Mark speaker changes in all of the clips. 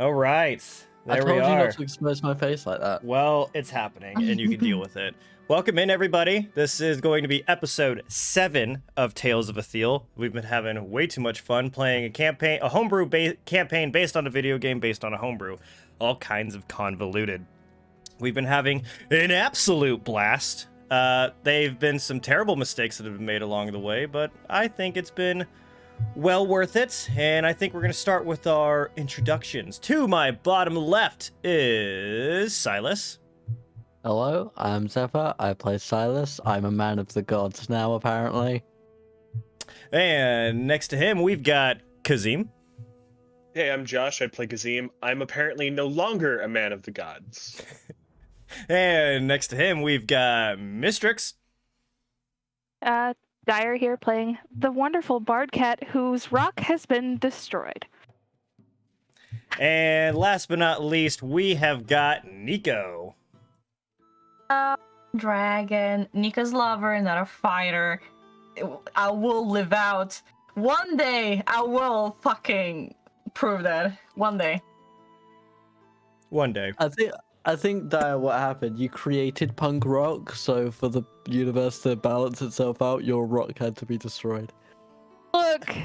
Speaker 1: All right.
Speaker 2: I
Speaker 1: There we
Speaker 2: told you
Speaker 1: are.
Speaker 2: not to expose my face like that.
Speaker 1: Well, it's happening, and you can deal with it. Welcome in, everybody. This is going to be episode 7 of Tales of Ethyl. We've been having way too much fun playing a homebrew campaign based on a video game based on a homebrew. All kinds of convoluted. We've been having an absolute blast. They've been some terrible mistakes that have been made along the way, but I think it's been well worth it, and I think we're going to start with our introductions. To my bottom left is Silas.
Speaker 2: Hello, I'm Zephyr. I play Silas. I'm a man of the gods now, apparently.
Speaker 1: And next to him, we've got Kazim.
Speaker 3: Hey, I'm Josh. I play Kazim. I'm apparently no longer a man of the gods.
Speaker 1: And next to him, we've got Mistryrix.
Speaker 4: Dyer here playing the wonderful bard cat whose rock has been destroyed.
Speaker 1: And last but not least, we have got Nico.
Speaker 5: Dragon, Nika's lover, not a fighter. I will live out. One day, I will fucking prove that. One day.
Speaker 1: One day.
Speaker 2: I think that what happened, you created punk rock, so for the universe to balance itself out, your rock had to be destroyed.
Speaker 4: Look,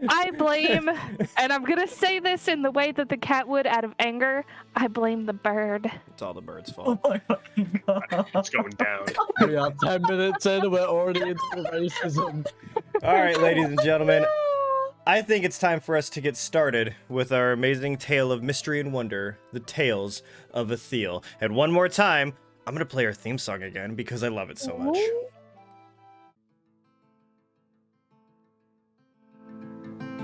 Speaker 4: I blame, and I'm gonna say this in the way that the cat would out of anger, I blame the bird.
Speaker 1: It's all the bird's fault.
Speaker 5: Oh my fucking god.
Speaker 3: It's going down.
Speaker 2: We are 10 minutes in, we're already into racism.
Speaker 1: All right, ladies and gentlemen, I think it's time for us to get started with our amazing tale of mystery and wonder, the Tales of Ethyl. And one more time, I'm going to play our theme song again because I love it so much.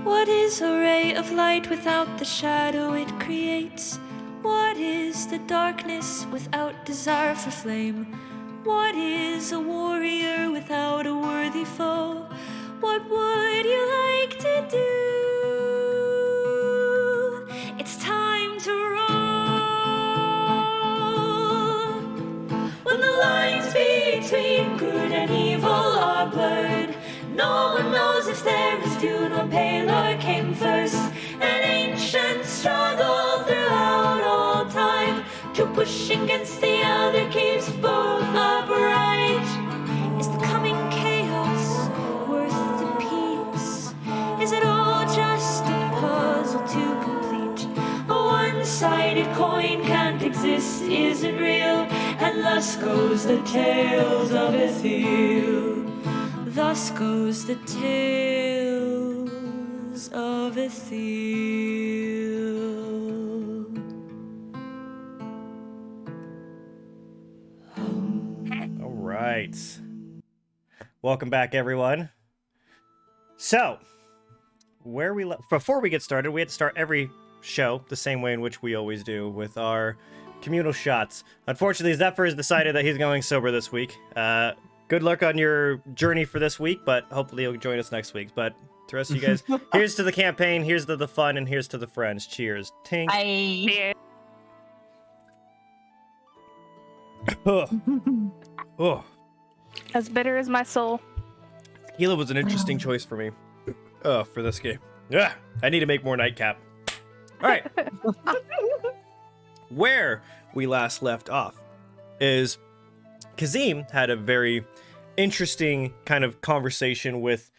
Speaker 6: What is a ray of light without the shadow it creates? What is the darkness without desire for flame? What is a warrior without a worthy foe? What would you like to do? It's time to roll. When the lines between good and evil are blurred, no one knows if there is Dune or Pelor came first. An ancient struggle throughout all time to push against the other keeps both upright. Is the coming chaos worth the peace? Is it all just a puzzle to complete? A one-sided coin can't exist, isn't real, and thus goes the tales of Ethyl. Thus goes the tales of Ethyl.
Speaker 1: All right. Welcome back, everyone. So, before we get started, we had to start every show the same way in which we always do, with our communal shots. Unfortunately, Zephyr has decided that he's going sober this week. Good luck on your journey for this week, but hopefully you'll join us next week. But to the rest of you guys, here's to the campaign, here's to the fun, and here's to the friends. Cheers. Tink. Oh.
Speaker 4: As bitter as my soul.
Speaker 1: Tequila was an interesting choice for me. For this game. Yeah, I need to make more nightcap. All right. Where we last left off is Kazim had a very interesting kind of conversation with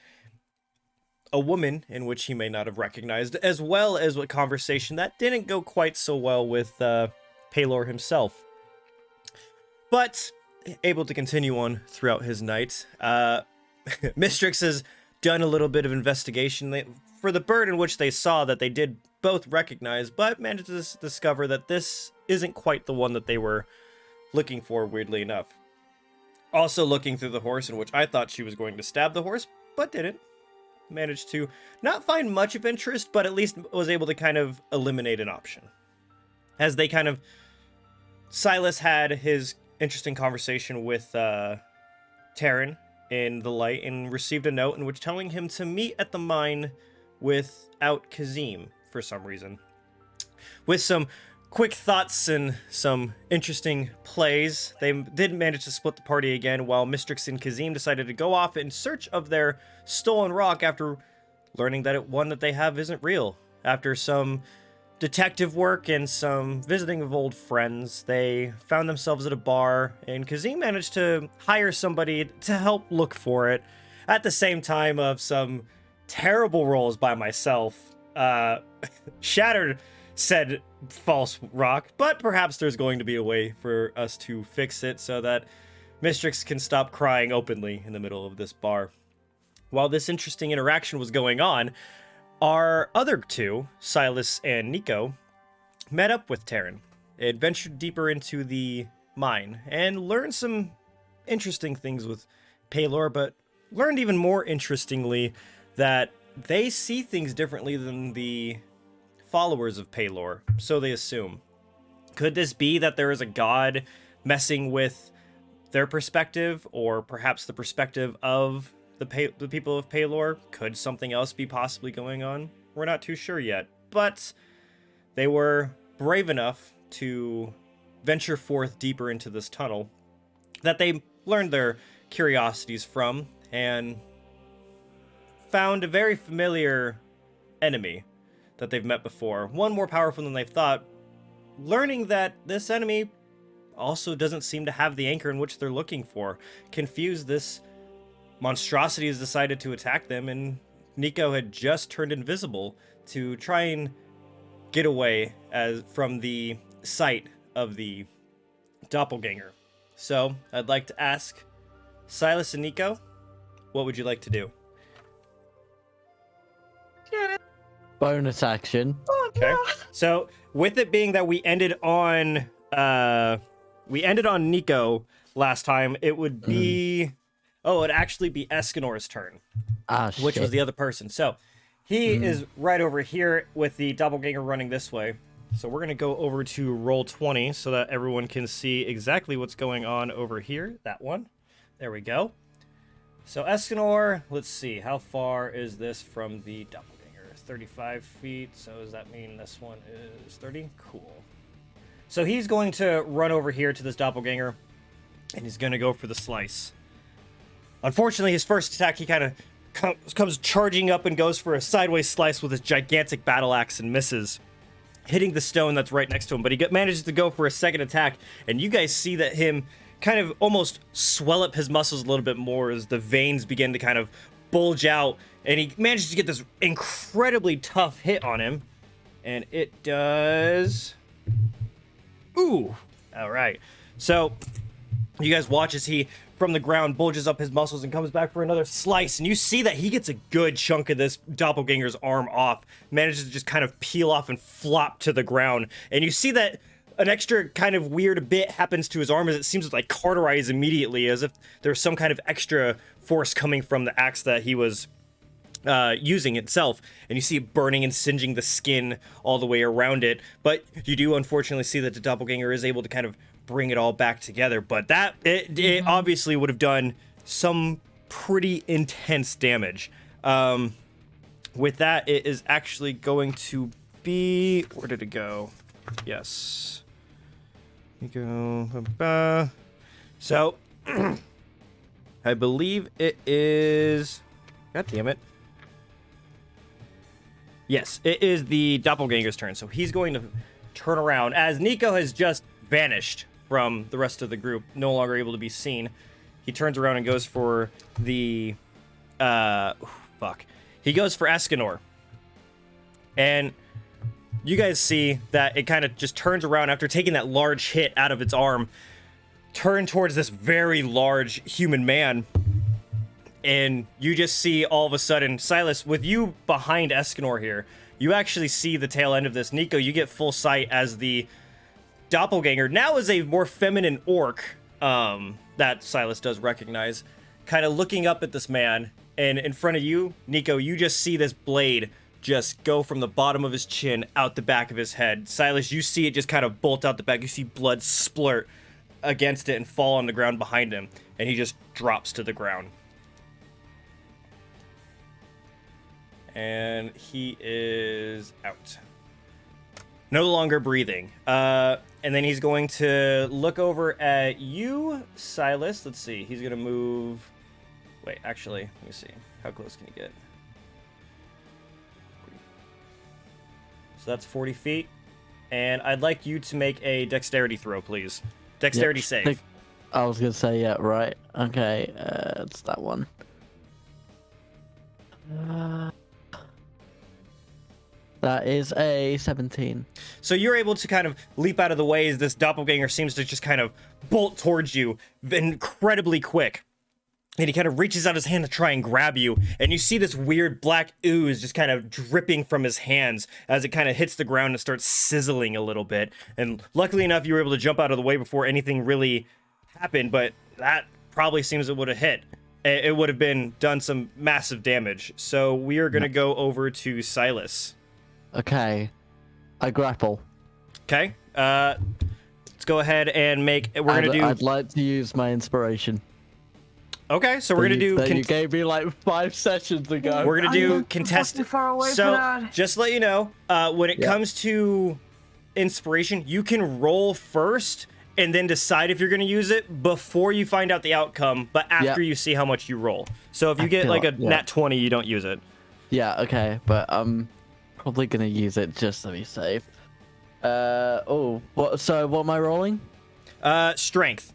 Speaker 1: a woman in which he may not have recognized, as well as a conversation that didn't go quite so well with Pelor himself. But able to continue on throughout his night, Mistryrix has done a little bit of investigation for the bird in which they saw that they did both recognize, but managed to discover that this isn't quite the one that they were looking for, weirdly enough. Also looking through the horse, in which I thought she was going to stab the horse, but didn't. Managed to not find much of interest, but at least was able to kind of eliminate an option. As they kind of... Silas had his interesting conversation with Terran in the light and received a note in which telling him to meet at the mine without Kazim for some reason. With some quick thoughts and some interesting plays, they did manage to split the party again, while Mistryrix and Kazim decided to go off in search of their stolen rock after learning that one that they have isn't real. After some detective work and some visiting of old friends, they found themselves at a bar, and Kazim managed to hire somebody to help look for it, at the same time of some terrible rolls by myself. Shattered said false rock, but perhaps there's going to be a way for us to fix it so that Mistryrix can stop crying openly in the middle of this bar. While this interesting interaction was going on, our other two, Silas and Nico, met up with Terran. They had ventured deeper into the mine and learned some interesting things with Pelor, but learned even more interestingly that they see things differently than the followers of Pelor, so they assume. Could this be that there is a god messing with their perspective, or perhaps the perspective of the people of Pelor? Could something else be possibly going on? We're not too sure yet, but they were brave enough to venture forth deeper into this tunnel that they learned their curiosities from and found a very familiar enemy that they've met before, one more powerful than they thought, learning that this enemy also doesn't seem to have the anchor in which they're looking for. Confused, this monstrosity has decided to attack them, and Nico had just turned invisible to try and get away from the sight of the doppelganger. So I'd like to ask Silas and Nico, what would you like to do?
Speaker 2: Bonus action.
Speaker 1: Okay. So with it being that we ended on Nico last time, it would be it'd actually be Escanor's turn, which was the other person. So he is right over here with the doppelganger running this way. So we're gonna go over to roll 20 so that everyone can see exactly what's going on over here. That one. There we go. So Escanor, let's see, how far is this from the doppelganger? 35 feet, so does that mean this one is 30? Cool. So he's going to run over here to this doppelganger, and he's going to go for the slice. Unfortunately, his first attack, he kind of comes charging up and goes for a sideways slice with his gigantic battle axe and misses, hitting the stone that's right next to him. But he manages to go for a second attack, and you guys see that him kind of almost swell up his muscles a little bit more as the veins begin to kind of bulge out, and he manages to get this incredibly tough hit on him, and it does... Ooh! Alright. So, you guys watch as he, from the ground, bulges up his muscles and comes back for another slice, and you see that he gets a good chunk of this doppelganger's arm off, manages to just kind of peel off and flop to the ground, and you see that an extra kind of weird bit happens to his arm as it seems to like cauterize immediately, as if there's some kind of extra force coming from the axe that he was using itself, and you see it burning and singeing the skin all the way around it. But you do unfortunately see that the doppelganger is able to kind of bring it all back together, but that it obviously would have done some pretty intense damage. With that, it is actually going to be, where did it go? Yes. Go. So, I believe it is... God damn it. Yes, it is the doppelganger's turn. So he's going to turn around as Nico has just vanished from the rest of the group, no longer able to be seen. He turns around and goes for the... He goes for Escanor. And you guys see that it kind of just turns around after taking that large hit out of its arm, turn towards this very large human man. And you just see all of a sudden, Silas, with you behind Escanor here, you actually see the tail end of this. Nico, you get full sight as the doppelganger, now is a more feminine orc, that Silas does recognize, kind of looking up at this man. And in front of you, Nico, you just see this blade just go from the bottom of his chin out the back of his head. Silas, you see it just kind of bolt out the back. You see blood splurt against it and fall on the ground behind him. And he just drops to the ground. And he is out. No longer breathing. And then he's going to look over at you, Silas. Let's see. He's going to move... Wait, actually, let me see. How close can he get? So that's 40 feet. And I'd like you to make a dexterity throw, please. Dexterity save.
Speaker 2: I was gonna say, yeah, right. Okay, it's that one. That is a 17.
Speaker 1: So you're able to kind of leap out of the way as this doppelganger seems to just kind of bolt towards you incredibly quick. And he kind of reaches out his hand to try and grab you, and you see this weird black ooze just kind of dripping from his hands as it kind of hits the ground and starts sizzling a little bit. And luckily enough, you were able to jump out of the way before anything really happened, but that probably seems it would have hit. It would have been done some massive damage. So we are going to go over to Silas.
Speaker 2: Okay, I grapple.
Speaker 1: Okay, let's go ahead and make. We're going to do.
Speaker 2: I'd like to use my inspiration.
Speaker 1: Okay, so we're gonna do.
Speaker 2: You gave me like 5 sessions ago.
Speaker 1: We're gonna do contested. So just to let you know, when it comes to inspiration, you can roll first and then decide if you're gonna use it before you find out the outcome, but after you see how much you roll. So if you get like a nat 20, you don't use it.
Speaker 2: Yeah, okay, but I'm probably gonna use it just to be safe. Oh, what? So what am I rolling?
Speaker 1: Strength.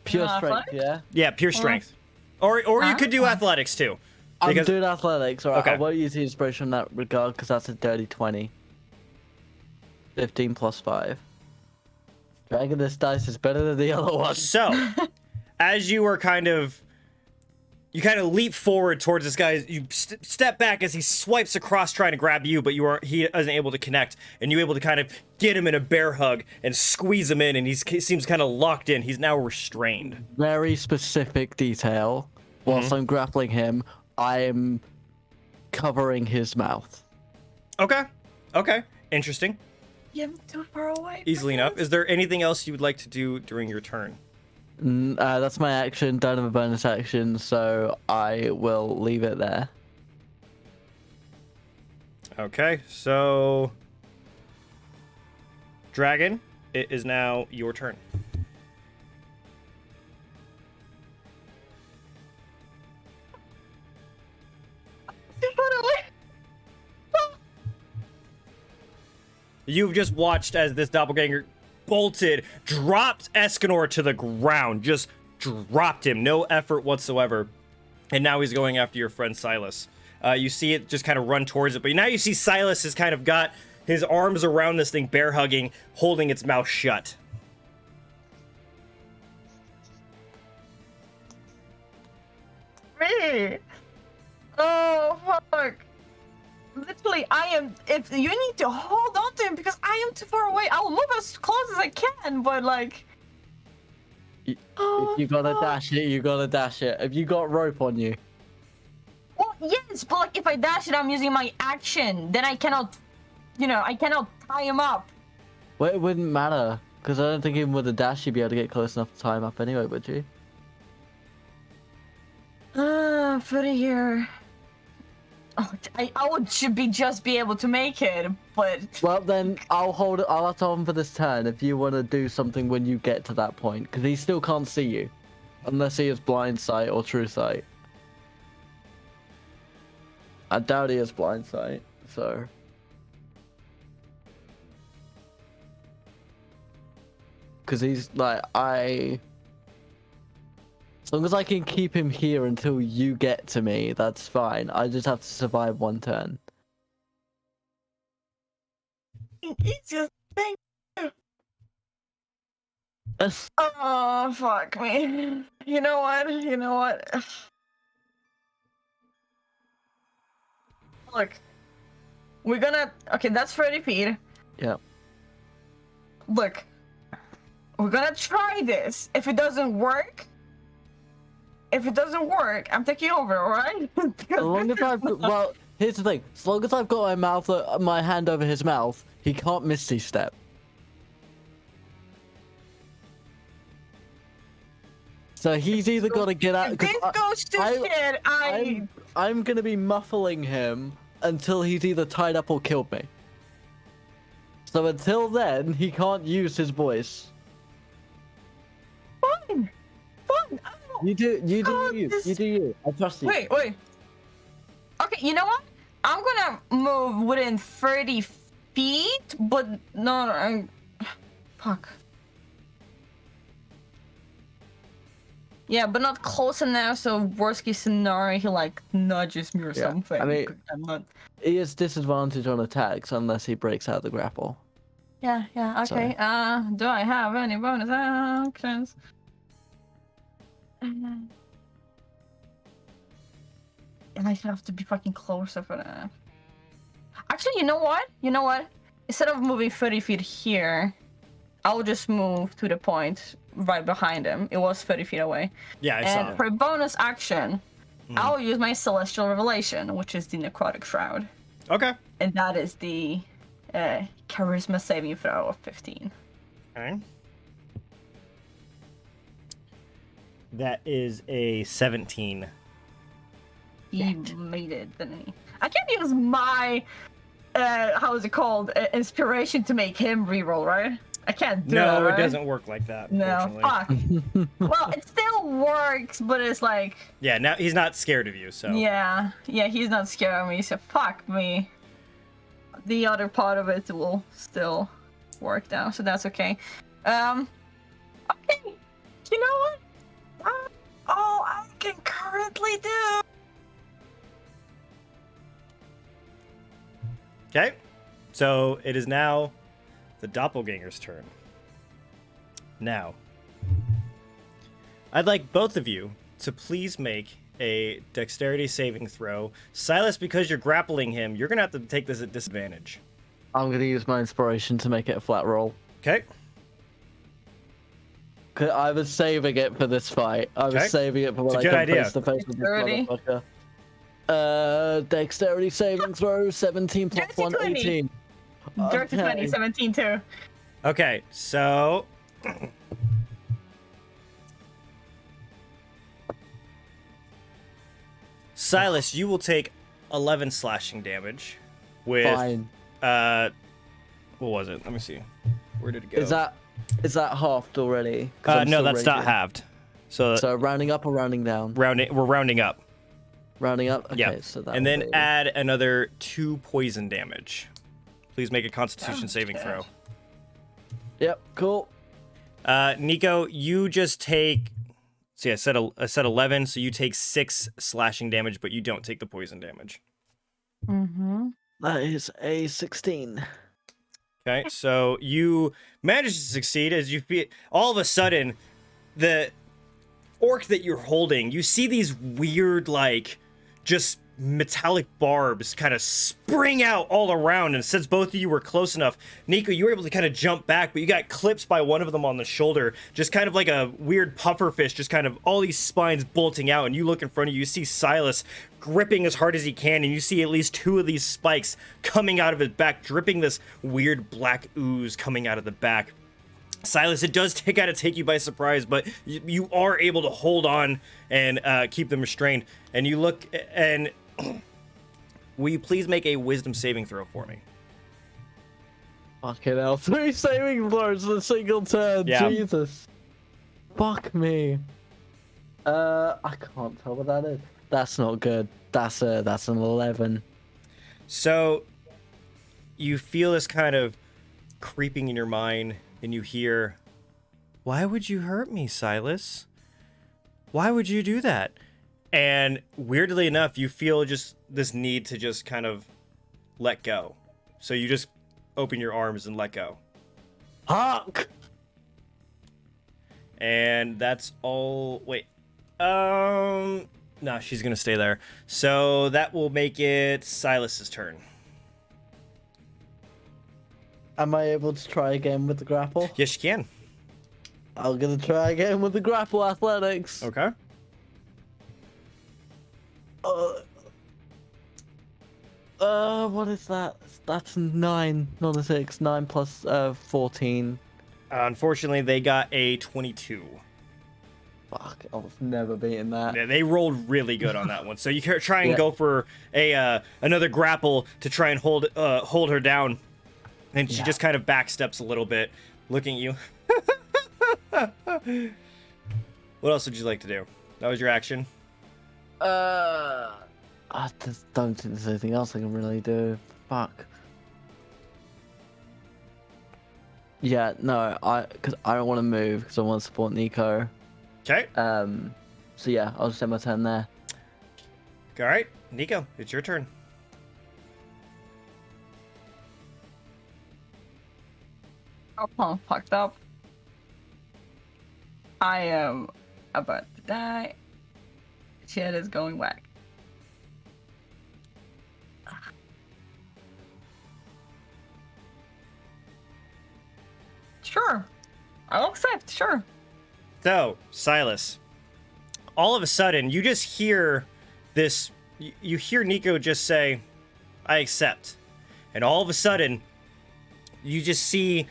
Speaker 2: Pure strength,
Speaker 5: athletics?
Speaker 2: yeah?
Speaker 1: Yeah, pure strength. Or you could do athletics too.
Speaker 2: I'm
Speaker 1: Because,
Speaker 2: doing athletics, alright.
Speaker 1: Okay.
Speaker 2: I won't use the inspiration in that regard because that's a dirty 20. 15 plus 5. Dragging this dice is better than the other one.
Speaker 1: so, as you are you kind of leap forward towards this guy. You step back as he swipes across trying to grab you, but he isn't able to connect. And you're able to kind of get him in a bear hug and squeeze him in, and he seems kind of locked in. He's now restrained.
Speaker 2: Very specific detail. Whilst I'm grappling him, I'm covering his mouth.
Speaker 1: Okay. Interesting.
Speaker 5: Yeah, I'm too far away.
Speaker 1: Easily enough. Is there anything else you would like to do during your turn?
Speaker 2: That's my action. Don't have a bonus action, so I will leave it there.
Speaker 1: Okay, so Dragon, it is now your turn. You've just watched as this doppelganger bolted, dropped Escanor to the ground, just dropped him, no effort whatsoever. And now he's going after your friend Silas. You see it just kind of run towards it, but now you see Silas has kind of got his arms around this thing, bear hugging, holding its mouth shut.
Speaker 5: Me? Oh, fuck. Literally, if you need to hold on to him because I am too far away. I will move as close as I can, but like...
Speaker 2: If you gotta dash it, you gotta dash it. Have you got rope on you?
Speaker 5: Well, yes, but like if I dash it, I'm using my action. Then I cannot, I cannot tie him up.
Speaker 2: Well, it wouldn't matter, because I don't think even with a dash you'd be able to get close enough to tie him up anyway, would you?
Speaker 5: Put it here. Oh, should just be able to make it, but...
Speaker 2: Well, then I'll have to hold him for this turn if you want to do something when you get to that point, because he still can't see you. Unless he has blind sight or true sight. I doubt he has blind sight, so... Because he's like, as long as I can keep him here until you get to me, that's fine. I just have to survive one turn.
Speaker 5: He's just... Thank you. Oh, fuck me. You know what? Look. We're gonna... Okay, that's 30 feet.
Speaker 2: Yeah.
Speaker 5: Look. We're gonna try this. If it doesn't work... I'm taking over, alright?
Speaker 2: As long as well, here's the thing. As long as I've got my hand over his mouth, he can't Misty Step. So he's either got to get out.
Speaker 5: If this goes to shit,
Speaker 2: I'm gonna be muffling him until he's either tied up or killed me. So until then, he can't use his voice.
Speaker 5: Fine.
Speaker 2: You do you. I trust you.
Speaker 5: Wait. Okay, you know what? I'm gonna move within 30 feet, but no, fuck. Yeah, but not close enough, so worst case scenario, he like nudges me or something.
Speaker 2: I mean,
Speaker 5: I'm not...
Speaker 2: he has disadvantage on attacks unless he breaks out the grapple.
Speaker 5: Yeah, okay. Do I have any bonus actions? And I have to be fucking closer for that. Actually, you know what? Instead of moving 30 feet here, I'll just move to the point right behind him. It was 30 feet away.
Speaker 1: Yeah, I saw.
Speaker 5: And for a bonus action, I'll use my Celestial Revelation, which is the Necrotic Shroud.
Speaker 1: Okay.
Speaker 5: And that is the Charisma saving throw of 15.
Speaker 1: Okay. That is a 17.
Speaker 5: He made it, didn't he? I can't use my, how is it called, inspiration to make him reroll, right? I can't do that,
Speaker 1: No,
Speaker 5: right?
Speaker 1: it doesn't work like that.
Speaker 5: No,
Speaker 1: Unfortunately.
Speaker 5: fuck. Well, it still works, but it's like...
Speaker 1: Yeah, now he's not scared of you, so.
Speaker 5: Yeah, he's not scared of me, so fuck me. The other part of it will still work now, so that's okay. Okay, you know what? All I can currently do...
Speaker 1: Okay. So it is now the doppelganger's turn. Now, I'd like both of you to please make a dexterity saving throw. Silas, because you're grappling him, you're going to have to take this at disadvantage.
Speaker 2: I'm going to use my inspiration to make it a flat roll.
Speaker 1: Okay.
Speaker 2: 'Cause I was saving it for this fight. I was
Speaker 1: Okay.
Speaker 2: saving it for when
Speaker 1: It's a
Speaker 2: I
Speaker 1: good
Speaker 2: come
Speaker 1: idea.
Speaker 2: face to face with this
Speaker 5: 30.
Speaker 2: motherfucker. Dexterity saving throw, 17 plus
Speaker 5: Dirty
Speaker 2: 1,
Speaker 5: 20.
Speaker 2: 18.
Speaker 5: Dirty 20, 17 too.
Speaker 1: Okay, so... Silas, you will take 11 slashing damage with...
Speaker 2: Fine.
Speaker 1: What was it? Let me see. Where did it go?
Speaker 2: Is that halved already? 'Cause I'm
Speaker 1: no,
Speaker 2: still
Speaker 1: that's not
Speaker 2: raging.
Speaker 1: halved. So,
Speaker 2: So rounding up or rounding down?
Speaker 1: we're rounding up.
Speaker 2: Rounding up? Okay,
Speaker 1: Yeah.
Speaker 2: so that
Speaker 1: And
Speaker 2: will
Speaker 1: then
Speaker 2: be...
Speaker 1: add another 2 poison damage. Please make a Constitution saving
Speaker 5: shit.
Speaker 1: throw.
Speaker 2: Yep, cool.
Speaker 1: Nico, you just take. See, I said 11, so you take 6 slashing damage, but you don't take the poison damage.
Speaker 5: Mm-hmm.
Speaker 2: That is a 16.
Speaker 1: Okay, so you manage to succeed as you feel. All of a sudden, the orc that you're holding, you see these weird, like, just metallic barbs kind of spring out all around, and since both of you were close enough, Nico, you were able to kind of jump back, but you got clipped by one of them on the shoulder, just kind of like a weird pufferfish, just kind of all these spines bolting out, and you look in front of you, you see Silas gripping as hard as he can, and you see at least 2 of these spikes coming out of his back, dripping this weird black ooze coming out of the back. Silas, it does kind of take you by surprise, but you are able to hold on and keep them restrained. And you look, and will you please make a wisdom saving throw for me?
Speaker 2: Fucking hell. 3 saving throws in a single turn.
Speaker 1: Yeah.
Speaker 2: Jesus. Fuck me. I can't tell what that is. That's not good. That's an 11.
Speaker 1: So you feel this kind of creeping in your mind, and you hear, "Why would you hurt me, Silas? Why would you do that?" And weirdly enough, you feel just this need to just kind of let go. So you just open your arms and let go.
Speaker 2: Fuck!
Speaker 1: And that's all. Wait. No, she's gonna stay there. So that will make it Silas's turn.
Speaker 2: Am I able to try again with the grapple?
Speaker 1: Yes, you can.
Speaker 2: I'm gonna try again with the grapple athletics.
Speaker 1: Okay.
Speaker 2: What is that? That's 9, not a 6. 9 plus 14.
Speaker 1: Unfortunately, they got a 22.
Speaker 2: Fuck, I was never beating that.
Speaker 1: Yeah, they rolled really good on that one. So you can try and
Speaker 2: Yeah.
Speaker 1: go for a another grapple to try and hold her down, and she just kind of backsteps a little bit, looking at you. What else would you like to do? That was your action.
Speaker 2: I just don't think there's anything else I can really do. Fuck. Yeah, no, because I don't want to move because I want to support Nico.
Speaker 1: Okay.
Speaker 2: So yeah, I'll just end my turn there.
Speaker 1: All right, Nico, it's your turn.
Speaker 5: Oh, fucked up. I am about to die. Shit is going whack. Sure. I'll accept, sure.
Speaker 1: So, Silas, all of a sudden, you just hear this. You hear Nico just say, I accept. And all of a sudden, you just see,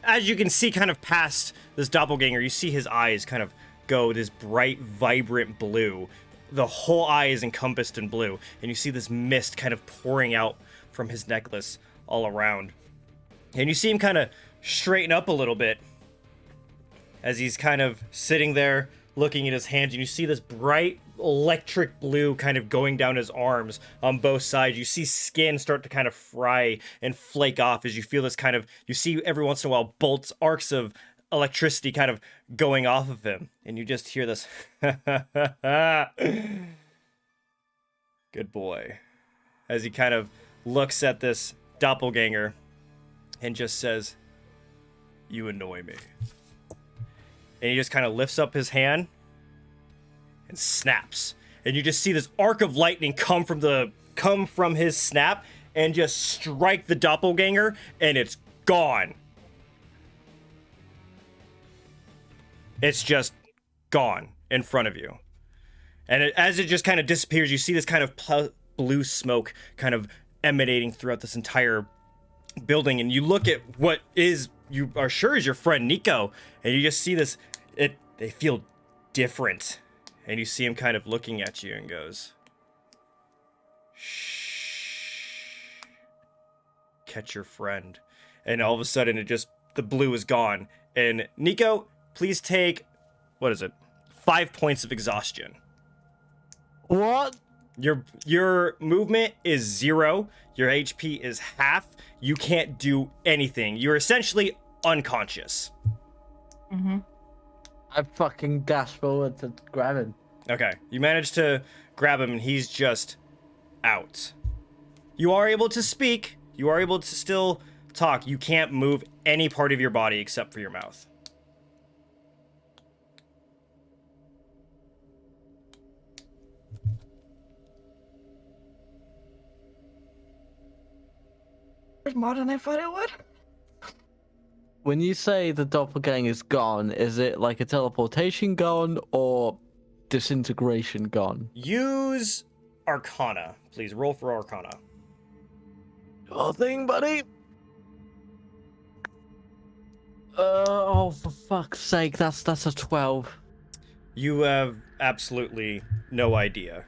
Speaker 1: as you can see kind of past this doppelganger, you see his eyes kind of go this bright, vibrant blue. The whole eye is encompassed in blue. And you see this mist kind of pouring out from his necklace all around. And you see him kind of straighten up a little bit as he's kind of sitting there looking at his hands, and you see this bright electric blue kind of going down his arms on both sides. You see skin start to kind of fry and flake off as you feel this kind of, you see every once in a while bolts, arcs of electricity kind of going off of him, and you just hear this good boy, as he kind of looks at this doppelganger and just says, you annoy me. And he just kind of lifts up his hand and snaps. And you just see this arc of lightning come from his snap and just strike the doppelganger, and it's gone. It's just gone in front of you. And as it just kind of disappears, you see this kind of blue smoke kind of emanating throughout this entire building, and you look at what is, you are sure is your friend Nico, and you just see this, they feel different, and you see him kind of looking at you and goes, shh, catch your friend. And all of a sudden the blue is gone, and Nico, please take, 5 points of exhaustion.
Speaker 2: What?
Speaker 1: Your movement is 0. Your HP is half. You can't do anything. You're essentially unconscious.
Speaker 5: Mm-hmm.
Speaker 2: I fucking dash forward to grab him.
Speaker 1: Okay, you manage to grab him, and he's just out. You are able to speak. You are able to still talk. You can't move any part of your body except for your mouth.
Speaker 5: More than I thought it would.
Speaker 2: When you say the doppelganger is gone, is it like a teleportation gone or disintegration gone?
Speaker 1: Use Arcana. Please roll for Arcana.
Speaker 2: Oh, thing, buddy. Oh, for fuck's sake, that's a 12.
Speaker 1: You have absolutely no idea.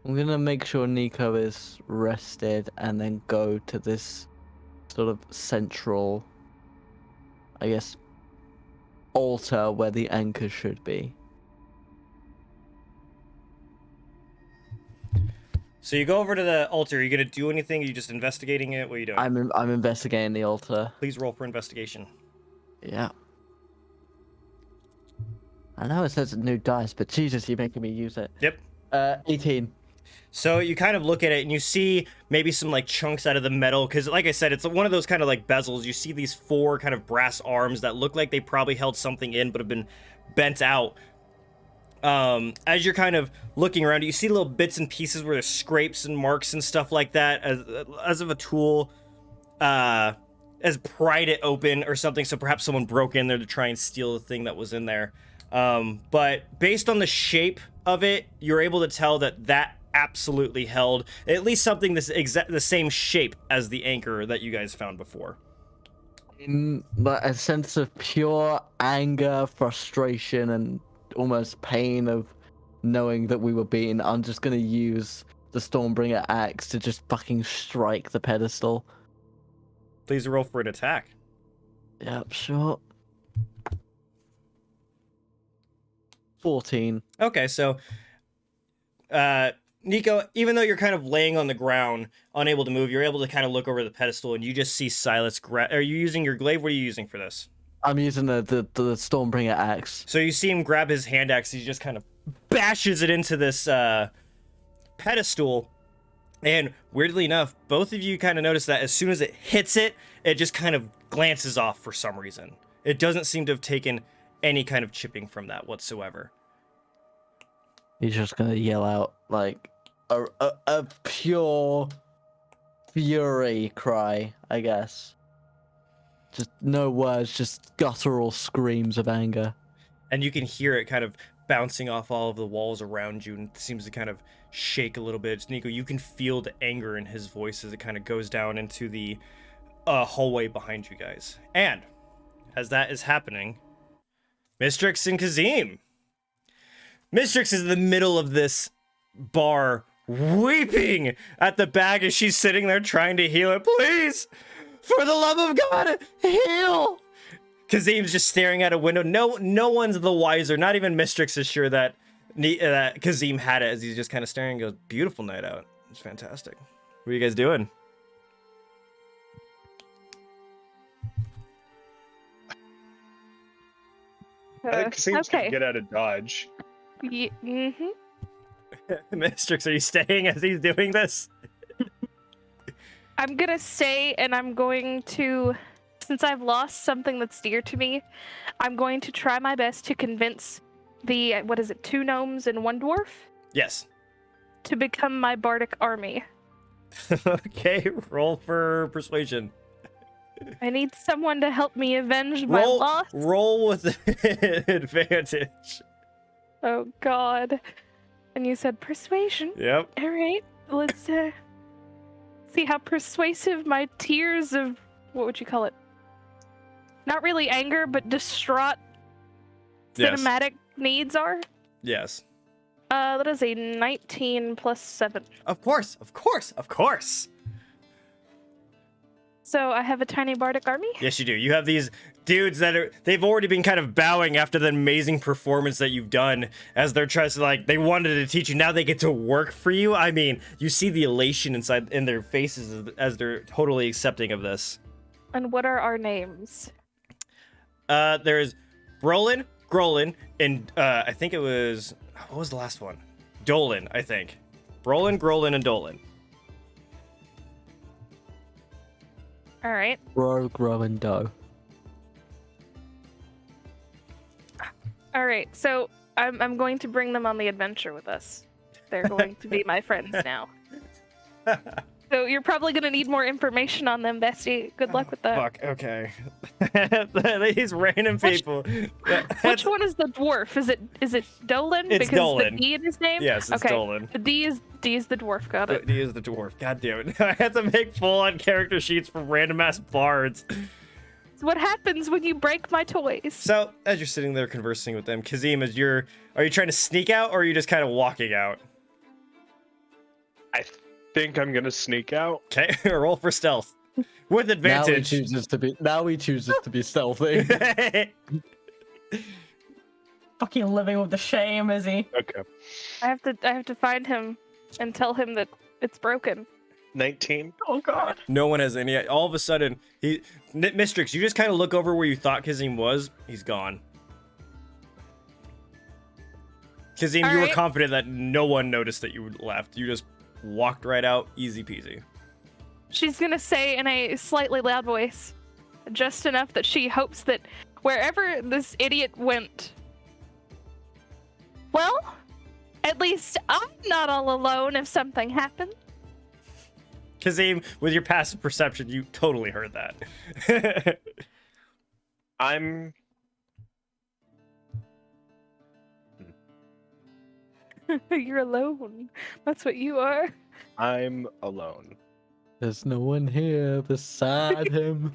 Speaker 2: I'm gonna make sure Nico is rested and then go to this sort of central, I guess, altar where the anchor should be.
Speaker 1: So you go over to the altar. Are you gonna do anything? Are you just investigating it? What are you doing?
Speaker 2: I'm investigating the altar.
Speaker 1: Please roll for investigation.
Speaker 2: Yeah. I know it says new dice, but Jesus, you're making me use it.
Speaker 1: Yep.
Speaker 2: 18.
Speaker 1: So you kind of look at it and you see maybe some like chunks out of the metal, because like I said, it's one of those kind of like bezels. You see these 4 kind of brass arms that look like they probably held something in but have been bent out. As you're kind of looking around, you see little bits and pieces where there's scrapes and marks and stuff like that, as of a tool has pried it open or something. So perhaps someone broke in there to try and steal the thing that was in there. But based on the shape of it, you're able to tell that absolutely held at least something the same shape as the anchor that you guys found before.
Speaker 2: In like a sense of pure anger, frustration, and almost pain of knowing that we were beaten, I'm just gonna use the Stormbringer axe to just fucking strike the pedestal.
Speaker 1: Please roll for an attack.
Speaker 2: Yep, sure. 14.
Speaker 1: Okay, so Nico, even though you're kind of laying on the ground, unable to move, you're able to kind of look over the pedestal and you just see Silas Are you using your glaive? What are you using for this?
Speaker 2: I'm using the Stormbringer axe.
Speaker 1: So you see him grab his hand axe, he just kind of bashes it into this pedestal. And weirdly enough, both of you kind of notice that as soon as it hits it, it just kind of glances off for some reason. It doesn't seem to have taken any kind of chipping from that whatsoever.
Speaker 2: He's just gonna yell out like a pure fury cry, I guess. Just no words, just guttural screams of anger.
Speaker 1: And you can hear it kind of bouncing off all of the walls around you, and it seems to kind of shake a little bit. Nico, you can feel the anger in his voice as it kind of goes down into the hallway behind you guys. And as that is happening, Mistryrix and Kazim. Mistryrix is in the middle of this bar, weeping at the bag as she's sitting there trying to heal it. Please, for the love of God, heal! Kazim's just staring at a window. No one's the wiser. Not even Mistryrix is sure that Kazim had it, as he's just kind of staring and goes, beautiful night out. It's fantastic. What are you guys doing?
Speaker 3: I think Kazim's
Speaker 4: okay.
Speaker 3: gonna get out of dodge.
Speaker 1: Mistryrix, are you staying as he's doing this?
Speaker 4: I'm gonna stay, and I'm going to, since I've lost something that's dear to me, I'm going to try my best to convince the, 2 gnomes and 1 dwarf?
Speaker 1: Yes.
Speaker 4: To become my bardic army.
Speaker 1: Okay, roll for persuasion.
Speaker 4: I need someone to help me avenge my loss.
Speaker 1: Roll with advantage.
Speaker 4: Oh God. And you said persuasion?
Speaker 1: Yep.
Speaker 4: All right, let's see how persuasive my tears of, what would you call it? Not really anger, but distraught
Speaker 1: Yes.
Speaker 4: cinematic needs are.
Speaker 1: Yes.
Speaker 4: That is a 19 plus 7.
Speaker 1: Of course.
Speaker 4: So I have a tiny bardic army?
Speaker 1: Yes, you do. You have these dudes they've already been kind of bowing after the amazing performance that you've done, as they're trying to, they wanted to teach you. Now they get to work for you. I mean, you see the elation in their faces as they're totally accepting of this.
Speaker 4: And what are our names?
Speaker 1: There's Brolin, Grolin, and I think it was, what was the last one? Dolan, I think. Brolin, Grolin, and Dolan.
Speaker 4: All right.
Speaker 2: Grow, and dough.
Speaker 4: All right. So I'm going to bring them on the adventure with us. They're going to be my friends now. So you're probably going to need more information on them, Bestie. Good luck with that.
Speaker 1: Fuck, okay. These random people.
Speaker 4: Which one is the dwarf? Is it Dolan?
Speaker 1: It's
Speaker 4: because
Speaker 1: Dolan.
Speaker 4: the D in his name?
Speaker 1: Yes, it's
Speaker 4: okay.
Speaker 1: Dolan.
Speaker 4: The D is the dwarf. Got it.
Speaker 1: He is the dwarf. God damn it. I had to make full-on character sheets for random ass bards.
Speaker 4: It's what happens when you break my toys.
Speaker 1: So, as you're sitting there conversing with them, Kazim, are you trying to sneak out, or are you just kind of walking out?
Speaker 3: I think I'm gonna sneak out.
Speaker 1: Okay, roll for stealth. With advantage.
Speaker 2: Now he chooses to be stealthy.
Speaker 5: Fucking living with the shame, is he?
Speaker 3: Okay.
Speaker 4: I have to find him and tell him that it's broken.
Speaker 3: 19.
Speaker 5: Oh God.
Speaker 1: No one has any. All of a sudden, Mistryrix, you just kind of look over where you thought Kazim was. He's gone. Kazim,
Speaker 4: All
Speaker 1: you were
Speaker 4: right.
Speaker 1: confident that no one noticed that you left. You just walked right out, easy peasy.
Speaker 4: She's gonna say in a slightly loud voice, just enough that she hopes that wherever this idiot went, well, at least I'm not all alone if something happened.
Speaker 1: Kazim, with your passive perception, you totally heard that.
Speaker 3: I'm
Speaker 4: You're alone. That's what you are.
Speaker 3: I'm alone.
Speaker 2: There's no one here beside him.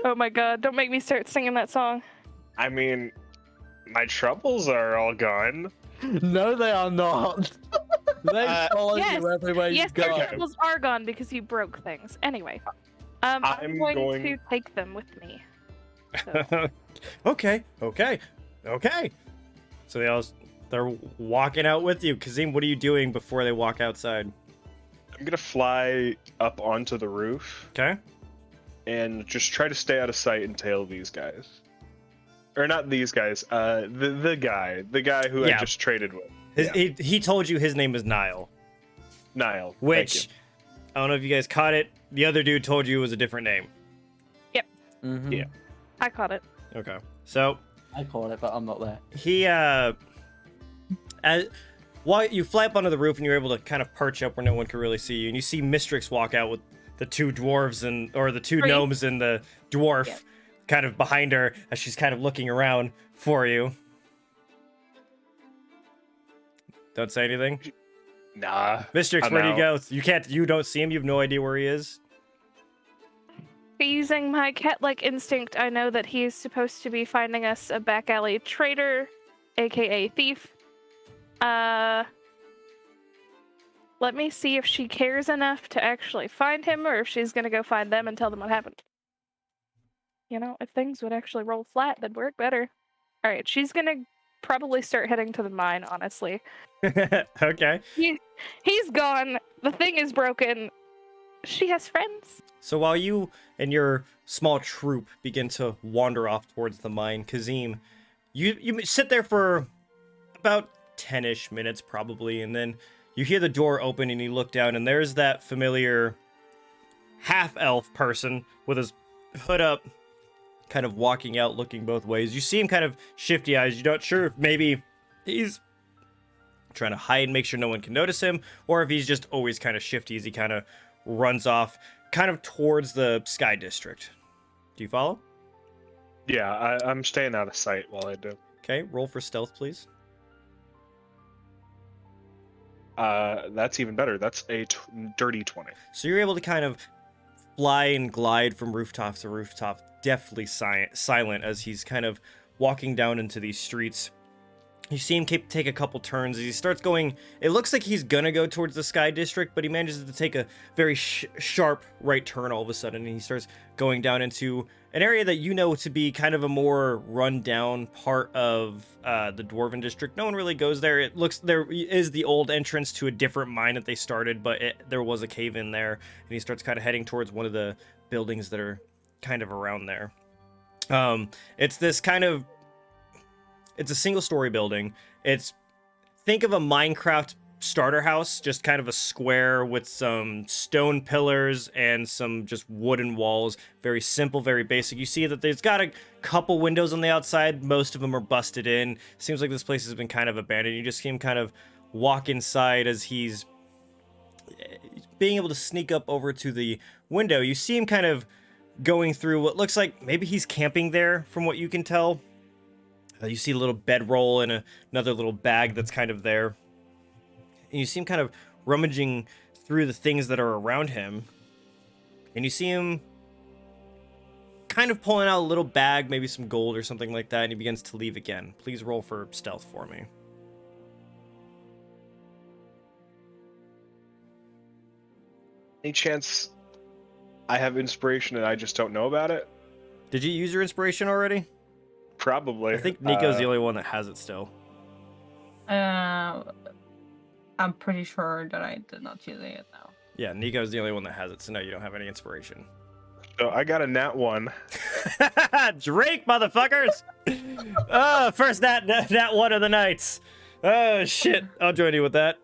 Speaker 4: Oh my God! Don't make me start singing that song.
Speaker 3: I mean, my troubles are all gone.
Speaker 2: No, they are not. They follow
Speaker 4: yes,
Speaker 2: you everywhere you
Speaker 4: Yes,
Speaker 2: go.
Speaker 4: their troubles are gone because you broke things. Anyway, I'm
Speaker 3: I'm
Speaker 4: going
Speaker 3: going-
Speaker 4: to take them with me. So,
Speaker 1: Okay. So they're walking out with you. Kazim, what are you doing before they walk outside?
Speaker 3: I'm gonna fly up onto the roof
Speaker 1: Okay.
Speaker 3: and just try to stay out of sight and tail these guys. Or not these guys, the guy who I
Speaker 1: Yeah.
Speaker 3: just traded with.
Speaker 1: He told you his name is Nile,
Speaker 3: Nile. thank
Speaker 1: which
Speaker 3: you.
Speaker 1: I don't know if you guys caught it. The other dude told you it was a different name.
Speaker 2: Mhm.
Speaker 3: Yeah.
Speaker 4: I caught it.
Speaker 1: Okay. So
Speaker 2: I call it, but I'm not there.
Speaker 1: he while you fly up onto the roof and you're able to kind of perch up where no one can really see you, and you see Mistryrix walk out with the two dwarves or the two
Speaker 4: Three.
Speaker 1: gnomes and the dwarf
Speaker 4: Yeah.
Speaker 1: kind of behind her as she's kind of looking around for you. Don't say anything.
Speaker 3: Nah.
Speaker 1: Mistryrix,
Speaker 3: I'm
Speaker 1: where do you
Speaker 3: out.
Speaker 1: go? You don't see him. You have no idea where he is.
Speaker 4: Using my cat-like instinct, I know that he's supposed to be finding us a back alley traitor, aka thief. Let me see if she cares enough to actually find him, or if she's gonna go find them and tell them what happened. You know, if things would actually roll flat, that'd work better. All right, she's gonna probably start heading to the mine. Honestly,
Speaker 1: Okay.
Speaker 4: he's gone. The thing is broken. She has friends.
Speaker 1: So while you and your small troop begin to wander off towards the mine, Kazim, you sit there for about 10-ish minutes probably, and then you hear the door open and you look down and there's that familiar half-elf person with his hood up, kind of walking out looking both ways. You see him kind of shifty eyes. You're not sure if maybe he's trying to hide and make sure no one can notice him, or if he's just always kind of shifty as he kind of runs off kind of towards the Sky District. Do you follow?
Speaker 3: Yeah, I'm staying out of sight while I do.
Speaker 1: Okay, roll for stealth, please.
Speaker 3: That's even better. That's a dirty 20.
Speaker 1: So you're able to kind of fly and glide from rooftop to rooftop, deftly silent as he's kind of walking down into these streets. You see him take a couple turns as he starts going. It looks like he's gonna go towards the Sky District, but he manages to take a very sharp right turn all of a sudden, and he starts going down into an area that you know to be kind of a more run-down part of the Dwarven District. No one really goes there. It looks there is the old entrance to a different mine that they started, but there was a cave in there, and he starts kind of heading towards one of the buildings that are kind of around there. It's this kind of. It's a single-story building. Think of a Minecraft starter house, just kind of a square with some stone pillars and some just wooden walls. Very simple, very basic. You see that there's got a couple windows on the outside. Most of them are busted in. Seems like this place has been kind of abandoned. You just see him kind of walk inside as he's being able to sneak up over to the window. You see him kind of going through what looks like maybe he's camping there from what you can tell. You see a little bedroll and another little bag that's kind of there. And you see him kind of rummaging through the things that are around him. And you see him kind of pulling out a little bag, maybe some gold or something like that, and he begins to leave again. Please roll for stealth for me.
Speaker 3: Any chance I have inspiration and I just don't know about it?
Speaker 1: Did you use your inspiration already?
Speaker 3: Probably.
Speaker 1: I think Nico's the only one that has it still.
Speaker 5: I'm pretty sure that I did not use it now.
Speaker 1: Yeah, Nico's the only one that has it, so no, you don't have any inspiration.
Speaker 3: So I got a nat 1.
Speaker 1: Drake, motherfuckers! Oh, first nat one of the nights. Oh, shit. I'll join you with that.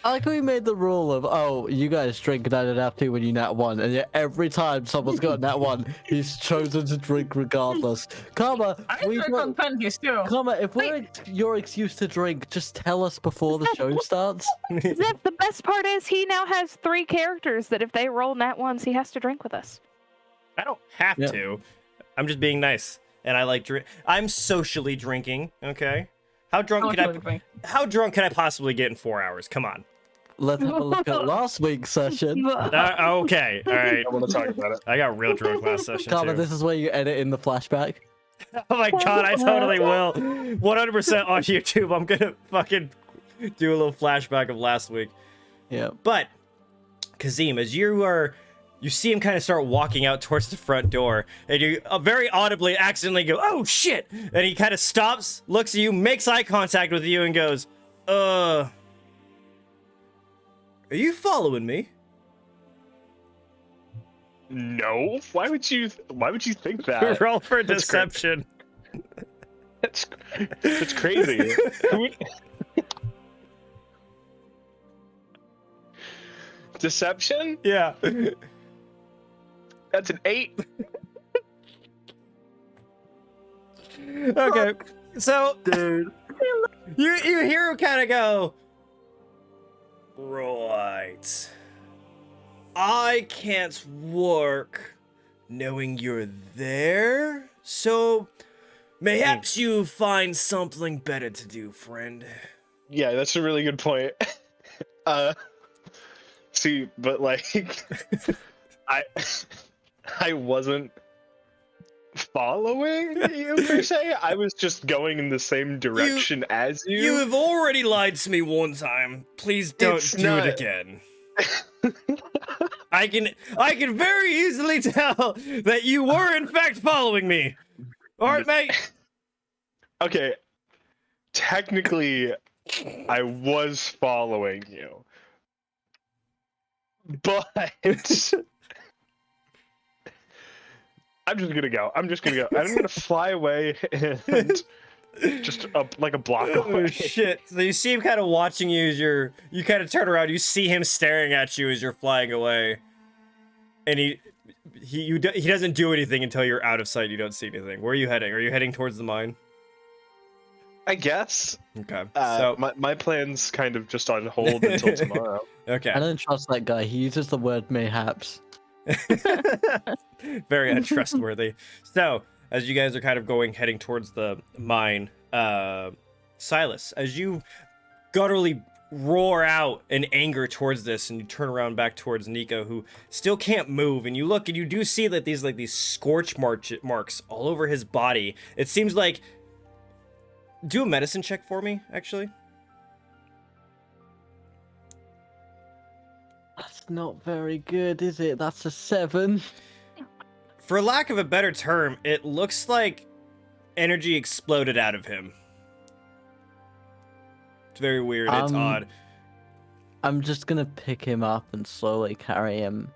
Speaker 2: I like how we made the rule of, oh, you guys drink and I don't have to when you nat 1, and yet every time someone's got a nat 1, he's chosen to drink regardless. Karma,
Speaker 5: I drink on 20s too.
Speaker 2: Karma, if we're your excuse to drink, just tell us before the show starts.
Speaker 4: Zip, the best part is he now has 3 characters that if they roll nat ones, he has to drink with us.
Speaker 1: I don't have to. I'm just being nice. And I like drink. I'm socially drinking, okay? How drunk could I possibly get in 4 hours? Come on.
Speaker 2: Let's have a look at last week's session.
Speaker 1: Okay, all right.
Speaker 3: I want to talk about it.
Speaker 1: I got real drunk last session
Speaker 2: Karma,
Speaker 1: too.
Speaker 2: this is where you edit in the flashback.
Speaker 1: Oh my god, I totally will. 100% on YouTube. I'm gonna fucking do a little flashback of last week.
Speaker 2: Yeah.
Speaker 1: But Kazim, as you are you see him kind of start walking out towards the front door, and you very audibly accidentally go, "Oh shit!" And he kind of stops, looks at you, makes eye contact with you, and goes, Are you following me?"
Speaker 3: No. Why would you think that?
Speaker 1: Roll for
Speaker 3: That's cra-
Speaker 1: deception.
Speaker 3: That's crazy. Who would- Deception?
Speaker 1: Yeah.
Speaker 3: That's an 8.
Speaker 1: Okay. So,
Speaker 2: Dude.
Speaker 1: you hear him kind of go, "Right. I can't work knowing you're there, so mayhaps you find something better to do, friend."
Speaker 3: Yeah, that's a really good point. See, but like, I wasn't following you per se. I was just going in the same direction as you.
Speaker 1: You have already lied to me one time. Please don't
Speaker 3: It's
Speaker 1: do
Speaker 3: not-
Speaker 1: it again. I can very easily tell that you were in fact following me. All right, mate.
Speaker 3: Okay, technically, I was following you, but I'm just gonna go. I'm gonna fly away and just up like a block
Speaker 1: Oh
Speaker 3: away.
Speaker 1: shit! So you see him kind of watching you as you kind of turn around. You see him staring at you as you're flying away, and he doesn't do anything until you're out of sight. You don't see anything. Where are you heading? Are you heading towards the mine?
Speaker 3: I guess.
Speaker 1: Okay.
Speaker 3: So
Speaker 1: So
Speaker 3: my plan's kind of just on hold until tomorrow.
Speaker 1: okay.
Speaker 2: I don't trust that guy. He uses the word mayhaps.
Speaker 1: Very untrustworthy. So, as you guys are kind of heading towards the mine, Silas, as you gutturally roar out in anger towards this, and you turn around back towards Nico, who still can't move, and you look and you do see that these scorch marks all over his body. It seems like. Do a medicine check for me, actually.
Speaker 2: That's not very good, is it? That's a 7.
Speaker 1: For lack of a better term, it looks like energy exploded out of him. It's very weird. It's odd.
Speaker 2: I'm just gonna pick him up and slowly carry him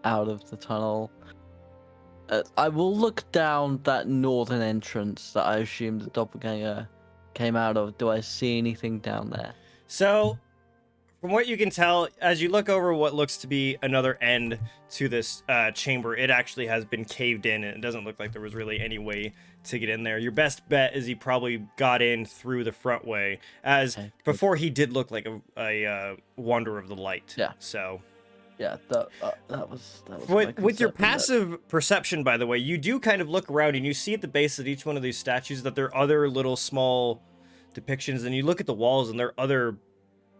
Speaker 2: out of the tunnel. I will look down that northern entrance that I assume the doppelganger came out of. Do I see anything down there?
Speaker 1: So, from what you can tell, as you look over what looks to be another end to this chamber, it actually has been caved in, and it doesn't look like there was really any way to get in there. Your best bet is he probably got in through the front way, as
Speaker 2: Okay, good.
Speaker 1: before he did look like a wanderer of the light.
Speaker 2: Yeah.
Speaker 1: So,
Speaker 2: Yeah, that was my
Speaker 1: with your
Speaker 2: concern, but-
Speaker 1: passive perception, by the way, you do kind of look around and you see at the base of each one of these statues that there are other little small depictions, and you look at the walls and there are other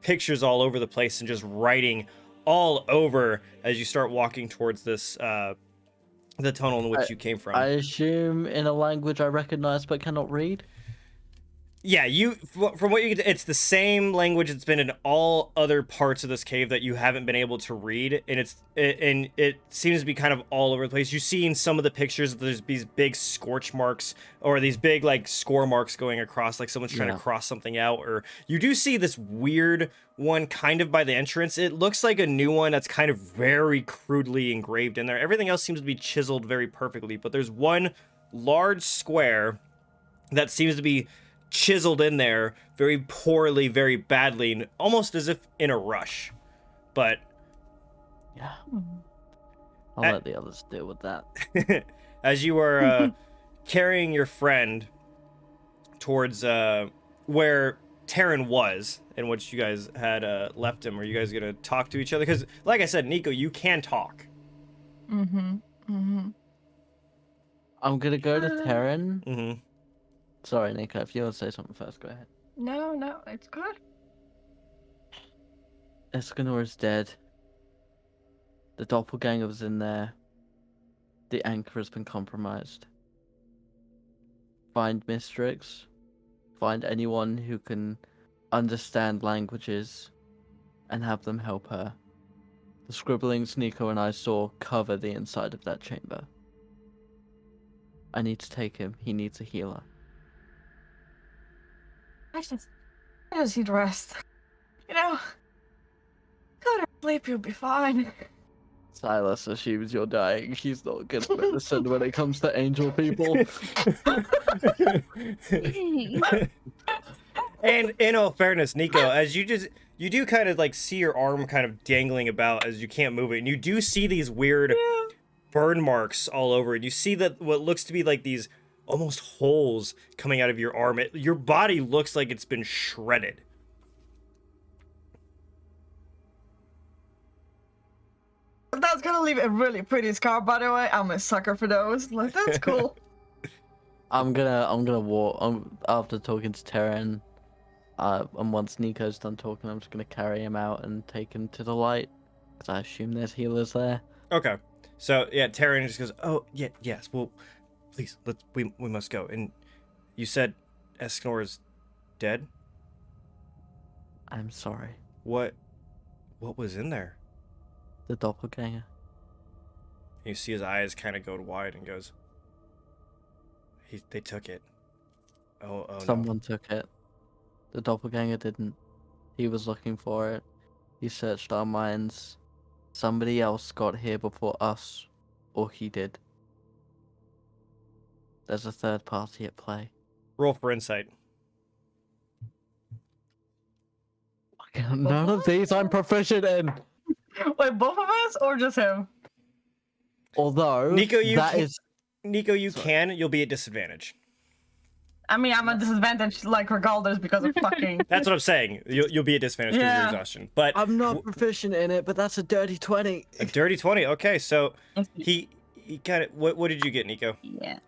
Speaker 1: pictures all over the place and just writing all over as you start walking towards this the tunnel in which you came from.
Speaker 2: I assume in a language I recognize but cannot read.
Speaker 1: Yeah, from what you can, it's the same language that's been in all other parts of this cave that you haven't been able to read, and it seems to be kind of all over the place. You see in some of the pictures that there's these big scorch marks or these big like score marks going across, like someone's trying to cross something out. Or you do see this weird one kind of by the entrance. It looks like a new one that's kind of very crudely engraved in there. Everything else seems to be chiseled very perfectly, but there's one large square that seems to be chiseled in there very poorly, very badly, almost as if in a rush. But
Speaker 2: Yeah. I'll let the others deal with that.
Speaker 1: as you are carrying your friend towards where Terran was, in which you guys had left him, are you guys gonna talk to each other? Because, like I said, Nico, you can talk.
Speaker 2: I'm gonna go to Terran.
Speaker 1: Mm-hmm.
Speaker 2: Sorry, Nico, if you want to say something first, go ahead.
Speaker 5: No, it's good.
Speaker 2: Escanor is dead. The doppelganger was in there. The anchor has been compromised. Find Mistryrix. Find anyone who can understand languages and have them help her. The scribblings Nico and I saw cover the inside of that chamber. I need to take him. He needs a healer.
Speaker 5: I just need rest. You know, go to sleep, you'll be fine.
Speaker 2: Silas assumes you're dying. He's not good at medicine when it comes to angel people.
Speaker 1: And in all fairness, Nico, as you do kind of like see your arm kind of dangling about as you can't move it, and you do see these weird burn marks all over it. You see that what looks to be like these almost holes coming out of your arm. Your body looks like it's been shredded.
Speaker 5: That's gonna leave a really pretty scar, by the way. I'm a sucker for those. Like, that's cool.
Speaker 2: I'm gonna walk after talking to Terran. And once Nico's done talking, I'm just gonna carry him out and take him to the light, because I assume there's healers there.
Speaker 1: Okay. So yeah, Taryn just goes, "Oh yeah, yes. Well, please, we must go." And you said Escanor is dead?
Speaker 2: I'm sorry.
Speaker 1: What was in there?
Speaker 2: The doppelganger.
Speaker 1: You see his eyes kind of go wide and goes, They took it. Oh
Speaker 2: Someone took it. The doppelganger didn't. He was looking for it. He searched our minds. Somebody else got here before us, or he did. There's a third party at play.
Speaker 1: Roll for insight.
Speaker 2: None of these I'm proficient in.
Speaker 5: Wait, both of us or just him?
Speaker 2: Although
Speaker 1: Nico, you
Speaker 2: Sorry.
Speaker 1: can. You'll be at disadvantage.
Speaker 5: I mean, I'm at disadvantage, like, regardless because of fucking.
Speaker 1: That's what I'm saying. You'll be at disadvantage because of your exhaustion. But
Speaker 2: I'm not proficient in it, but that's a dirty 20.
Speaker 1: a dirty 20. Okay, so he kind of. What did you get, Nico?
Speaker 5: Yeah.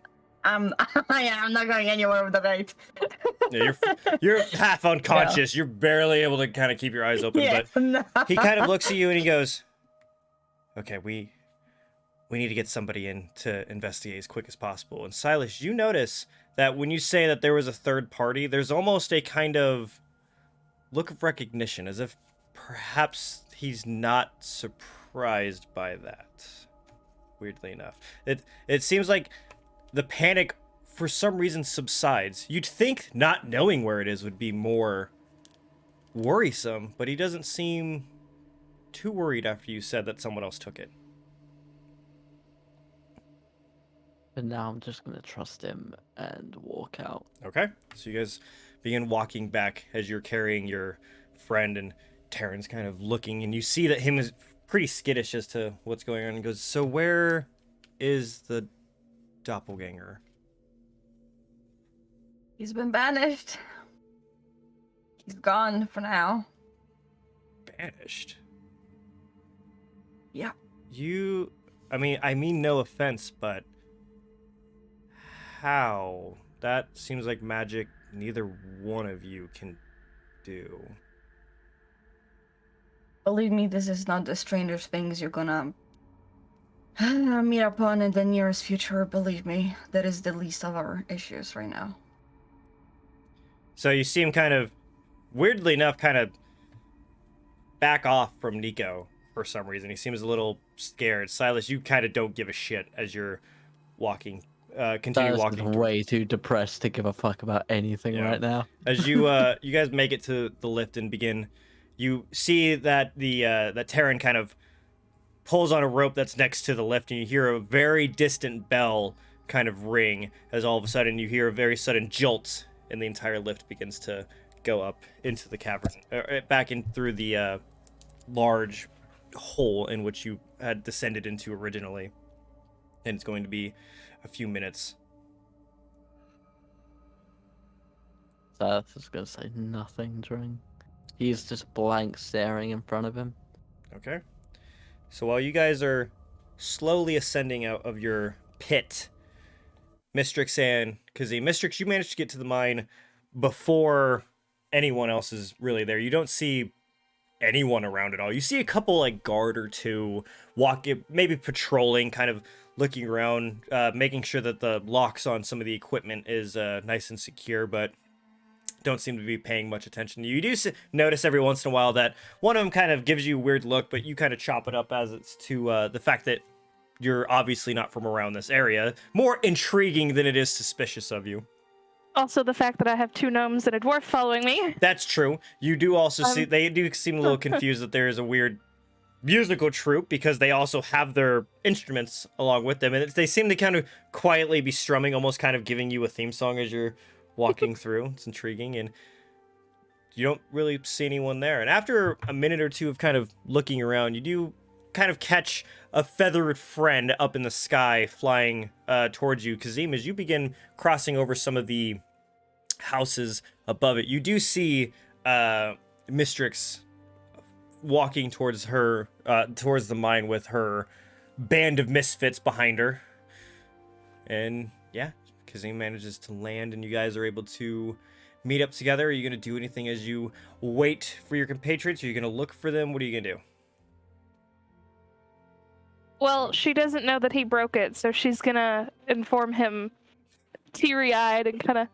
Speaker 5: I'm not going anywhere with the eight.
Speaker 1: Yeah, you're half unconscious. You're barely able to kind of keep your eyes open.
Speaker 5: Yeah,
Speaker 1: But
Speaker 5: no.
Speaker 1: he kind of looks at you and he goes, "Okay, we need to get somebody in to investigate as quick as possible." And Silas, you notice that when you say that there was a third party, there's almost a kind of look of recognition, as if perhaps he's not surprised by that. Weirdly enough, it seems like the panic for some reason subsides. You'd think not knowing where it is would be more worrisome, but he doesn't seem too worried after you said that someone else took it.
Speaker 2: And now I'm just gonna trust him and walk out.
Speaker 1: Okay, so you guys begin walking back as you're carrying your friend, and Terran's kind of looking, and you see that him is pretty skittish as to what's going on. And goes, "So where is the doppelganger?"
Speaker 5: He's been banished. He's gone for now.
Speaker 1: Banished?
Speaker 5: Yeah.
Speaker 1: I mean no offense, but how? That seems like magic neither one of you can do.
Speaker 5: Believe me, this is not the strangest things you're gonna meet upon in the nearest future. Believe me, that is the least of our issues right now.
Speaker 1: So you see him kind of, weirdly enough, kind of back off from Nico for some reason. He seems a little scared. Silas, you kind of don't give a shit as you're walking, continue walking.
Speaker 2: Silas is way too depressed to give a fuck about anything right now.
Speaker 1: As you you guys make it to the lift and begin, you see that that Terran kind of pulls on a rope that's next to the lift, and you hear a very distant bell kind of ring as all of a sudden you hear a very sudden jolt, and the entire lift begins to go up into the cavern, back in through the large hole in which you had descended into originally. And it's going to be a few minutes.
Speaker 2: Silas is gonna say nothing during. He's just blank staring in front of him.
Speaker 1: Okay. So while you guys are slowly ascending out of your pit, Mistryrix and Kazim. Mistryrix, you managed to get to the mine before anyone else is really there. You don't see anyone around at all. You see a couple, like, guard or two walking, maybe patrolling, kind of looking around, making sure that the locks on some of the equipment is nice and secure. But don't seem to be paying much attention to you. You do notice every once in a while that one of them kind of gives you a weird look, but you kind of chop it up as it's to the fact that you're obviously not from around this area. More intriguing than it is suspicious of you.
Speaker 4: Also, the fact that I have 2 gnomes and a dwarf following me.
Speaker 1: That's true. You do also see, they do seem a little confused that there is a weird musical troupe because they also have their instruments along with them. And they seem to kind of quietly be strumming, almost kind of giving you a theme song as you're walking through. It's intriguing. And you don't really see anyone there. And after a minute or two of kind of looking around, you do kind of catch a feathered friend up in the sky flying towards you. Kazim, as you begin crossing over some of the houses above it, you do see Mistryrix walking towards her, towards the mine with her band of misfits behind her. And yeah, Kazim manages to land and you guys are able to meet up together. Are you going to do anything as you wait for your compatriots? Are you going to look for them? What are you going to do?
Speaker 4: Well, she doesn't know that he broke it, so she's gonna inform him teary-eyed and kind of...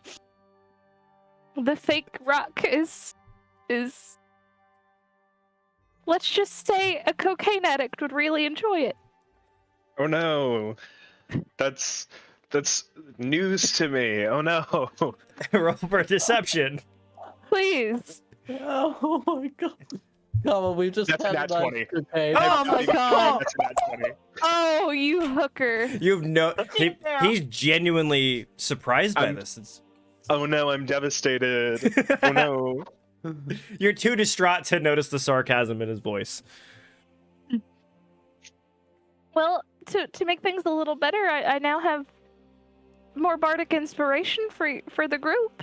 Speaker 4: The fake rock is... Let's just say a cocaine addict would really enjoy it.
Speaker 3: Oh no. That's news to me. Oh no.
Speaker 1: Roll for deception.
Speaker 4: Please.
Speaker 2: Oh my god. Come on, we've just
Speaker 3: That's
Speaker 2: had
Speaker 3: nat
Speaker 2: a nice
Speaker 3: 20.
Speaker 2: cocaine.
Speaker 4: Oh my god.
Speaker 3: That's not funny.
Speaker 4: Oh, you hooker.
Speaker 1: You've he's genuinely surprised by this.
Speaker 3: Oh no, I'm devastated. Oh no.
Speaker 1: You're too distraught to notice the sarcasm in his voice.
Speaker 4: Well, to make things a little better, I now have more bardic inspiration for the group.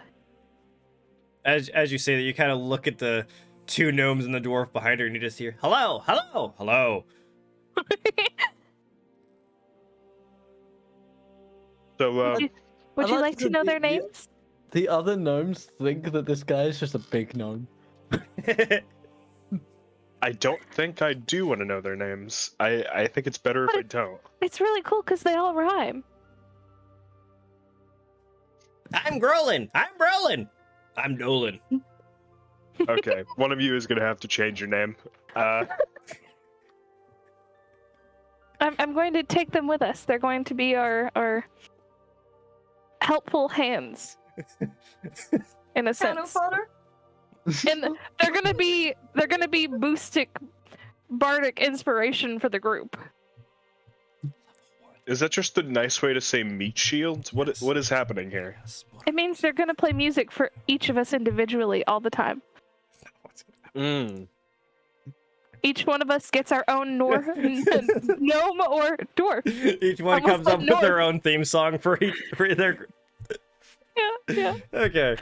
Speaker 1: As you say that, you kind of look at the 2 gnomes and the dwarf behind her, and you just hear, hello, hello, hello.
Speaker 3: So,
Speaker 4: Would you
Speaker 2: I'd
Speaker 4: like to know their
Speaker 2: the-
Speaker 4: names?
Speaker 2: The other gnomes think that this guy is just a big gnome.
Speaker 3: I don't think I do want to know their names. I think it's better if I don't.
Speaker 4: It's really cool because they all rhyme.
Speaker 1: I'm Grolin. I'm Brolin. I'm Nolan.
Speaker 3: Okay, one of you is gonna have to change your name.
Speaker 4: I'm going to take them with us. They're going to be our helpful hands, in a
Speaker 5: Cannon
Speaker 4: sense.
Speaker 5: fodder?
Speaker 4: And they're gonna be boostic bardic inspiration for the group.
Speaker 3: Is that just the nice way to say meat shields? What is happening here?
Speaker 4: It means they're gonna play music for each of us individually all the time. Each one of us gets our own gnome or dwarf.
Speaker 1: Each one
Speaker 4: Almost
Speaker 1: comes
Speaker 4: like
Speaker 1: up with their
Speaker 4: North.
Speaker 1: own theme song for their.
Speaker 4: Yeah.
Speaker 1: Okay.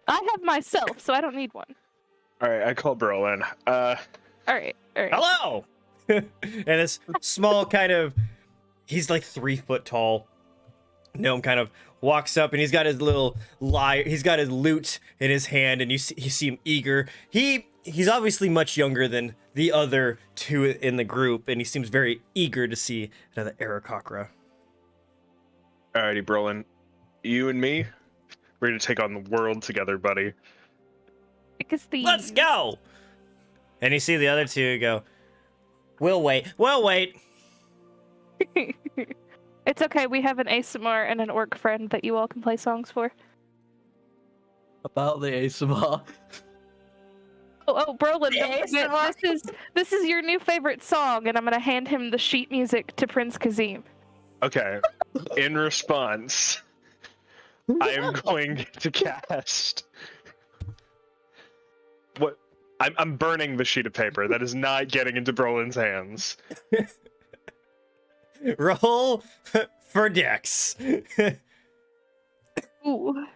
Speaker 4: I have myself, so I don't need one.
Speaker 3: All right, I call Berlin.
Speaker 4: All right.
Speaker 1: Hello. And this small kind of, he's like 3 foot tall. Gnome kind of walks up and he's got his little lyre. He's got his lute in his hand, and you see him eager. He's obviously much younger than the other 2 in the group, and he seems very eager to see another Aarakocra.
Speaker 3: Alrighty, Brolin. You and me, we're gonna take on the world together, buddy.
Speaker 4: Because the
Speaker 1: Let's go. And you see the other 2 go, We'll wait.
Speaker 4: It's okay. We have an ASMR and an orc friend that you all can play songs for.
Speaker 2: About the ASMR.
Speaker 4: Oh, Brolin,
Speaker 5: The
Speaker 4: don't forget,
Speaker 5: ASMR.
Speaker 4: this is your new favorite song, and I'm gonna hand him the sheet music to Prince Kazim.
Speaker 3: Okay. In response, I am going to cast. What? I'm burning the sheet of paper. That is not getting into Brolin's hands.
Speaker 1: Roll for Dex.
Speaker 4: Ooh.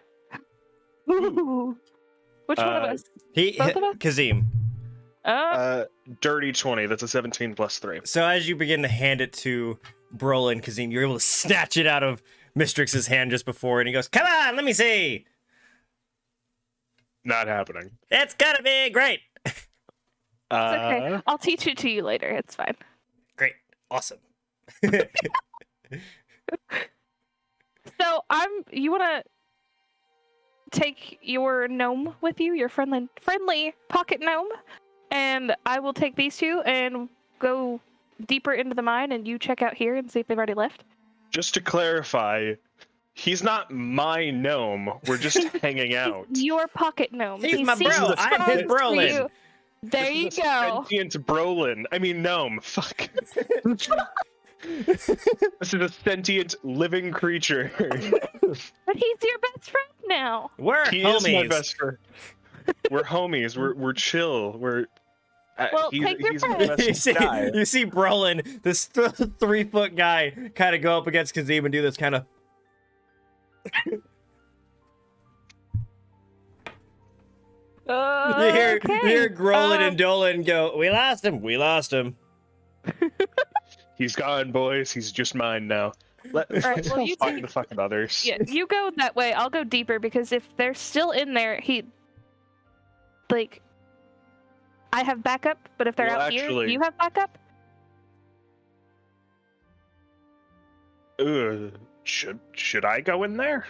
Speaker 4: Ooh. Which one of us? Both of us?
Speaker 1: Kazim.
Speaker 3: Dirty 20. That's a 17 plus 3.
Speaker 1: So as you begin to hand it to Brolin, Kazim, you're able to snatch it out of Mistrix's hand just before, and he goes, "Come on, let me see."
Speaker 3: Not happening.
Speaker 1: It's gonna be great.
Speaker 4: It's okay. I'll teach it to you later. It's fine.
Speaker 1: Great. Awesome.
Speaker 4: So you wanna take your gnome with you, your friendly pocket gnome, and I will take these two and go deeper into the mine, and you check out here and see if they've already left.
Speaker 3: Just to clarify, he's not my gnome. We're just hanging out.
Speaker 4: Your pocket gnome.
Speaker 1: He's
Speaker 4: He
Speaker 1: my
Speaker 4: sees
Speaker 1: bro.
Speaker 4: the
Speaker 1: I'm his
Speaker 4: frogs for
Speaker 1: Brolin.
Speaker 4: you. There you
Speaker 3: This is a
Speaker 4: go.
Speaker 3: Sentient Brolin. I mean gnome. Fuck. This is a sentient living creature.
Speaker 4: But he's your best friend now.
Speaker 1: We're
Speaker 3: He
Speaker 1: homies.
Speaker 3: is my best friend. We're homies. We're chill. We're.
Speaker 4: Well, take your
Speaker 3: he's
Speaker 4: friend.
Speaker 3: my best guy.
Speaker 1: you see Brolin, this 3-foot guy, kind of go up against Kazim and do this kind of. You hear Grolin and Dolan go, we lost him.
Speaker 3: He's gone, boys. He's just mine now.
Speaker 4: Alright, well, you
Speaker 3: Fuck
Speaker 4: take-
Speaker 3: the fucking others.
Speaker 4: Yeah, you go that way. I'll go deeper because if they're still in there, I have backup. But if they're
Speaker 3: Well,
Speaker 4: out here,
Speaker 3: actually-
Speaker 4: you have backup.
Speaker 3: Should I go in there?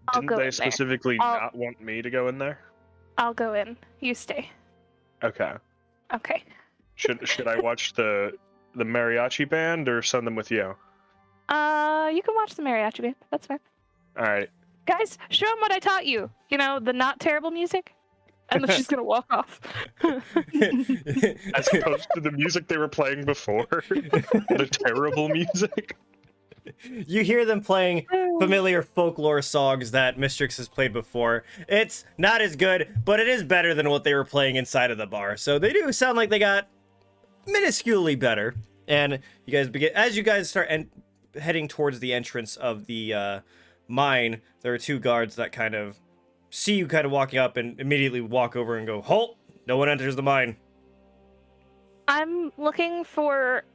Speaker 4: I'll
Speaker 3: Didn't
Speaker 4: go
Speaker 3: they
Speaker 4: in there.
Speaker 3: specifically
Speaker 4: I'll-
Speaker 3: not want me to go in there?
Speaker 4: I'll go in. You stay.
Speaker 3: Okay.
Speaker 4: Okay.
Speaker 3: Should I watch the mariachi band or send them with you?
Speaker 4: You can watch the mariachi band. That's fine.
Speaker 3: All right.
Speaker 4: Guys, show them what I taught you. You know, the not terrible music. And then she's gonna walk off.
Speaker 3: As opposed to the music they were playing before, the terrible music.
Speaker 1: You hear them playing familiar folklore songs that Mistryrix has played before. It's not as good, but it is better than what they were playing inside of the bar. So they do sound like they got minusculely better. And you guys begin, as you guys start heading towards the entrance of the mine, there are two guards that kind of see you kind of walking up and immediately walk over and go, halt! No one enters the mine.
Speaker 4: I'm looking for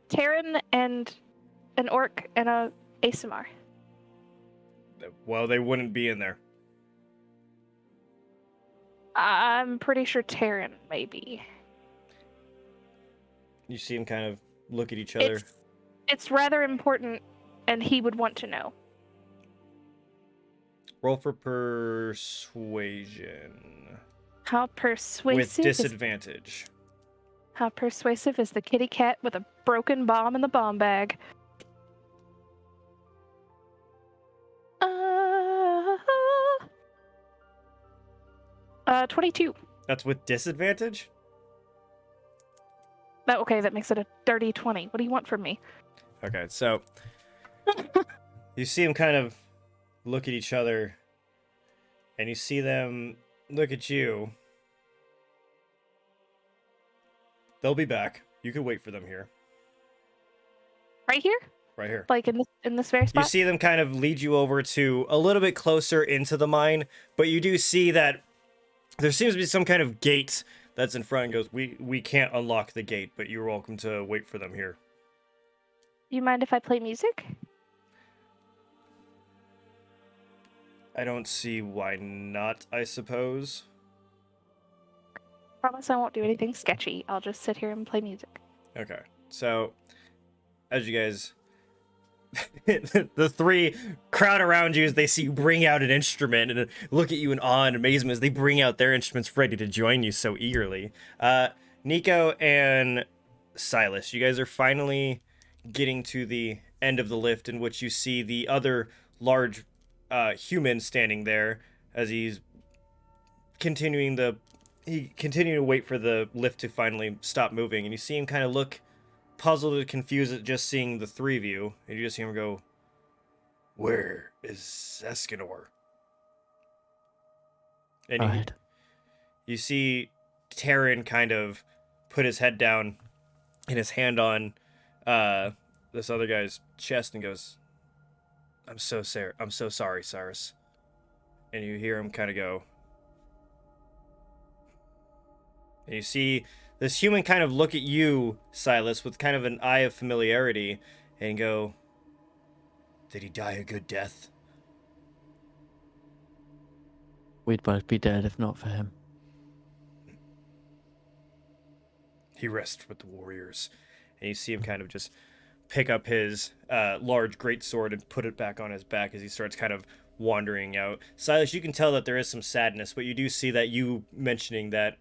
Speaker 4: Terran and an orc and a ASMR.
Speaker 1: Well, they wouldn't be in there.
Speaker 4: I'm pretty sure Terran, maybe.
Speaker 1: You see him kind of look at each other.
Speaker 4: It's rather important, and he would want to know.
Speaker 1: Roll for persuasion.
Speaker 4: How
Speaker 1: With
Speaker 4: persuasive?
Speaker 1: disadvantage.
Speaker 4: How persuasive is the kitty cat with a broken bomb in the bomb bag? 22.
Speaker 1: That's with disadvantage?
Speaker 4: Okay, that makes it a dirty 20. What do you want from me?
Speaker 1: Okay, so you see them kind of look at each other, and you see them look at you. They'll be back. You can wait for them here.
Speaker 4: Right here?
Speaker 1: Right here.
Speaker 4: Like in this very spot?
Speaker 1: You see them kind of lead you over to a little bit closer into the mine, but you do see that there seems to be some kind of gate that's in front and goes, we can't unlock the gate, but you're welcome to wait for them here.
Speaker 4: You mind if I play music?
Speaker 1: I don't see why not, I suppose.
Speaker 4: Promise I won't do anything sketchy. I'll just sit here and play music.
Speaker 1: Okay, so as you guys, the three crowd around you as they see you bring out an instrument and look at you in awe and amazement as they bring out their instruments ready to join you so eagerly. Nico and Silas, you guys are finally getting to the end of the lift in which you see the other large human standing there as he's continuing to wait for the lift to finally stop moving, and you see him kind of look puzzled and confused at just seeing the three of you, and you just hear him go, "Where is Escanor?" And you see Terran kind of put his head down and his hand on this other guy's chest and goes, I'm so sorry, Cyrus. And you hear him kind of go, and you see this human kind of look at you, Silas, with kind of an eye of familiarity and go, did he die a good death?
Speaker 2: We'd both be dead if not for him.
Speaker 1: He rests with the warriors. And you see him kind of just pick up his large greatsword and put it back on his back as he starts kind of wandering out. Silas, you can tell that there is some sadness, but you do see that you mentioning that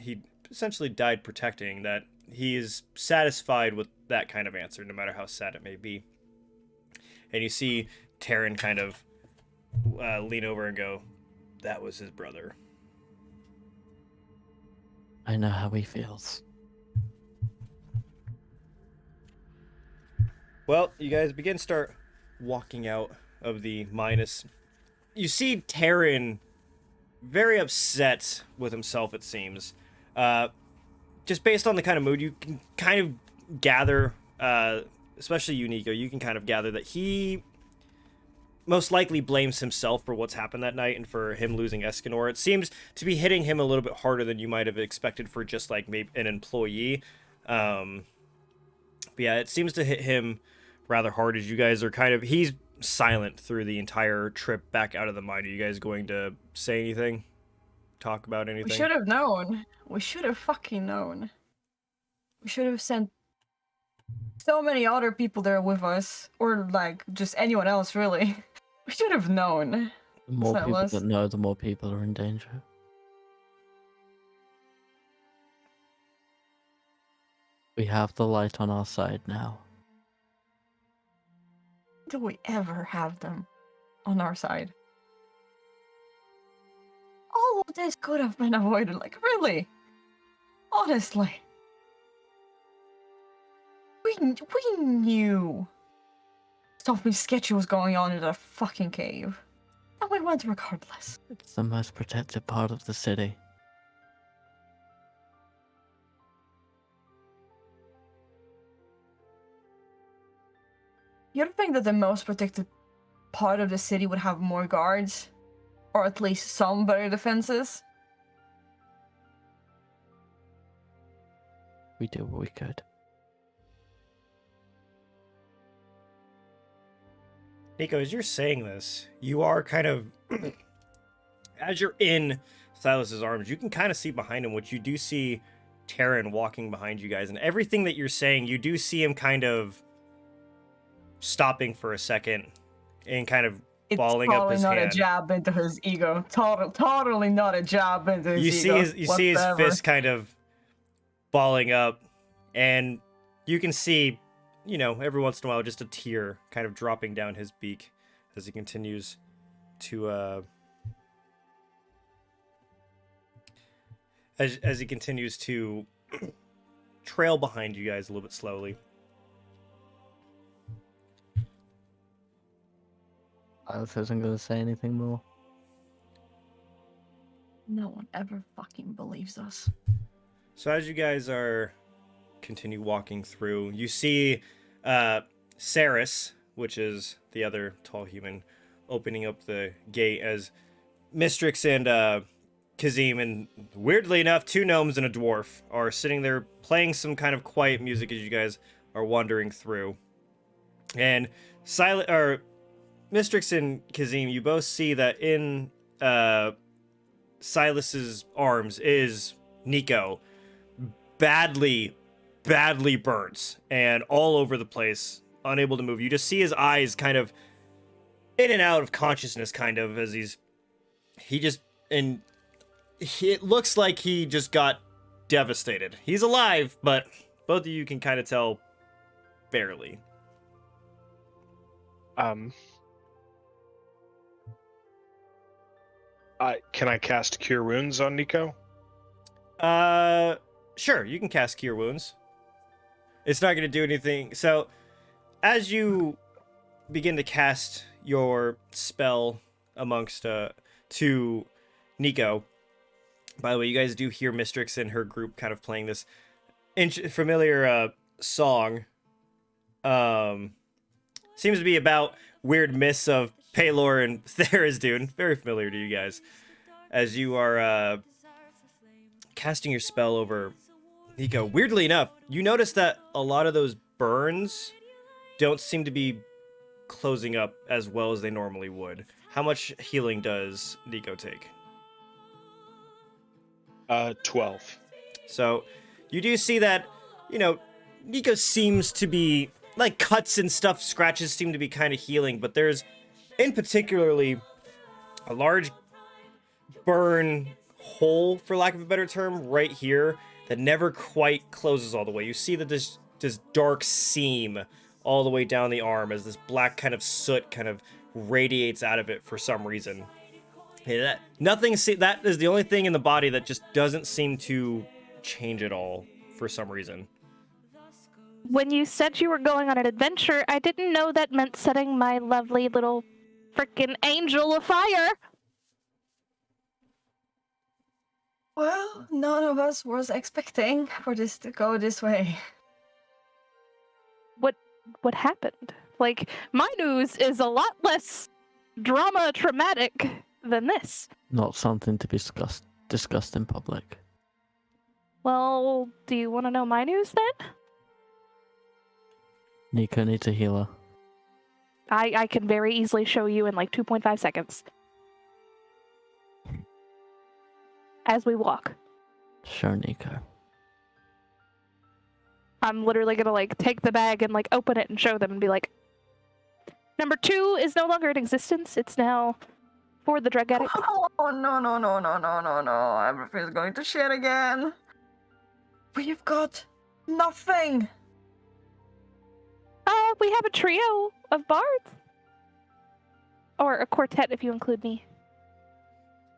Speaker 1: he essentially died protecting, that he is satisfied with that kind of answer, no matter how sad it may be. And you see Taryn kind of lean over and go, that was his brother.
Speaker 2: I know how he feels.
Speaker 1: Well, you guys start walking out of the minus. You see Taryn very upset with himself, it seems. Just based on the kind of mood, you can kind of gather, especially you, Nico, you can kind of gather that he most likely blames himself for what's happened that night and for him losing Escanor. It seems to be hitting him a little bit harder than you might have expected for just like maybe an employee. But yeah, it seems to hit him rather hard as you guys are kind of, he's silent through the entire trip back out of the mine. Are you guys going to say anything? Talk about anything?
Speaker 5: We should have known. We should have fucking known. We should have sent so many other people there with us, or like just anyone else really. We should have known.
Speaker 2: The more people
Speaker 5: Silas.
Speaker 2: that know, the more people are in danger. We have the light on our side now.
Speaker 5: Do we ever have them on our side? All of this could have been avoided, like really. Honestly. We knew something sketchy was going on in that fucking cave. And we went regardless.
Speaker 2: It's the most protected part of the city.
Speaker 5: You'd think that the most protected part of the city would have more guards, or at least some better defenses.
Speaker 2: We did what we could.
Speaker 1: Nico, as you're saying this, you are kind of, as you're in Silas's arms, you can kind of see behind him, which you do see Taryn walking behind you guys, and everything that you're saying, you do see him kind of stopping for a second and kind of balling up his hand.
Speaker 5: It's totally not a jab into his ego. Totally not a jab into his ego.
Speaker 1: You see his fist kind of balling up, and you can see, you know, every once in a while, just a tear kind of dropping down his beak as he continues to, as he continues to trail behind you guys a little bit slowly.
Speaker 2: Silas isn't going to say anything more.
Speaker 5: No one ever fucking believes us.
Speaker 1: So as you guys are continue walking through, you see Saris, which is the other tall human, opening up the gate as Mistryrix and Kazim, and weirdly enough, 2 gnomes and a dwarf are sitting there playing some kind of quiet music as you guys are wandering through. And Mistryrix and Kazim, you both see that in Silas's arms is Nico, badly burnt and all over the place, unable to move. You just see his eyes kind of in and out of consciousness, kind of, as it looks like he just got devastated. He's alive, but both of you can kind of tell barely.
Speaker 3: Can I cast Cure Wounds on Nico?
Speaker 1: Sure, you can cast Cure Wounds. It's not going to do anything. So, as you begin to cast your spell amongst to Nico, by the way, you guys do hear Mistryrix and her group kind of playing this familiar song. Seems to be about weird myths of Pelor and Therisdune. Very familiar to you guys. As you are casting your spell over Nico, weirdly enough, you notice that a lot of those burns don't seem to be closing up as well as they normally would. How much healing does Nico take?
Speaker 3: 12.
Speaker 1: So you do see that, you know, Nico seems to be like cuts and stuff, scratches seem to be kind of healing, but there's in particularly a large burn hole, for lack of a better term, right here that never quite closes all the way. You see that this dark seam all the way down the arm as this black kind of soot kind of radiates out of it for some reason. Yeah, that is the only thing in the body that just doesn't seem to change at all for some reason.
Speaker 4: When you said you were going on an adventure, I didn't know that meant setting my lovely little frickin' angel afire.
Speaker 5: Well, none of us was expecting for this to go this way.
Speaker 4: What happened? Like, my news is a lot less traumatic than this.
Speaker 2: Not something to be discussed in public.
Speaker 4: Well, do you want to know my news then?
Speaker 2: Nico needs a healer.
Speaker 4: I can very easily show you in like 2.5 seconds. As we walk.
Speaker 2: Sure, Nico.
Speaker 4: I'm literally gonna like take the bag and like open it and show them and be like, number 2 is no longer in existence. It's now for the drug addict.
Speaker 5: Oh, no. Everything's going to shit again. We've got nothing.
Speaker 4: We have a trio of bards. Or a quartet if you include me.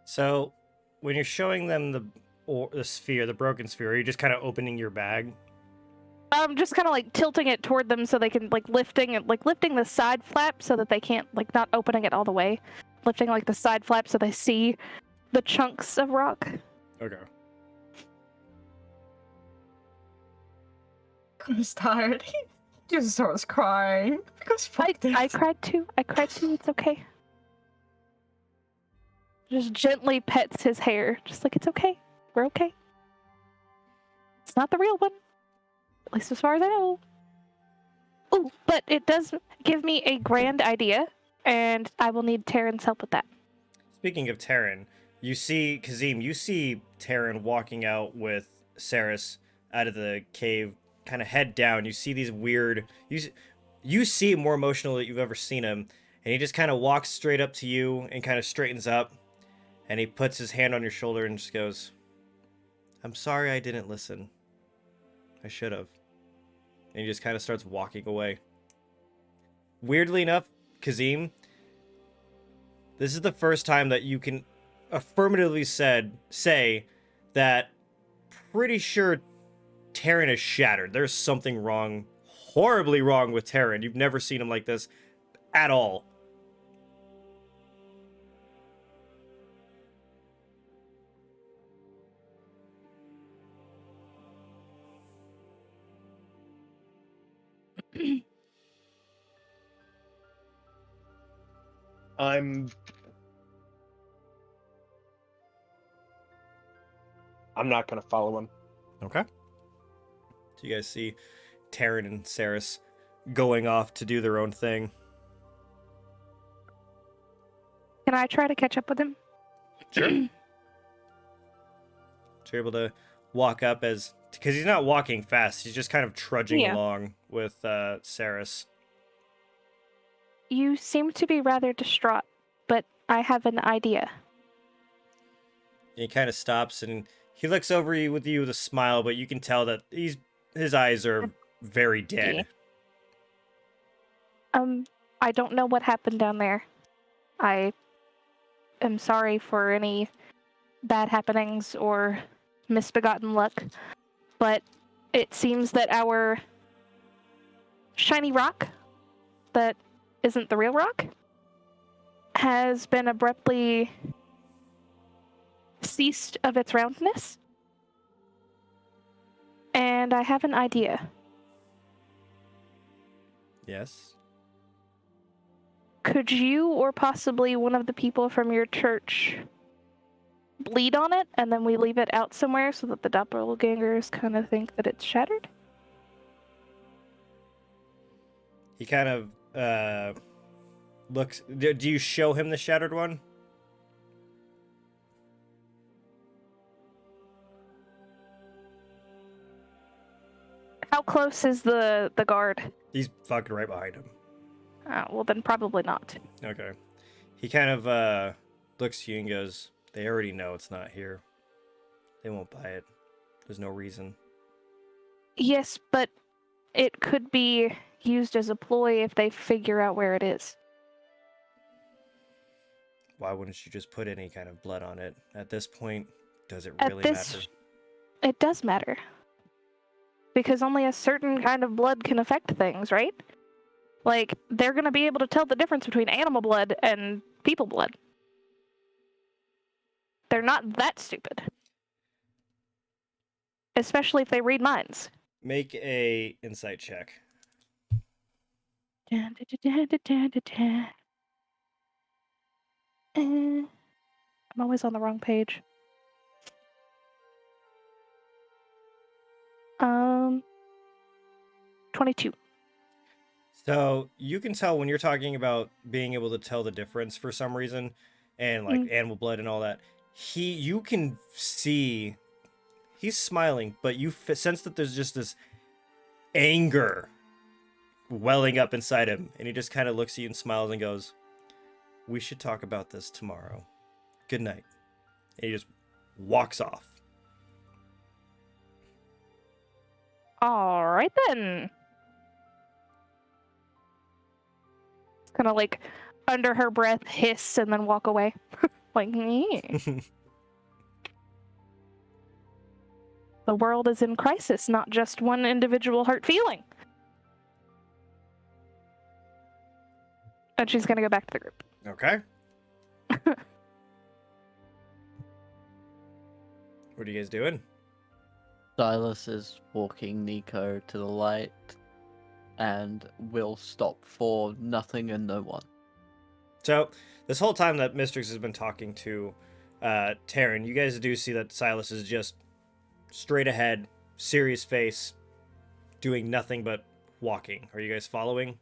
Speaker 1: So, when you're showing them the sphere, the broken sphere, are you just kind of opening your bag?
Speaker 4: I'm just kind of like tilting it toward them so they can like lifting the side flap so that they can't like not opening it all the way, lifting like the side flap so they see the chunks of rock.
Speaker 1: Okay.
Speaker 5: He's tired. He just starts crying because fuck this.
Speaker 4: I cried too. It's okay. Just gently pets his hair, just like it's okay. We're okay. It's not the real one. At least as far as I know. Ooh, but it does give me a grand idea, and I will need Taryn's help with that.
Speaker 1: Speaking of Taryn, you see, Kazim, you see Taryn walking out with Saris out of the cave, kind of head down. You see these weird... You see more emotional than you've ever seen him, and he just kind of walks straight up to you and kind of straightens up, and he puts his hand on your shoulder and just goes, "I'm sorry I didn't listen. I should have." And he just kind of starts walking away. Weirdly enough, Kazim, this is the first time that you can affirmatively say that pretty sure Taryn is shattered. There's something wrong, horribly wrong with Taryn. You've never seen him like this at all.
Speaker 3: I'm not gonna follow him.
Speaker 1: Okay. So you guys see Taryn and Saris going off to do their own thing.
Speaker 4: Can I try to catch up with him?
Speaker 1: Sure. So you're able to walk up because he's not walking fast. He's just kind of trudging along with Saris.
Speaker 4: You seem to be rather distraught, but I have an idea.
Speaker 1: He kind of stops and he looks over you with a smile, but you can tell that his eyes are very dead.
Speaker 4: I don't know what happened down there. I am sorry for any bad happenings or misbegotten luck, but it seems that our shiny rock that isn't the real rock has been abruptly ceased of its roundness. And I have an idea.
Speaker 1: Yes.
Speaker 4: Could you or possibly one of the people from your church bleed on it and then we leave it out somewhere so that the doppelgangers kind of think that it's shattered?
Speaker 1: He kind of looks... Do you show him the shattered one?
Speaker 4: How close is the guard
Speaker 1: He's fucking right behind him.
Speaker 4: Well, then probably not.
Speaker 1: Okay. He kind of looks to you and goes, they already know it's not here. They won't buy it. There's no reason.
Speaker 4: Yes, but it could be used as a ploy if they figure out where it is.
Speaker 1: Why wouldn't you just put any kind of blood on it? At this point, does it
Speaker 4: At
Speaker 1: really
Speaker 4: this,
Speaker 1: matter?
Speaker 4: it does matter. Because only a certain kind of blood can affect things, right? Like, they're going to be able to tell the difference between animal blood and people blood. They're not that stupid. Especially if they read minds.
Speaker 1: Make a insight check.
Speaker 4: I'm always on the wrong page. 22.
Speaker 1: So you can tell when you're talking about being able to tell the difference for some reason, and like animal blood and all that. You can see he's smiling, but you sense that there's just this anger welling up inside him, and he just kind of looks at you and smiles and goes, "We should talk about this tomorrow. Good night." And he just walks off.
Speaker 4: All right then. Kind of like under her breath hiss and then walk away. Like, the world is in crisis, not just one individual hurt feeling. And she's gonna go back to the group.
Speaker 1: Okay. What are you guys doing?
Speaker 2: Silas is walking Nico to the light and will stop for nothing and no one.
Speaker 1: So, this whole time that Mistryrix has been talking to Taryn, you guys do see that Silas is just straight ahead, serious face, doing nothing but walking. Are you guys following?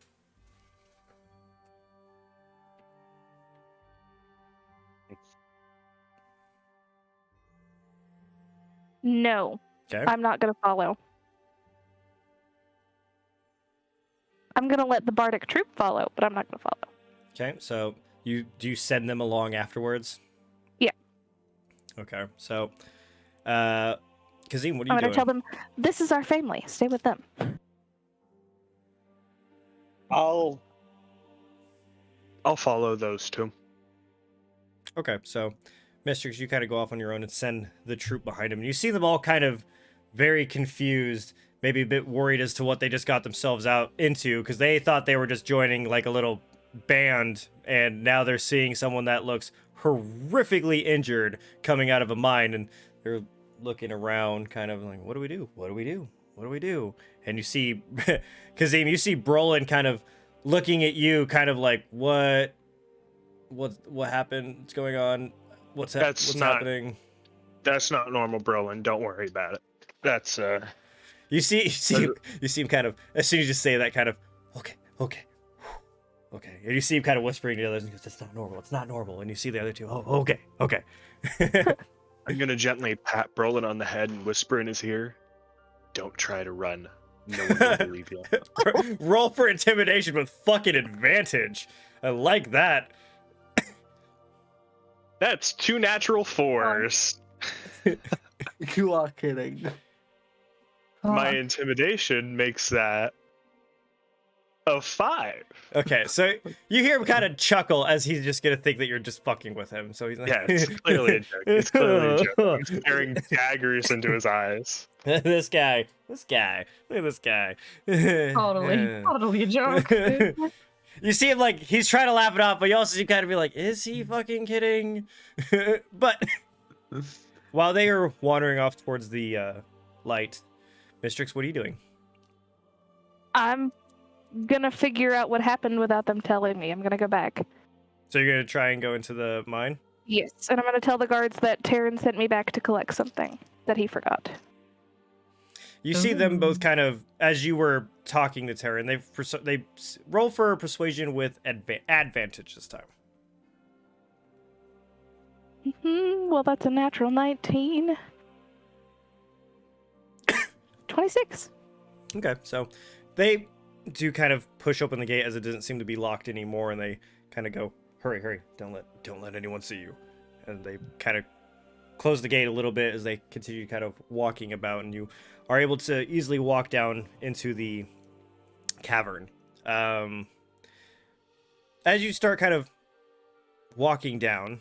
Speaker 4: No,
Speaker 1: Okay.
Speaker 4: I'm not gonna follow. I'm gonna let the bardic troop follow, but I'm not gonna follow.
Speaker 1: Okay, so do you send them along afterwards?
Speaker 4: Yeah.
Speaker 1: Okay, so Kazim, what are you
Speaker 4: I'm gonna
Speaker 1: doing?
Speaker 4: tell them, this is our family. Stay with them.
Speaker 3: I'll follow those two.
Speaker 1: Okay, so Mistryrix, you kind of go off on your own and send the troop behind him. And you see them all kind of very confused, maybe a bit worried as to what they just got themselves out into, because they thought they were just joining like a little band, and now they're seeing someone that looks horrifically injured coming out of a mine, and they're looking around kind of like, what do we do? What do we do? What do we do? And you see, Kazim, you see Brolin kind of looking at you, kind of like, what happened? What's going on? What's happening?
Speaker 3: That's not normal, Brolin. Don't worry about it. That's
Speaker 1: You see him kind of, as soon as you say that, kind of, okay. And you see him kind of whispering to the others, and he goes, "It's not normal. It's not normal." And you see the other two, "Oh, okay."
Speaker 3: I'm gonna gently pat Brolin on the head and whisper in his ear, "Don't try to run. No one will believe you."
Speaker 1: Roll for intimidation with fucking advantage. I like that.
Speaker 3: That's 2 natural 4s.
Speaker 2: You are kidding.
Speaker 3: My intimidation makes that a 5.
Speaker 1: Okay, so you hear him kind of chuckle as he's just gonna think that you're just fucking with him. So he's like,
Speaker 3: Yeah, it's clearly a joke. It's clearly a joke. I'm staring daggers into his eyes.
Speaker 1: this guy. Look at this guy.
Speaker 5: Totally a joke.
Speaker 1: You see him like he's trying to laugh it off, but you also see him kind of be like, "Is he fucking kidding?" But while they are wandering off towards the light, Mistryrix, what are you doing?
Speaker 4: I'm gonna figure out what happened without them telling me. I'm gonna go back.
Speaker 1: So you're gonna try and go into the mine?
Speaker 4: Yes, and I'm gonna tell the guards that Taryn sent me back to collect something that he forgot.
Speaker 1: You see them both kind of, as you were talking to Taryn, they roll for persuasion with advantage this time.
Speaker 4: Well, that's a natural 19. 26.
Speaker 1: Okay, so they do kind of push open the gate as it doesn't seem to be locked anymore, and they kind of go, hurry, hurry, don't let anyone see you. And they kind of close the gate a little bit as they continue kind of walking about, and you are able to easily walk down into the cavern. As you start kind of walking down,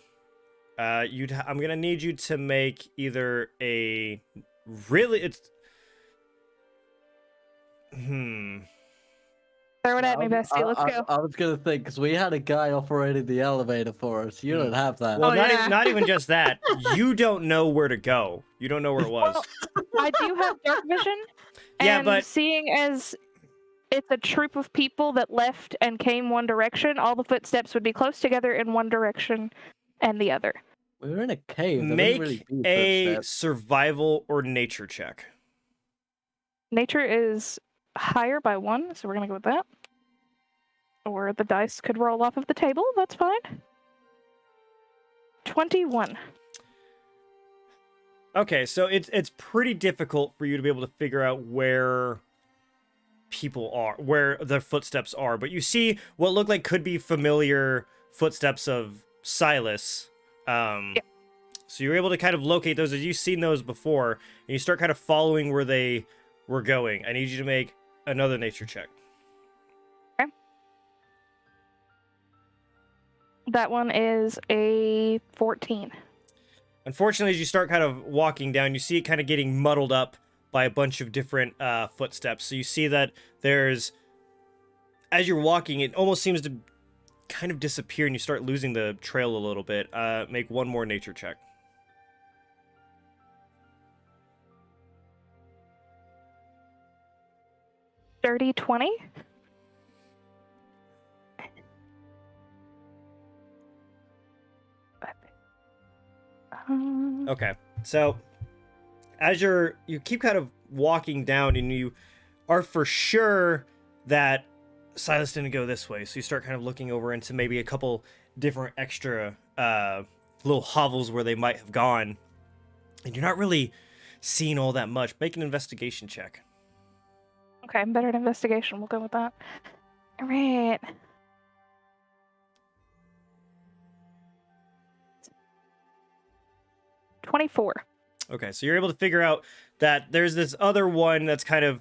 Speaker 1: I'm gonna need you to make either a really
Speaker 4: Throw it at me, Bestie. Let's go.
Speaker 2: I was gonna think because we had a guy operating the elevator for us. You don't have that.
Speaker 1: Well,
Speaker 5: Oh,
Speaker 1: not,
Speaker 5: yeah.
Speaker 1: not even just that. You don't know where to go. You don't know where it was.
Speaker 4: I do have dark vision.
Speaker 1: Yeah,
Speaker 4: And
Speaker 1: but-
Speaker 4: seeing as it's a troop of people that left and came one direction, all the footsteps would be close together in one direction and the other.
Speaker 2: We were in a cave. There
Speaker 1: Make
Speaker 2: wouldn't really be
Speaker 1: a
Speaker 2: footsteps.
Speaker 1: survival or nature check.
Speaker 4: Nature is higher by 1, so we're gonna go with that. Or the dice could roll off of the table. That's fine. 21.
Speaker 1: Okay, so it's pretty difficult for you to be able to figure out where people are, where their footsteps are, but you see what look like could be familiar footsteps of Silas. So you're able to kind of locate those as you've seen those before, and you start kind of following where they were going. I need you to make another nature check.
Speaker 4: That one is a 14.
Speaker 1: Unfortunately, as you start kind of walking down, you see it kind of getting muddled up by a bunch of different footsteps. So you see that there's, as you're walking, it almost seems to kind of disappear, and you start losing the trail a little bit. Make one more nature check.
Speaker 4: Dirty 20.
Speaker 1: Okay, so as you keep kind of walking down, and you are for sure that Silas didn't go this way, so you start kind of looking over into maybe a couple different extra little hovels where they might have gone, and you're not really seeing all that much. Make an investigation check.
Speaker 4: Okay, better at investigation. We'll go with that. All right. $24.
Speaker 1: Okay, so you're able to figure out that there's this other one that's kind of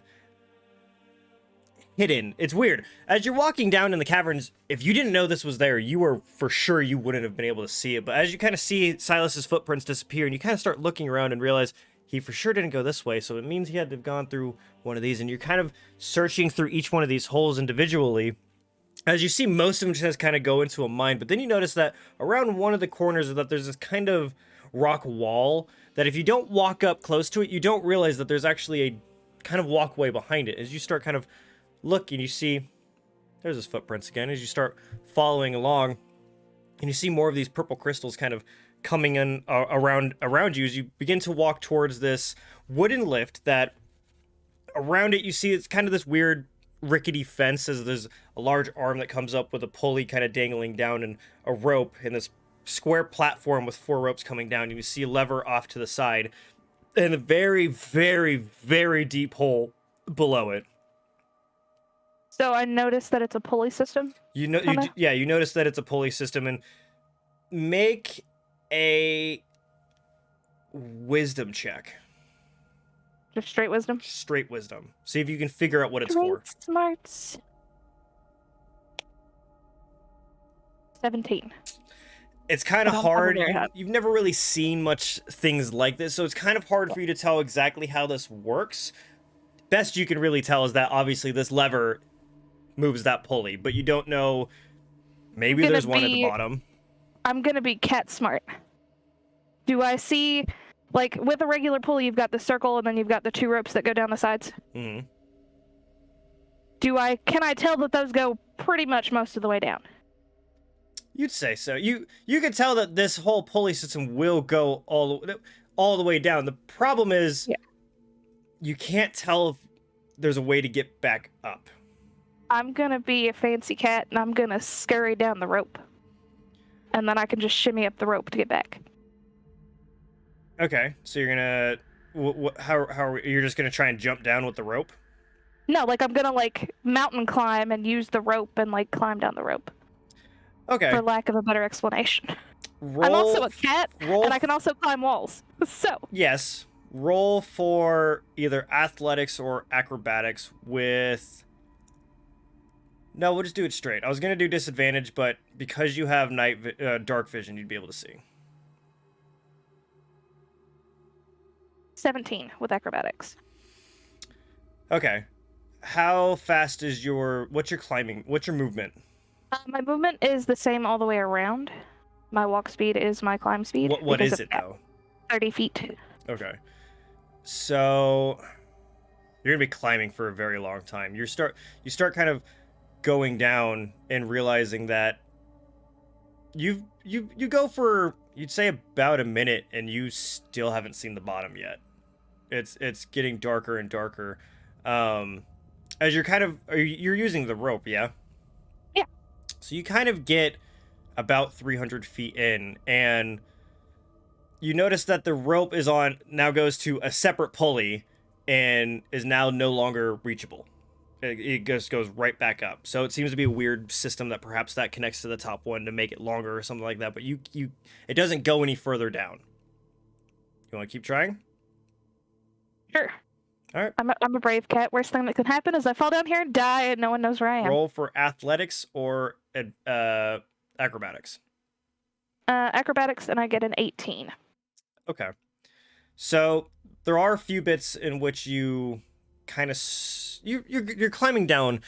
Speaker 1: hidden. It's weird. As you're walking down in the caverns, if you didn't know this was there, you were for sure you wouldn't have been able to see it. But as you kind of see Silas's footprints disappear, and you kind of start looking around and realize he for sure didn't go this way, so it means he had to have gone through one of these, and you're kind of searching through each one of these holes individually. As you see, most of them just kind of go into a mine, but then you notice that around one of the corners of that there's this kind of rock wall that if you don't walk up close to it, you don't realize that there's actually a kind of walkway behind it. As you start kind of looking, you see there's his footprints again. As you start following along, and you see more of these purple crystals kind of coming in around you as you begin to walk towards this wooden lift that around it you see it's kind of this weird rickety fence, as there's a large arm that comes up with a pulley kind of dangling down and a rope, and this square platform with 4 ropes coming down, and you see a lever off to the side and a very, very, very deep hole below it.
Speaker 4: So I noticed that it's a pulley system.
Speaker 1: You notice that it's a pulley system, and make a wisdom check.
Speaker 4: Just straight wisdom.
Speaker 1: Straight wisdom. See if you can figure out what it's for.
Speaker 4: Straight smarts. 17.
Speaker 1: It's kind of
Speaker 4: I'm
Speaker 1: hard.
Speaker 4: very happy.
Speaker 1: You've never really seen much things like this, so it's kind of hard for you to tell exactly how this works. Best you can really tell is that obviously this lever moves that pulley, but you don't know. Maybe
Speaker 4: Gonna
Speaker 1: there's one at the
Speaker 4: be-
Speaker 1: bottom.
Speaker 4: I'm gonna be cat smart. Do I see, like, with a regular pulley, you've got the circle and then you've got the 2 ropes that go down the sides?
Speaker 1: Mm-hmm.
Speaker 4: Can I tell that those go pretty much most of the way down?
Speaker 1: You'd say so. You could tell that this whole pulley system will go all the way down. The problem is, you can't tell if there's a way to get back up.
Speaker 4: I'm gonna be a fancy cat and I'm gonna scurry down the rope. And then I can just shimmy up the rope to get back.
Speaker 1: Okay, so you're gonna how you're just gonna try and jump down with the rope?
Speaker 4: No, like I'm gonna like mountain climb and use the rope and like climb down the rope.
Speaker 1: Okay.
Speaker 4: For lack of a better explanation. I'm also a cat,
Speaker 1: roll
Speaker 4: and I can also climb walls. So.
Speaker 1: Yes. Roll for either athletics or acrobatics with... No, we'll just do it straight. I was going to do disadvantage, but because you have dark vision, you'd be able to see.
Speaker 4: 17 with acrobatics.
Speaker 1: Okay. How fast is what's your climbing? What's your movement?
Speaker 4: My movement is the same all the way around. My walk speed is my climb speed.
Speaker 1: What is it, though?
Speaker 4: 30 feet.
Speaker 1: Okay. So you're going to be climbing for a very long time. You start kind of going down and realizing that you go for, you'd say, about a minute, and you still haven't seen the bottom yet. It's getting darker and darker. As you're using the rope, yeah?
Speaker 4: Yeah.
Speaker 1: So you kind of get about 300 feet in, and you notice that the rope now goes to a separate pulley and is now no longer reachable. It just goes right back up. So it seems to be a weird system that perhaps that connects to the top one to make it longer or something like that, but it doesn't go any further down. You want to keep trying?
Speaker 4: Sure.
Speaker 1: All right.
Speaker 4: I'm a brave cat. Worst thing that could happen is I fall down here and die and no one knows where I am.
Speaker 1: Roll for athletics or acrobatics.
Speaker 4: Acrobatics, and I get an 18.
Speaker 1: Okay. So there are a few bits in which you kind of you're climbing down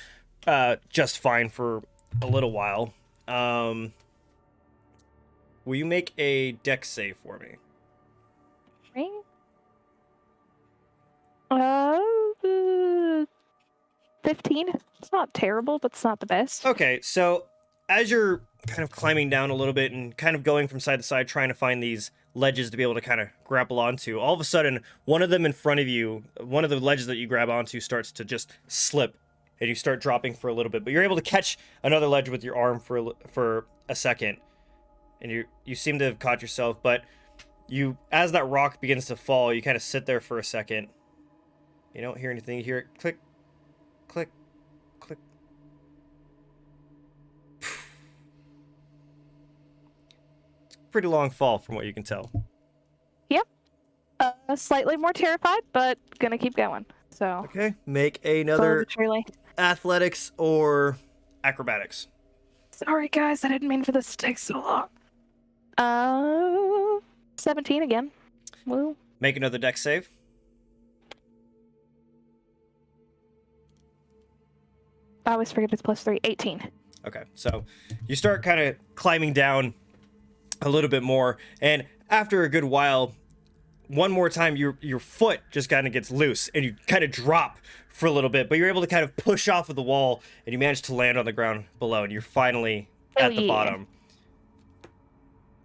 Speaker 1: just fine for a little while. Will you make a dex save for me?
Speaker 4: Me? 15. It's not terrible, but it's not the best.
Speaker 1: Okay, so as you're kind of climbing down a little bit and kind of going from side to side trying to find these ledges to be able to kind of grapple onto, all of a sudden one of them in front of you, one of the ledges that you grab onto, starts to just slip, and you start dropping for a little bit, but you're able to catch another ledge with your arm for a second, and you seem to have caught yourself, but as that rock begins to fall, you kind of sit there for a second. You don't hear anything. You hear it click, click, click. It's a pretty long fall from what you can tell.
Speaker 4: Yep. Slightly more terrified, but gonna keep going. So.
Speaker 1: Okay, make another
Speaker 4: Truly.
Speaker 1: athletics or acrobatics.
Speaker 4: Sorry, guys. I didn't mean for this to take so long. 17 again. Woo.
Speaker 1: Make another dex save.
Speaker 4: I always forget it's plus 3. 18.
Speaker 1: Okay, so you start kind of climbing down a little bit more, and after a good while, one more time, your foot just kind of gets loose, and you kind of drop for a little bit, but you're able to kind of push off of the wall, and you manage to land on the ground below, and you're finally at the bottom.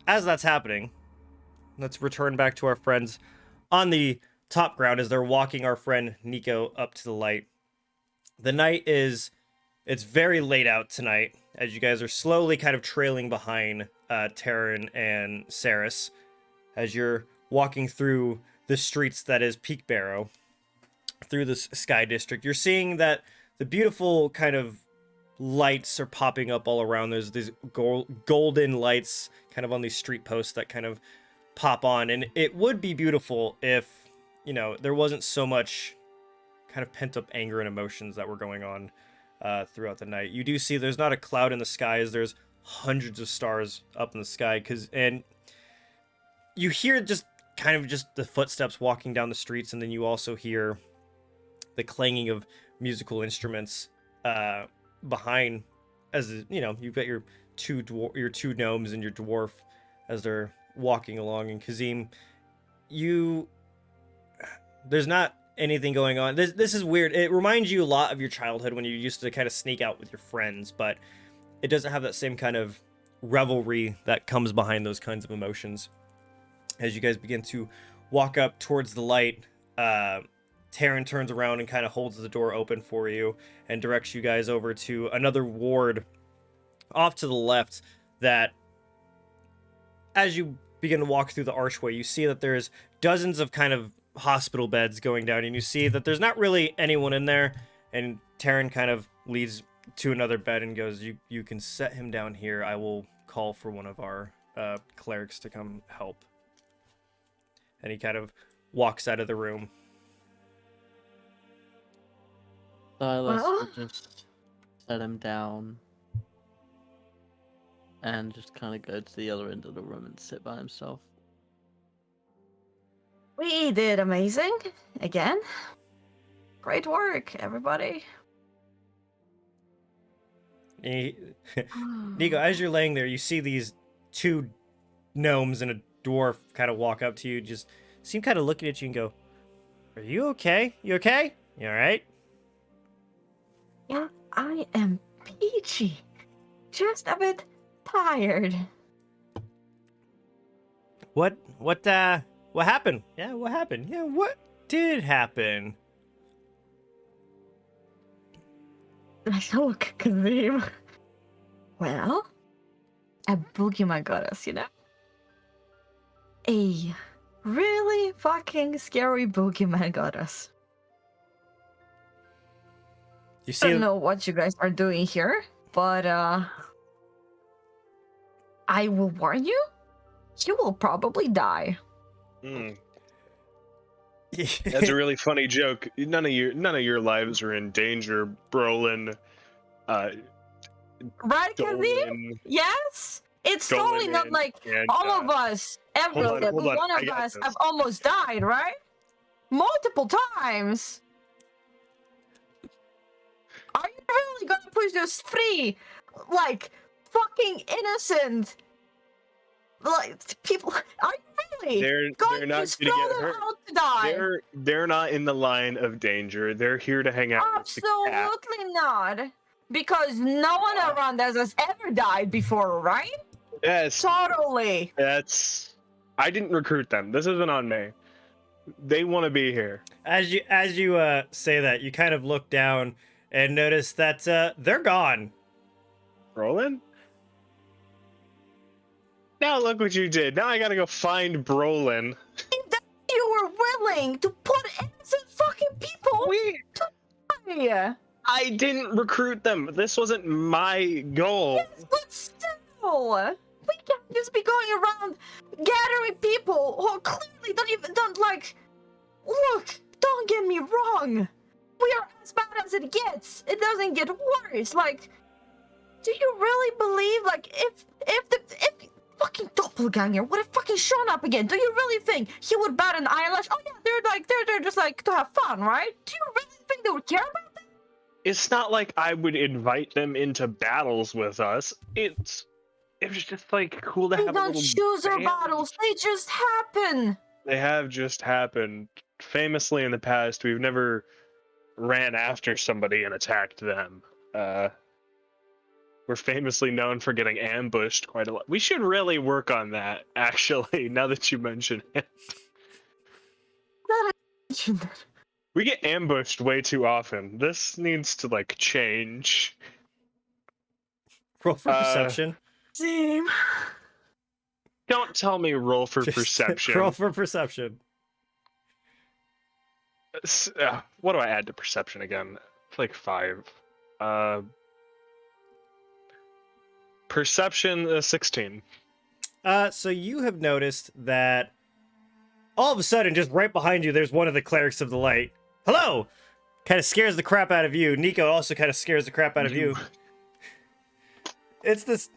Speaker 1: As that's happening, let's return back to our friends on the top ground as they're walking our friend Nico up to the light. The night it's very late out tonight, as you guys are slowly kind of trailing behind Terran and Saris, as you're walking through the streets that is Peakbarrow, through the Sky District. You're seeing that the beautiful kind of lights are popping up all around. There's these golden lights kind of on these street posts that kind of pop on, and it would be beautiful if, there wasn't so much kind of pent-up anger and emotions that were going on throughout the night. You do see there's not a cloud in the sky, as there's hundreds of stars up in the sky, and you hear just the footsteps walking down the streets, and then you also hear the clanging of musical instruments behind, as you've got your two gnomes and your dwarf as they're walking along. And Kazim, there's not anything going on. This is weird. It reminds you a lot of your childhood when you used to kind of sneak out with your friends, but it doesn't have that same kind of revelry that comes behind those kinds of emotions. As you guys begin to walk up towards the light, Terran turns around and kind of holds the door open for you and directs you guys over to another ward off to the left, that as you begin to walk through the archway, you see that there's dozens of kind of hospital beds going down, and you see that there's not really anyone in there, And Taryn kind of leads to another bed and goes, you can set him down here. I will call for one of our clerics to come help. And he kind of walks out of the room.
Speaker 2: Silas
Speaker 5: Well?
Speaker 2: will just set him down and just kind of go to the other end of the room and sit by himself.
Speaker 5: We did amazing. Again. Great work, everybody.
Speaker 1: Nico, as you're laying there, you see these two gnomes and a dwarf kind of walk up to you, just seem kind of looking at you and go, "Are you okay? You okay? You all right?"
Speaker 5: Yeah, I am peachy. Just a bit tired.
Speaker 1: What happened? Yeah, what happened? Yeah, what did happen?
Speaker 5: Look, Kazim. Well, a boogeyman got us, you know? A really fucking scary boogeyman got us.
Speaker 1: You
Speaker 5: I
Speaker 1: see
Speaker 5: don't know what you guys are doing here, but I will warn you, you will probably die.
Speaker 3: That's a really funny joke. None of your lives are in danger, Brolin.
Speaker 5: Right, Kazim?
Speaker 3: Dolan,
Speaker 5: Yes? It's totally not
Speaker 3: Dolan,
Speaker 5: like
Speaker 3: and,
Speaker 5: all of us, every
Speaker 3: hold on,
Speaker 5: single
Speaker 3: hold on,
Speaker 5: one
Speaker 3: I
Speaker 5: of
Speaker 3: got
Speaker 5: us
Speaker 3: this.
Speaker 5: have almost died, right? Multiple times. Are you really gonna push those three, like, fucking innocent, like, people? Are you really
Speaker 3: They're
Speaker 5: going
Speaker 3: not
Speaker 5: to
Speaker 3: gonna
Speaker 5: throw
Speaker 3: get
Speaker 5: them
Speaker 3: hurt.
Speaker 5: out to die?
Speaker 3: They're not in the line of danger. They're here to hang out with the cat.
Speaker 5: Absolutely not. Because no one around us has ever died before, right?
Speaker 3: Yes,
Speaker 5: Totally.
Speaker 3: I didn't recruit them. This isn't on me. They want to be here.
Speaker 1: As you say that, you kind of look down and notice that they're gone.
Speaker 3: Brolin? Now look what you did. Now I gotta go find Brolin.
Speaker 5: You were willing to put innocent fucking people to die.
Speaker 3: I didn't recruit them. This wasn't my goal.
Speaker 5: Yes, but still, we can't just be going around gathering people who clearly don't like. Look, don't get me wrong. We are as bad as it gets. It doesn't get worse. Like, do you really believe, like, if fucking doppelganger would have fucking shown up again, do you really think he would bat an eyelash? Oh yeah, they're just like to have fun, right? Do you really think they would care about that?
Speaker 3: It's not like I would invite them into battles with us. It was just like cool to
Speaker 5: They
Speaker 3: have a
Speaker 5: don't
Speaker 3: little
Speaker 5: choose our
Speaker 3: band.
Speaker 5: battles. They just happen.
Speaker 3: They have just happened. Famously in the past, we've never ran after somebody and attacked them. We're famously known for getting ambushed quite a lot. We should really work on that, actually, now that you mention it. We get ambushed way too often. This needs to, like, change.
Speaker 1: Roll for perception.
Speaker 5: Same.
Speaker 3: Don't tell me roll for
Speaker 1: Just
Speaker 3: perception.
Speaker 1: Roll for perception.
Speaker 3: What do I add to perception again? It's like 5. Perception 16.
Speaker 1: So you have noticed that all of a sudden, just right behind you, there's one of the clerics of the light. Hello! Kind of scares the crap out of you. Nico also kind of scares the crap out of you. It's this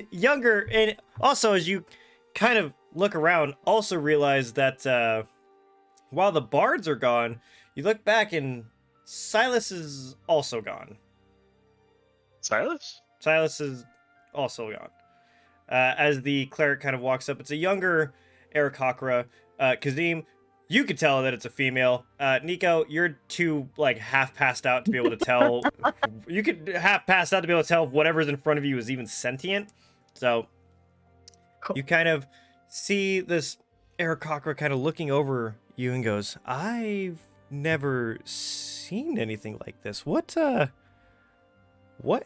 Speaker 1: younger, and also as you kind of look around, also realize that while the bards are gone, you look back and Silas is also gone.
Speaker 3: Silas?
Speaker 1: Silas is also gone. As the cleric kind of walks up, it's a younger Aarakocra. Kazim, you could tell that it's a female. Nico, you're too like half passed out to be able to tell. You could half passed out to be able to tell if whatever's in front of you is even sentient. So
Speaker 5: Cool.
Speaker 1: you kind of see this Aarakocra kind of looking over you and goes, "I've never seen anything like this. What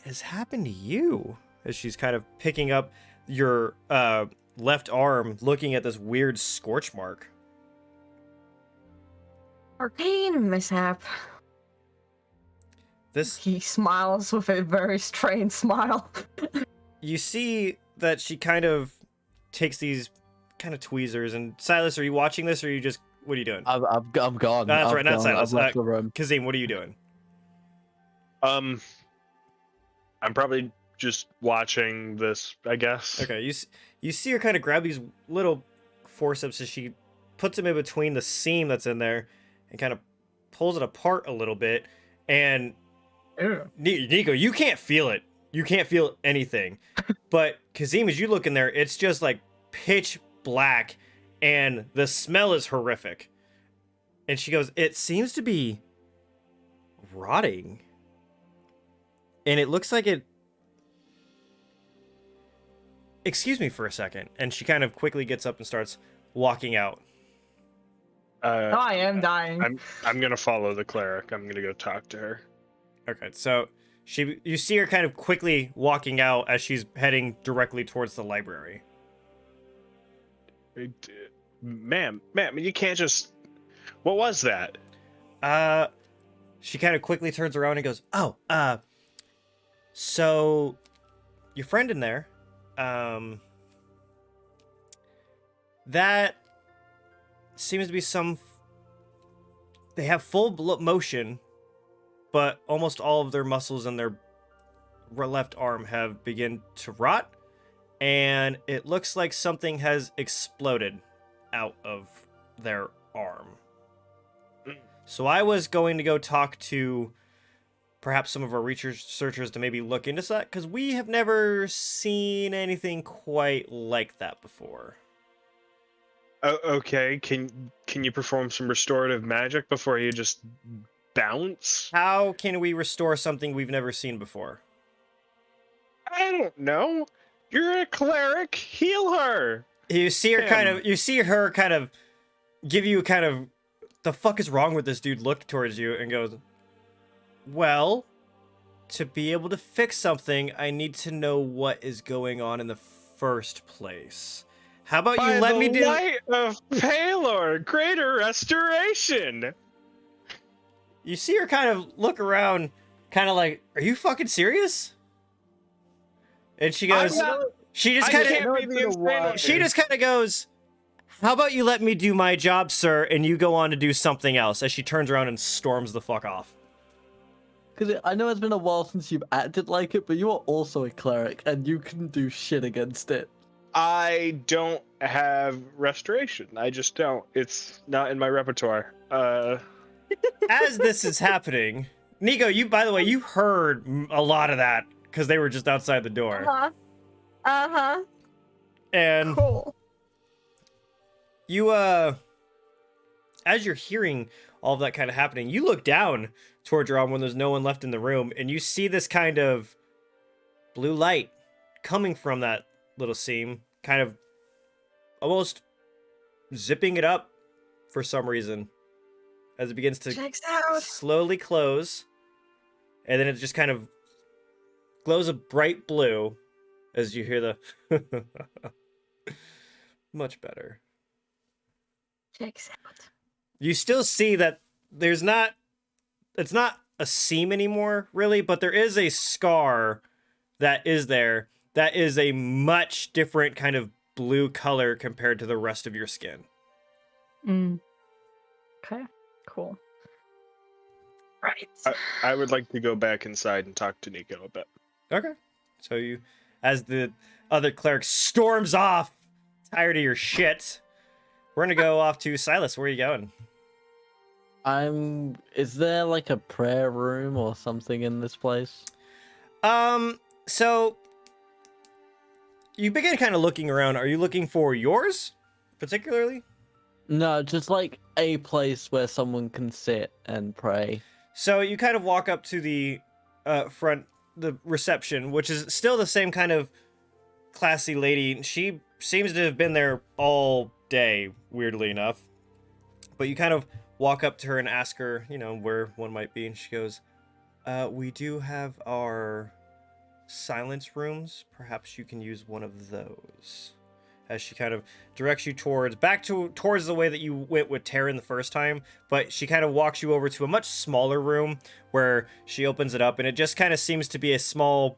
Speaker 1: has happened to you?" As she's kind of picking up your left arm, looking at this weird scorch mark.
Speaker 5: Arcane mishap.
Speaker 1: This
Speaker 5: He smiles with a very strange smile.
Speaker 1: you see that she kind of takes these kind of tweezers. And Silas, are you watching this, or are you just what are you doing?
Speaker 2: I'm gone.
Speaker 1: That's
Speaker 2: I've
Speaker 1: right, not
Speaker 2: gone.
Speaker 1: Silas.
Speaker 2: I've left the room.
Speaker 1: Kazim, what are you doing?
Speaker 3: I'm probably just watching this, I guess.
Speaker 1: Okay, you see her kind of grab these little forceps as she puts them in between the seam that's in there and kind of pulls it apart a little bit. And
Speaker 5: Ew.
Speaker 1: Nico, you can't feel it. You can't feel anything. But Kazim, as you look in there, it's just like pitch black and the smell is horrific. And she goes, it seems to be rotting. And it looks like it. Excuse me for a second. And she kind of quickly gets up and starts walking out.
Speaker 5: I am dying.
Speaker 3: I'm gonna follow the cleric. I'm gonna go talk to her.
Speaker 1: Okay, so you see her kind of quickly walking out as she's heading directly towards the library.
Speaker 3: Ma'am, you can't just. What was that?
Speaker 1: She kind of quickly turns around and goes, "Oh, so your friend in there, that seems to be they have full motion, but almost all of their muscles in their left arm have begun to rot, and it looks like something has exploded out of their arm. So I was going to go talk to perhaps some of our researchers to maybe look into that, because we have never seen anything quite like that before."
Speaker 3: Okay, can you perform some restorative magic before you just bounce?
Speaker 1: How can we restore something we've never seen before?
Speaker 3: I don't know. You're a cleric. Heal her.
Speaker 1: You see her kind of give you kind of, the fuck is wrong with this dude, look towards you and goes, well, to be able to fix something, I need to know what is going on in the first place. How about you let me do...
Speaker 3: Light of Pelor, greater restoration.
Speaker 1: You see her kind of look around, kind of like, are you fucking serious? And she goes, she just kind of goes, how about you let me do my job, sir, and you go on to do something else, as she turns around and storms the fuck off.
Speaker 2: Because I know it's been a while since you've acted like it, but you are also a cleric, and you can do shit against it.
Speaker 3: I don't have restoration. I just don't. It's not in my repertoire.
Speaker 1: As this is happening, Nico, by the way, you heard a lot of that because they were just outside the door. And
Speaker 5: Cool.
Speaker 1: you, as you're hearing all of that kind of happening, you look down toward your arm when there's no one left in the room, and you see this kind of blue light coming from that little seam, kind of almost zipping it up for some reason as it begins to slowly close, and then it just kind of glows a bright blue as you hear the much better.
Speaker 5: Checks out.
Speaker 1: You still see that it's not a seam anymore, really, but there is a scar that is there that is a much different kind of blue color compared to the rest of your skin.
Speaker 5: Okay, cool. Right.
Speaker 3: I would like to go back inside and talk to Nico a bit.
Speaker 1: Okay. So you, as the other cleric storms off, tired of your shit, we're gonna go off to Silas. Where are you going?
Speaker 2: Is there like a prayer room or something in this place?
Speaker 1: So you begin kind of looking around. Are you looking for yours, particularly?
Speaker 2: No, just like a place where someone can sit and pray.
Speaker 1: So you kind of walk up to the front, the reception, which is still the same kind of classy lady. She seems to have been there all day, weirdly enough. But you kind of walk up to her and ask her, where one might be, and she goes, we do have our silence rooms. Perhaps you can use one of those. as she kind of directs you towards the way that you went with Taryn the first time, but she kind of walks you over to a much smaller room where she opens it up, and it just kind of seems to be a small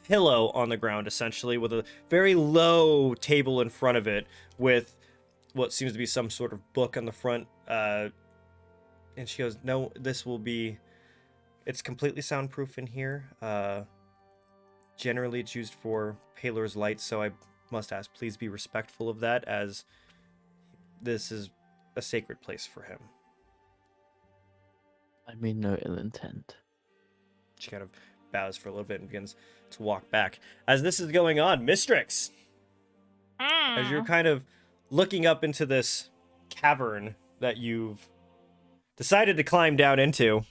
Speaker 1: pillow on the ground, essentially, with a very low table in front of it with what seems to be some sort of book on the front. And she goes, "No, it's completely soundproof in here. Generally, it's used for Pelor's light, so I must ask, please be respectful of that, as this is a sacred place for him."
Speaker 2: I mean no ill intent.
Speaker 1: She kind of bows for a little bit and begins to walk back. As this is going on, Mistryrix, as you're kind of looking up into this cavern that you've decided to climb down into,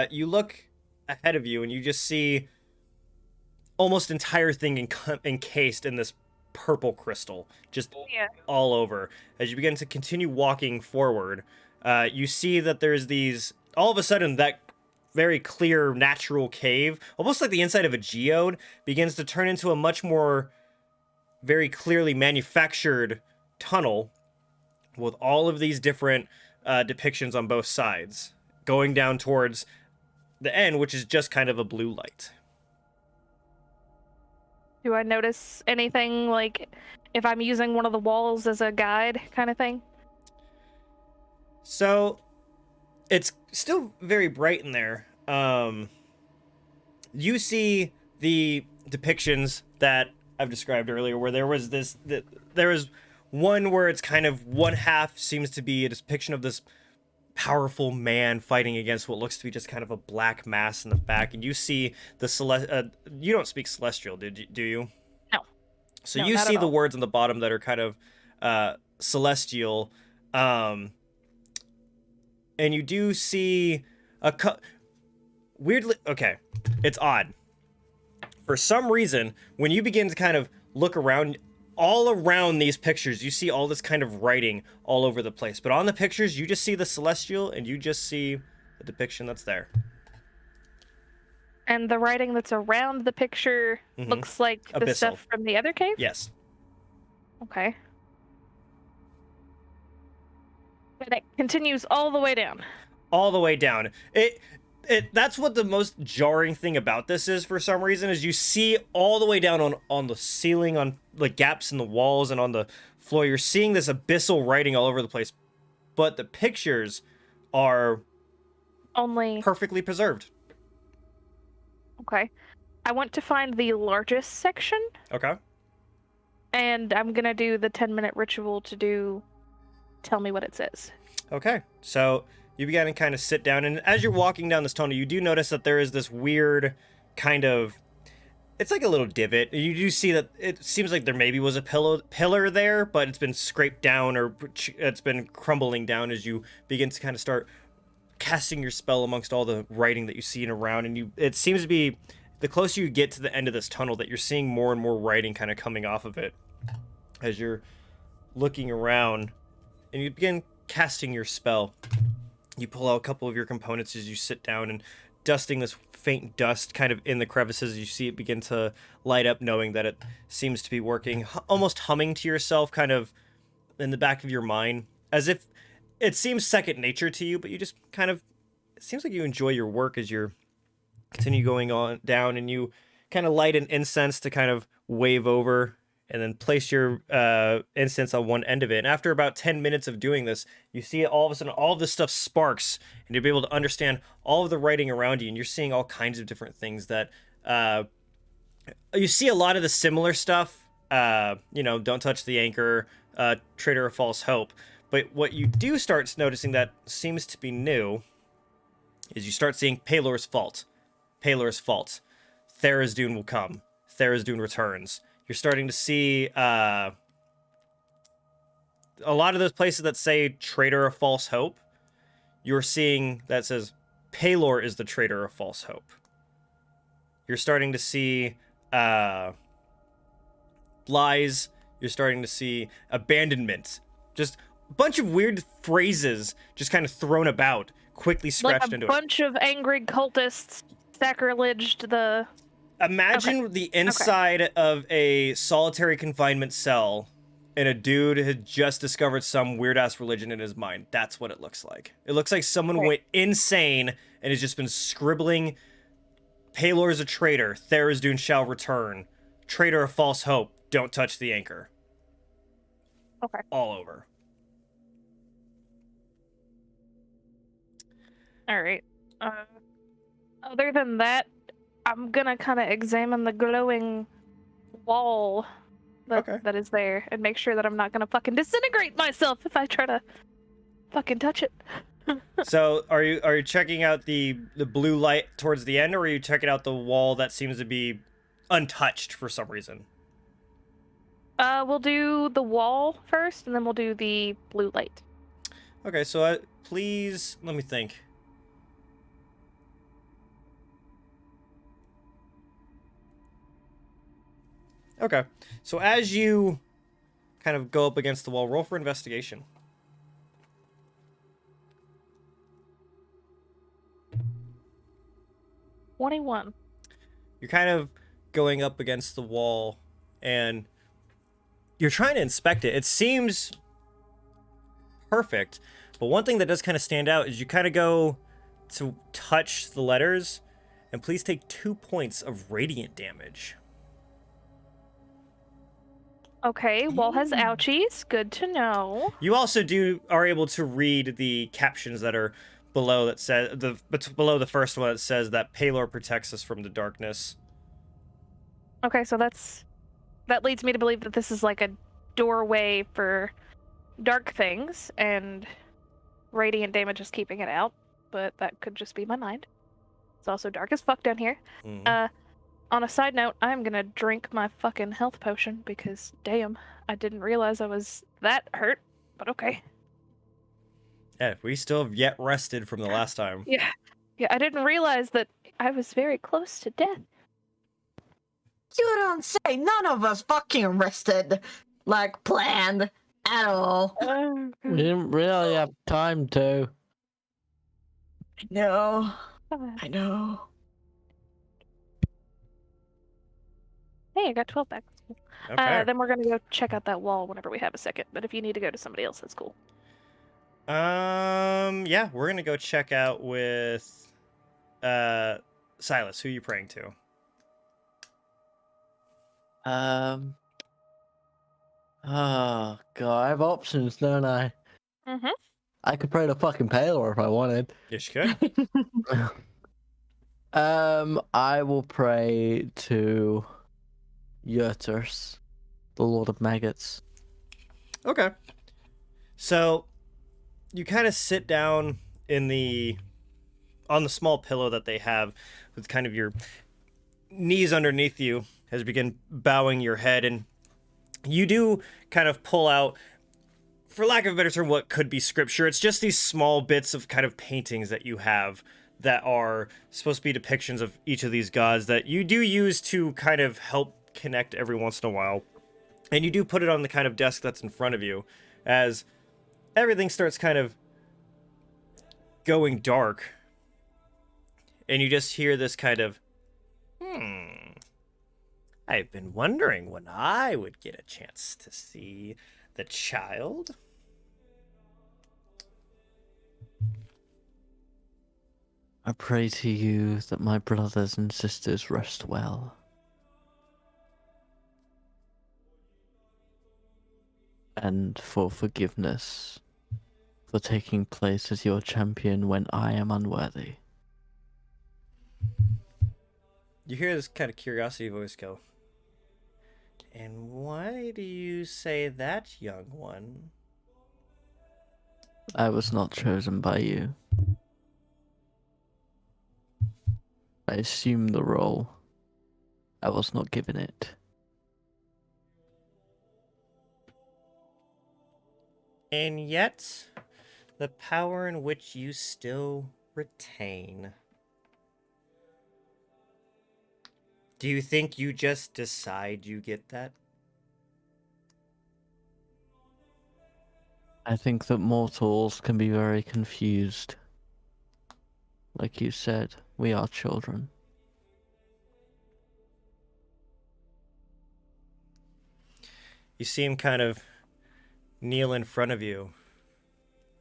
Speaker 1: you look ahead of you and you just see almost entire thing encased in this purple crystal, just all over. As you begin to continue walking forward, you see that there's these, all of a sudden, that very clear natural cave, almost like the inside of a geode, begins to turn into a much more very clearly manufactured tunnel with all of these different depictions on both sides, going down towards the end, which is just kind of a blue light.
Speaker 4: Do I notice anything, like if I'm using one of the walls as a guide kind of thing?
Speaker 1: So it's still very bright in there. You see the depictions that I've described earlier, where there was there is one where it's kind of one half seems to be a depiction of this powerful man fighting against what looks to be just kind of a black mass in the back, and you see the you don't speak Celestial, do you?
Speaker 4: No.
Speaker 1: So
Speaker 4: no,
Speaker 1: you see the
Speaker 4: all.
Speaker 1: words on the bottom that are kind of Celestial, and you do see weirdly, okay, it's odd. For some reason, when you begin to kind of look around, all around these pictures, you see all this kind of writing all over the place. But on the pictures, you just see the Celestial, and you just see the depiction that's there.
Speaker 4: And the writing that's around the picture looks like the
Speaker 1: Abyssal.
Speaker 4: stuff from the other cave?
Speaker 1: Yes.
Speaker 4: Okay. And it continues all the way down.
Speaker 1: All the way down. That's what the most jarring thing about this is, for some reason, is you see all the way down on the ceiling, on the gaps in the walls and on the floor. You're seeing this abyssal writing all over the place, but the pictures are
Speaker 4: only
Speaker 1: perfectly preserved.
Speaker 4: Okay. I want to find the largest section.
Speaker 1: Okay.
Speaker 4: And I'm gonna do the 10-minute ritual to tell me what it says.
Speaker 1: Okay. So you begin to kind of sit down, and as you're walking down this tunnel, you do notice that there is this weird kind of, it's like a little divot. You do see that it seems like there maybe was a pillar there, but it's been scraped down, or it's been crumbling down as you begin to kind of start casting your spell amongst all the writing that you see around. And it seems to be, the closer you get to the end of this tunnel, that you're seeing more and more writing kind of coming off of it as you're looking around, and you begin casting your spell. You pull out a couple of your components as you sit down, and dusting this faint dust kind of in the crevices, you see it begin to light up, knowing that it seems to be working, almost humming to yourself kind of in the back of your mind, as if it seems second nature to you, but you just kind of, it seems like you enjoy your work as you're continue going on down, and you kind of light an incense to kind of wave over and then place your incense on one end of it. And after about 10 minutes of doing this, you see all of a sudden all of this stuff sparks, and you'll be able to understand all of the writing around you, and you're seeing all kinds of different things that you see a lot of the similar stuff, don't touch the anchor, traitor of false hope. But what you do start noticing that seems to be new is you start seeing Pelor's fault. Pelor's fault. Tharizdun will come. Tharizdun returns. You're starting to see a lot of those places that say traitor of false hope. You're seeing that says Pelor is the traitor of false hope. You're starting to see lies. You're starting to see abandonment. Just a bunch of weird phrases just kind of thrown about, quickly scratched into it.
Speaker 4: Like a bunch of angry cultists sacriléged the
Speaker 1: Imagine the inside of a solitary confinement cell, and a dude had just discovered some weird ass religion in his mind. That's what it looks like. It looks like someone went insane and has just been scribbling. Pelor is a traitor. Tharizdun shall return. Traitor of false hope. Don't touch the anchor.
Speaker 4: Okay.
Speaker 1: All over.
Speaker 4: All right. Other than that, I'm gonna kind of examine the glowing wall that is there and make sure that I'm not gonna fucking disintegrate myself if I try to fucking touch it.
Speaker 1: So, are you checking out the blue light towards the end, or are you checking out the wall that seems to be untouched for some reason?
Speaker 4: We'll do the wall first, and then we'll do the blue light.
Speaker 1: Okay, so please let me think. Okay, so as you kind of go up against the wall, roll for investigation.
Speaker 4: 21.
Speaker 1: You're kind of going up against the wall, and you're trying to inspect it. It seems perfect, but one thing that does kind of stand out is you kind of go to touch the letters, and please take 2 points of radiant damage.
Speaker 4: Okay, wall has ouchies. Good to know.
Speaker 1: You also are able to read the captions that are below that says below the first one that says that Pelor protects us from the darkness.
Speaker 4: Okay, so that leads me to believe that this is like a doorway for dark things, and radiant damage is keeping it out. But that could just be my mind. It's also dark as fuck down here. On a side note, I'm gonna drink my fucking health potion because, damn, I didn't realize I was that hurt, but okay.
Speaker 1: Yeah, we still have yet rested from the last time.
Speaker 4: Yeah, I didn't realize that I was very close to death.
Speaker 5: You don't say. None of us fucking rested like planned at all.
Speaker 2: We didn't really have time to.
Speaker 5: I know. I know.
Speaker 4: Hey, I got 12 back.
Speaker 1: Okay.
Speaker 4: Then we're gonna go check out that wall whenever we have a second. But if you need to go to somebody else, that's cool.
Speaker 1: Yeah, we're gonna go check out with Silas. Who are you praying to?
Speaker 2: Oh god, I have options, don't I?
Speaker 4: Mm-hmm.
Speaker 2: I could pray to fucking Pelor if I wanted.
Speaker 1: Yes, you could.
Speaker 2: I will pray to Yurturs, the Lord of Maggots.
Speaker 1: Okay. So you kind of sit down on the small pillow that they have, with kind of your knees underneath you, as you begin bowing your head, and you do kind of pull out, for lack of a better term, what could be scripture. It's just these small bits of kind of paintings that you have that are supposed to be depictions of each of these gods that you do use to kind of help connect every once in a while. And you do put it on the kind of desk that's in front of you as everything starts kind of going dark. And you just hear this kind of, I've been wondering when I would get a chance to see the child.
Speaker 2: I pray to you that my brothers and sisters rest well. And for forgiveness for taking place as your champion when I am unworthy.
Speaker 1: You hear this kind of curiosity voice go, and why do you say that, young one?
Speaker 2: I was not chosen by you. I assumed the role. I was not given it.
Speaker 1: And yet, the power in which you still retain. Do you think you just decide you get that?
Speaker 2: I think that mortals can be very confused. Like you said, we are children.
Speaker 1: you see him kind of kneel in front of you.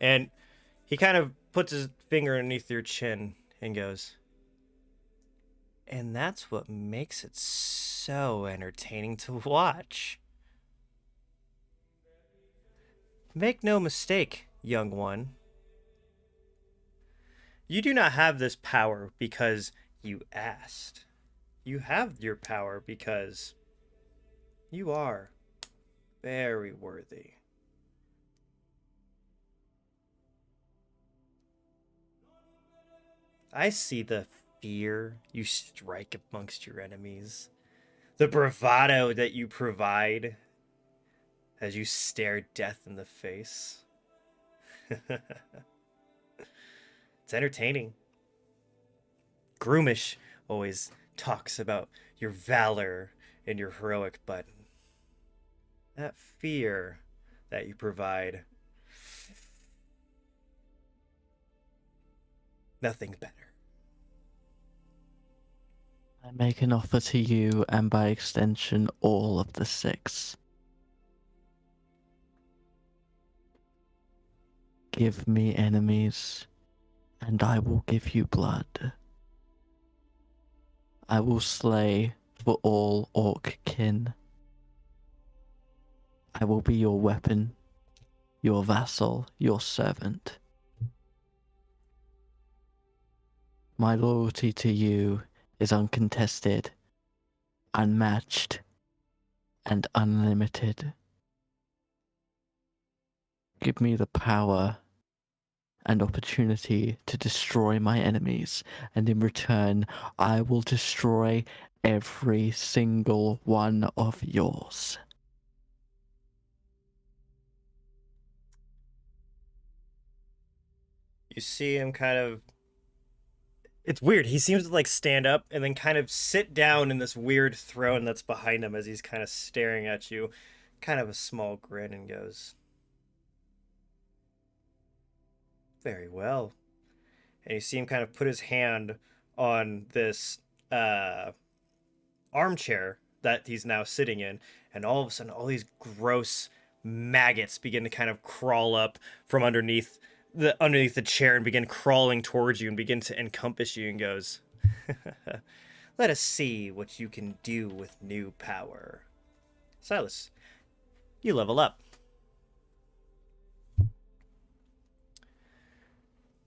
Speaker 1: And he kind of puts his finger underneath your chin and goes, and that's what makes it so entertaining to watch. Make no mistake, young one. You do not have this power because you asked. You have your power because you are very worthy. I see the fear you strike amongst your enemies, the bravado that you provide as you stare death in the face. It's entertaining. Groomish always talks about your valor and your heroic, but that fear that you provide, nothing better.
Speaker 2: I make an offer to you, and by extension, all of the 6. Give me enemies, and I will give you blood. I will slay for all orc kin. I will be your weapon, your vassal, your servant. My loyalty to you is uncontested, unmatched, and unlimited. Give me the power and opportunity to destroy my enemies, and in return, I will destroy every single one of yours.
Speaker 1: You see him kind of, it's weird. He seems to like stand up and then kind of sit down in this weird throne that's behind him as he's kind of staring at you, kind of a small grin, and goes, very well. And you see him kind of put his hand on this armchair that he's now sitting in, and all of a sudden all these gross maggots begin to kind of crawl up from underneath the chair and begin crawling towards you and begin to encompass you, and goes, let us see what you can do with new power. Silas, you level up.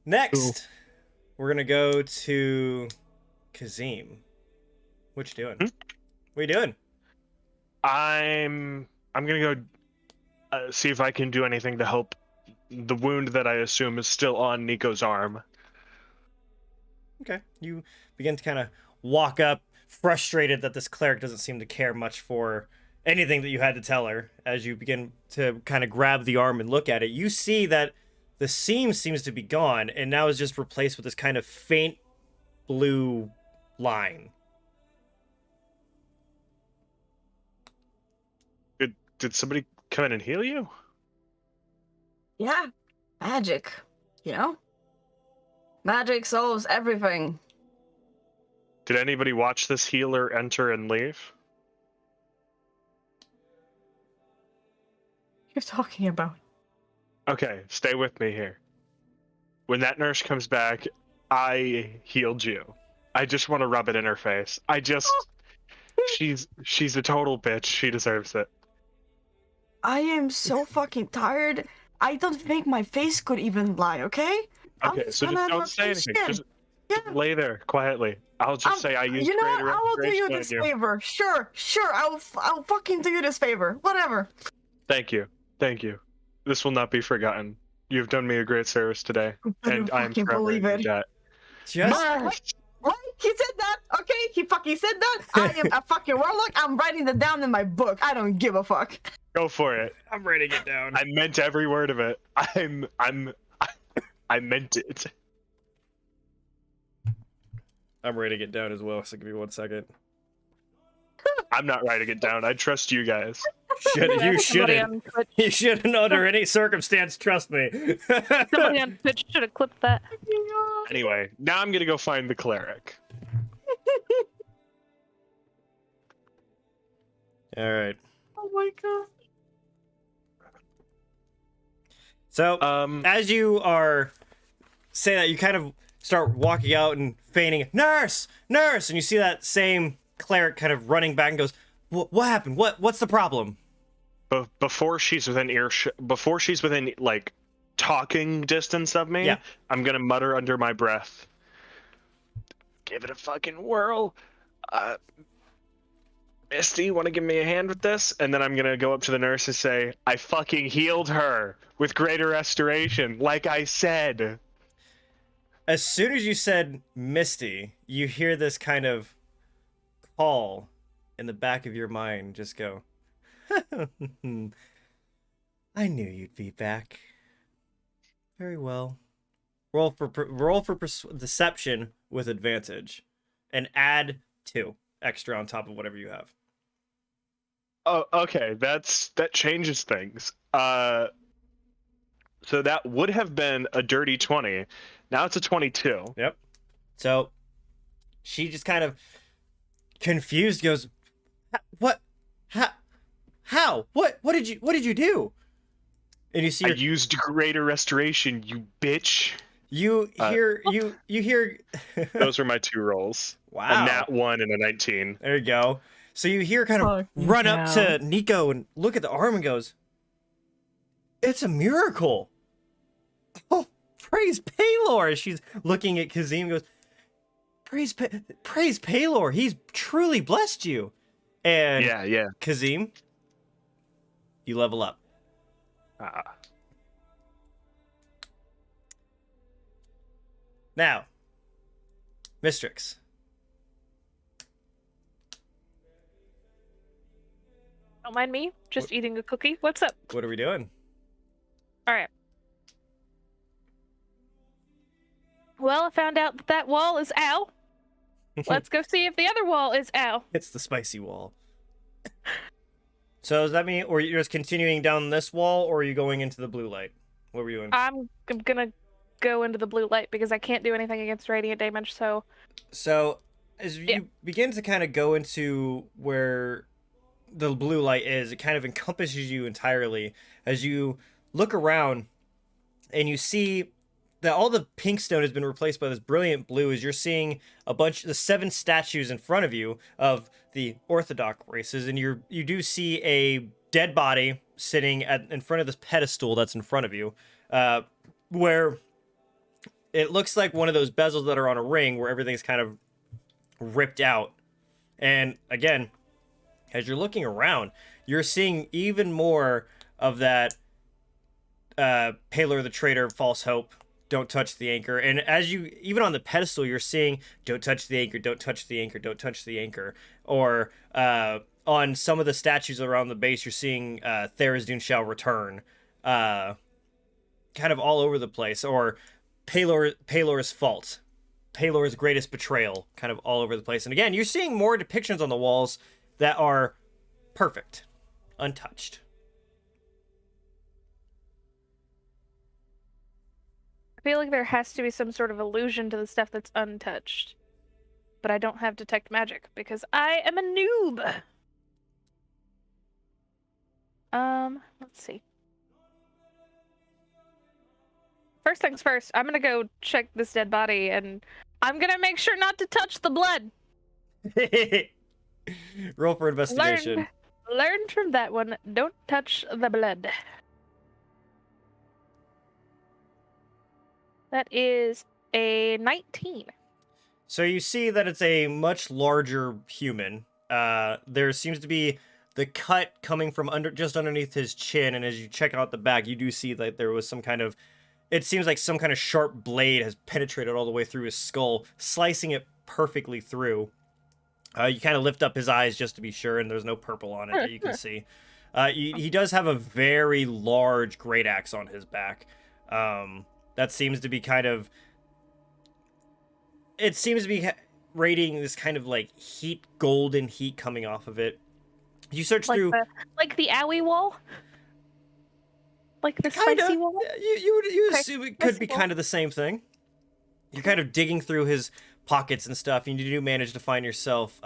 Speaker 1: Next,
Speaker 2: Cool.
Speaker 1: we're gonna go to Kazim. What you doing? What you doing?
Speaker 3: I'm gonna go see if I can do anything to help the wound that I assume is still on Nico's arm.
Speaker 1: Okay. You begin to kind of walk up, frustrated that this cleric doesn't seem to care much for anything that you had to tell her. As you begin to kind of grab the arm and look at it, you see that the seam seems to be gone and now is just replaced with this kind of faint blue line.
Speaker 3: Did somebody come in and heal you?
Speaker 5: Yeah, magic, you know? Magic solves everything.
Speaker 3: Did anybody watch this healer enter and leave?
Speaker 5: You're talking about.
Speaker 3: Okay, stay with me here. When that nurse comes back, I healed you. I just want to rub it in her face. She's a total bitch. She deserves it.
Speaker 5: I am so fucking tired. I don't think my face could even lie, okay?
Speaker 3: Okay, so just don't say anything. Just lay there quietly. I'll just say I used
Speaker 5: You know what?
Speaker 3: greater
Speaker 5: I will do you
Speaker 3: inspiration
Speaker 5: this
Speaker 3: on you.
Speaker 5: favor. Sure. I'll fucking do you this favor. Whatever.
Speaker 3: Thank you. This will not be forgotten. You've done me a great service today,
Speaker 5: I
Speaker 3: and
Speaker 5: don't
Speaker 3: I am
Speaker 5: fucking
Speaker 3: forever
Speaker 5: believe
Speaker 3: in
Speaker 5: it.
Speaker 3: debt.
Speaker 1: Just
Speaker 5: What? He said that? Okay, he fucking said that? I am a fucking warlock. I'm writing that down in my book. I don't give a fuck.
Speaker 3: Go for it.
Speaker 1: I'm writing it down.
Speaker 3: I meant every word of it. I meant it.
Speaker 1: I'm writing it down as well, so give me 1 second.
Speaker 3: I'm not writing it down. I trust you guys.
Speaker 1: You
Speaker 4: Somebody
Speaker 1: shouldn't.
Speaker 4: on Twitch,
Speaker 1: You shouldn't under any circumstance, trust me.
Speaker 4: somebody on Twitch should have clipped that.
Speaker 3: Anyway, now I'm gonna go find the cleric.
Speaker 1: All right.
Speaker 5: Oh my god.
Speaker 1: So, as you are saying that, you kind of start walking out and feigning, "Nurse! Nurse!" And you see that same cleric kind of running back and goes, "What happened? What's the problem?"
Speaker 3: Before she's within before she's within, like, talking distance of me,
Speaker 1: Yeah.
Speaker 3: I'm gonna mutter under my breath, "Give it a fucking whirl. Misty, want to give me a hand with this?" And then I'm gonna go up to the nurse and say, "I fucking healed her with greater restoration, like I said."
Speaker 1: As soon as you said Misty, you hear this kind of call in the back of your mind just go, "I knew you'd be back. Very well. Roll for deception with advantage, and add 2 extra on top of whatever you have."
Speaker 3: Oh, okay, that changes things. So that would have been a dirty 20. Now it's a 22.
Speaker 1: Yep. So she just kind of confused goes, "What? How? What did you do?" And you see
Speaker 3: I used greater restoration, you bitch.
Speaker 1: you hear you hear
Speaker 3: Those were my 2 rolls.
Speaker 1: Wow.
Speaker 3: A nat 1 and a 19.
Speaker 1: There you go. So you hear kind of
Speaker 5: Fucking
Speaker 1: run up
Speaker 5: hell.
Speaker 1: to Nico and look at the arm and goes, "It's a miracle. Oh, praise Pelor." She's looking at Kazim and goes, praise Pelor. He's truly blessed you." And
Speaker 3: Yeah.
Speaker 1: Kazim, you level up. Now, Mistryrix.
Speaker 4: Don't mind me. Just eating a cookie. What's up?
Speaker 1: What are we doing?
Speaker 4: All right. Well, I found out that that wall is ow. Let's go see if the other wall is ow.
Speaker 1: It's the spicy wall. So does that mean, or you're just continuing down this wall, or are you going into the blue light? What were you doing?
Speaker 4: I'm gonna go into the blue light because I can't do anything against radiant damage. So
Speaker 1: As you
Speaker 4: Yeah.
Speaker 1: begin to kind of go into where the blue light is, it kind of encompasses you entirely. As you look around and you see that all the pink stone has been replaced by this brilliant blue, as you're seeing the 7 statues in front of you of the Orthodox races, and you do see a dead body sitting in front of this pedestal that's in front of you, where it looks like one of those bezels that are on a ring where everything's kind of ripped out. And again, as you're looking around, you're seeing even more of that Pelor the Traitor, false hope, don't touch the anchor. And as you, even on the pedestal, you're seeing, don't touch the anchor, don't touch the anchor, don't touch the anchor. Or on some of the statues around the base, you're seeing Tharizdun shall return. Kind of all over the place. Or Pelor's fault. Pelor's greatest betrayal, kind of all over the place. And again, you're seeing more depictions on the walls that are perfect, untouched.
Speaker 4: I feel like there has to be some sort of allusion to the stuff that's untouched. But I don't have detect magic because I am a noob. Let's see. First things first, I'm gonna go check this dead body and I'm gonna make sure not to touch the blood.
Speaker 1: Roll for investigation.
Speaker 4: Learned from that one. Don't touch the blood. That is a 19.
Speaker 1: So you see that it's a much larger human. There seems to be the cut coming from just underneath his chin, and as you check out the back, you do see that there was some kind of, it seems like some kind of sharp blade has penetrated all the way through his skull, slicing it perfectly through. You kind of lift up his eyes just to be sure, and there's no purple on it that you can see. He does have a very large great axe on his back. That seems to be kind of... It seems to be radiating this kind of like heat, golden heat coming off of it. You search through...
Speaker 4: Like the owie wall? Like the
Speaker 1: Kinda.
Speaker 4: spicy wall?
Speaker 1: You would
Speaker 4: Okay,
Speaker 1: assume it could be
Speaker 4: possible.
Speaker 1: kind of the same thing. You're kind of digging through his pockets and stuff, and you do manage to find yourself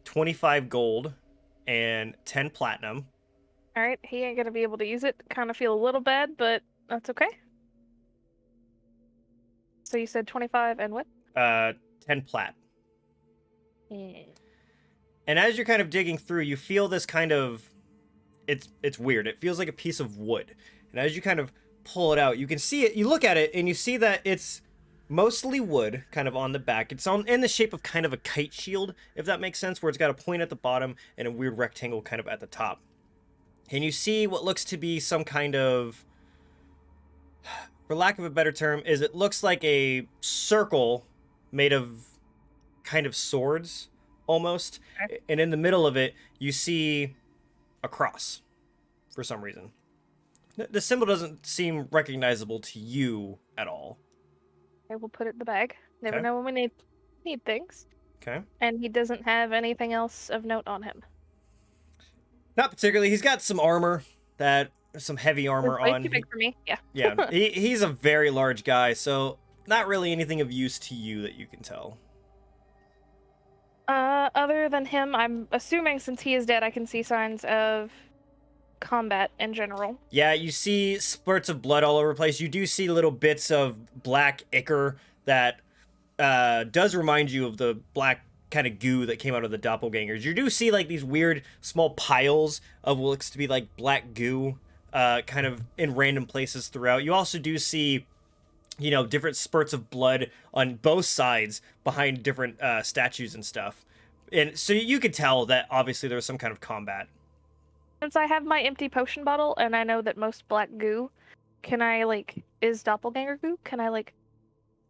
Speaker 1: 25 gold and 10 platinum.
Speaker 4: Alright, he ain't gonna be able to use it. Kind of feel a little bad, but That's okay. So you said 25 and what?
Speaker 1: 10 plat. And as you're kind of digging through, you feel this kind of, it's weird. It feels like a piece of wood. And as you kind of pull it out, you can see it, you look at it and you see that it's mostly wood kind of on the back. It's in the shape of kind of a kite shield, if that makes sense, where it's got a point at the bottom and a weird rectangle kind of at the top. And you see what looks to be some kind of, for lack of a better term, is it looks like a circle made of kind of swords, almost.
Speaker 4: Okay.
Speaker 1: And in the middle of it, you see a cross, for some reason. The symbol doesn't seem recognizable to you at all.
Speaker 4: I will put it in the bag. Never
Speaker 1: Okay.
Speaker 4: know when we need things.
Speaker 1: Okay.
Speaker 4: And he doesn't have anything else of note on him.
Speaker 1: Not particularly. He's got some armor, some heavy armor
Speaker 4: Way
Speaker 1: on.
Speaker 4: too big for me. Yeah.
Speaker 1: Yeah, he's a very large guy, so not really anything of use to you that you can tell.
Speaker 4: Other than him, I'm assuming since he is dead, I can see signs of combat in general.
Speaker 1: Yeah, you see spurts of blood all over the place. You do see little bits of black ichor that does remind you of the black kind of goo that came out of the doppelgangers. You do see like these weird small piles of what looks to be like black goo kind of in random places throughout. You also do see, you know, different spurts of blood on both sides behind different statues and stuff. And so you could tell that obviously there was some kind of combat.
Speaker 4: Since I have my empty potion bottle and I know that most black goo, can I is doppelganger goo? Can I
Speaker 1: Yeah.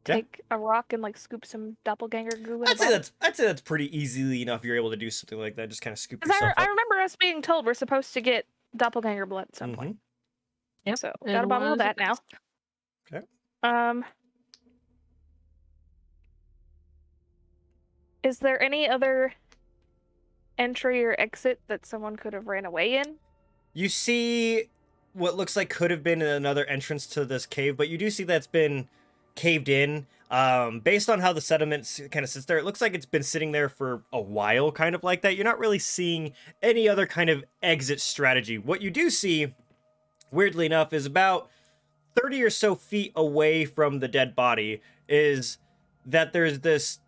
Speaker 4: take a rock and scoop some doppelganger goo in a
Speaker 1: I'd say
Speaker 4: bottle?
Speaker 1: that's pretty easily enough. You're able to do something like that. Just kind of scoop
Speaker 4: 'Cause
Speaker 1: yourself
Speaker 4: I
Speaker 1: up.
Speaker 4: remember us being told we're supposed to get doppelganger blood at some point.
Speaker 2: Yep.
Speaker 4: So
Speaker 2: it
Speaker 4: got a bottle of
Speaker 2: was-
Speaker 4: that now.
Speaker 1: Okay.
Speaker 4: Is there any other entry or exit that someone could have ran away in?
Speaker 1: You see what looks like could have been another entrance to this cave, but you do see that's been caved in. Based on how the sediment kind of sits there, it looks like it's been sitting there for a while, kind of like that. You're not really seeing any other kind of exit strategy. What you do see, weirdly enough, is about 30 or so feet away from the dead body is that there's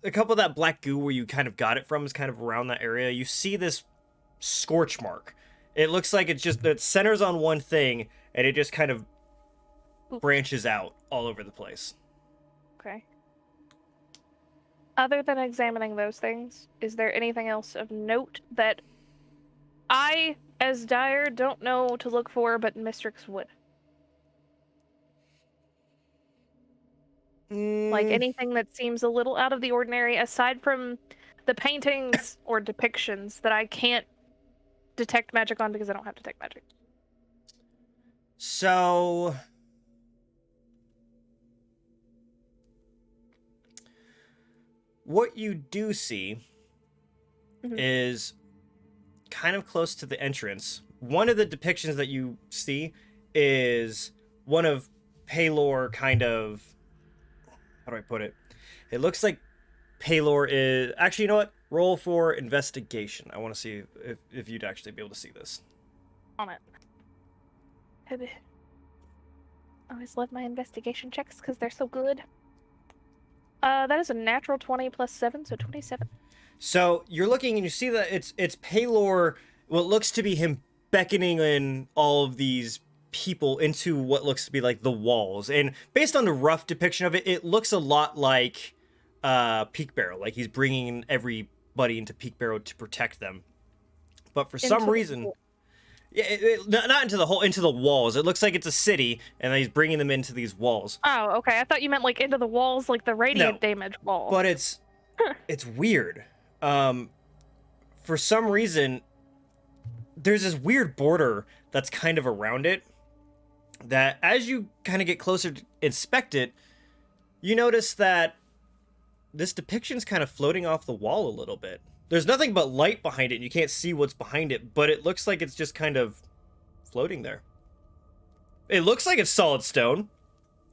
Speaker 1: a couple of that black goo where you kind of got it from is kind of around that area. You see this scorch mark. It looks like it centers on one thing and it just kind of branches out all over the place.
Speaker 4: Okay. Other than examining those things, is there anything else of note that I, as Dyer, don't know to look for, but Mistryrix would? Like anything that seems a little out of the ordinary, aside from the paintings or depictions that I can't detect magic on because I don't have detect magic.
Speaker 1: So what you do see is kind of close to the entrance. One of the depictions that you see is one of Pelor kind of, how do I put it? It looks like Pelor is, actually, you know what? Roll for investigation. I want to see if you'd actually be able to see this.
Speaker 4: On it. I always love my investigation checks because they're so good. That is a natural 20 plus 7, so 27.
Speaker 1: So you're looking and you see that it's Pelor, what looks to be him beckoning in all of these people into what looks to be like the walls. And based on the rough depiction of it, it looks a lot like Peakbarrow, like he's bringing everybody into Peakbarrow to protect them. But for some reason, not into the hole, into the walls. It looks like it's a city, and he's bringing them into these walls.
Speaker 4: Oh, okay. I thought you meant into the walls, like the radiant damage wall.
Speaker 1: But it's weird. For some reason, there's this weird border that's kind of around it. That as you kind of get closer to inspect it, you notice that this depiction's kind of floating off the wall a little bit. There's nothing but light behind it, and you can't see what's behind it, but it looks like it's just kind of floating there. It looks like it's solid stone.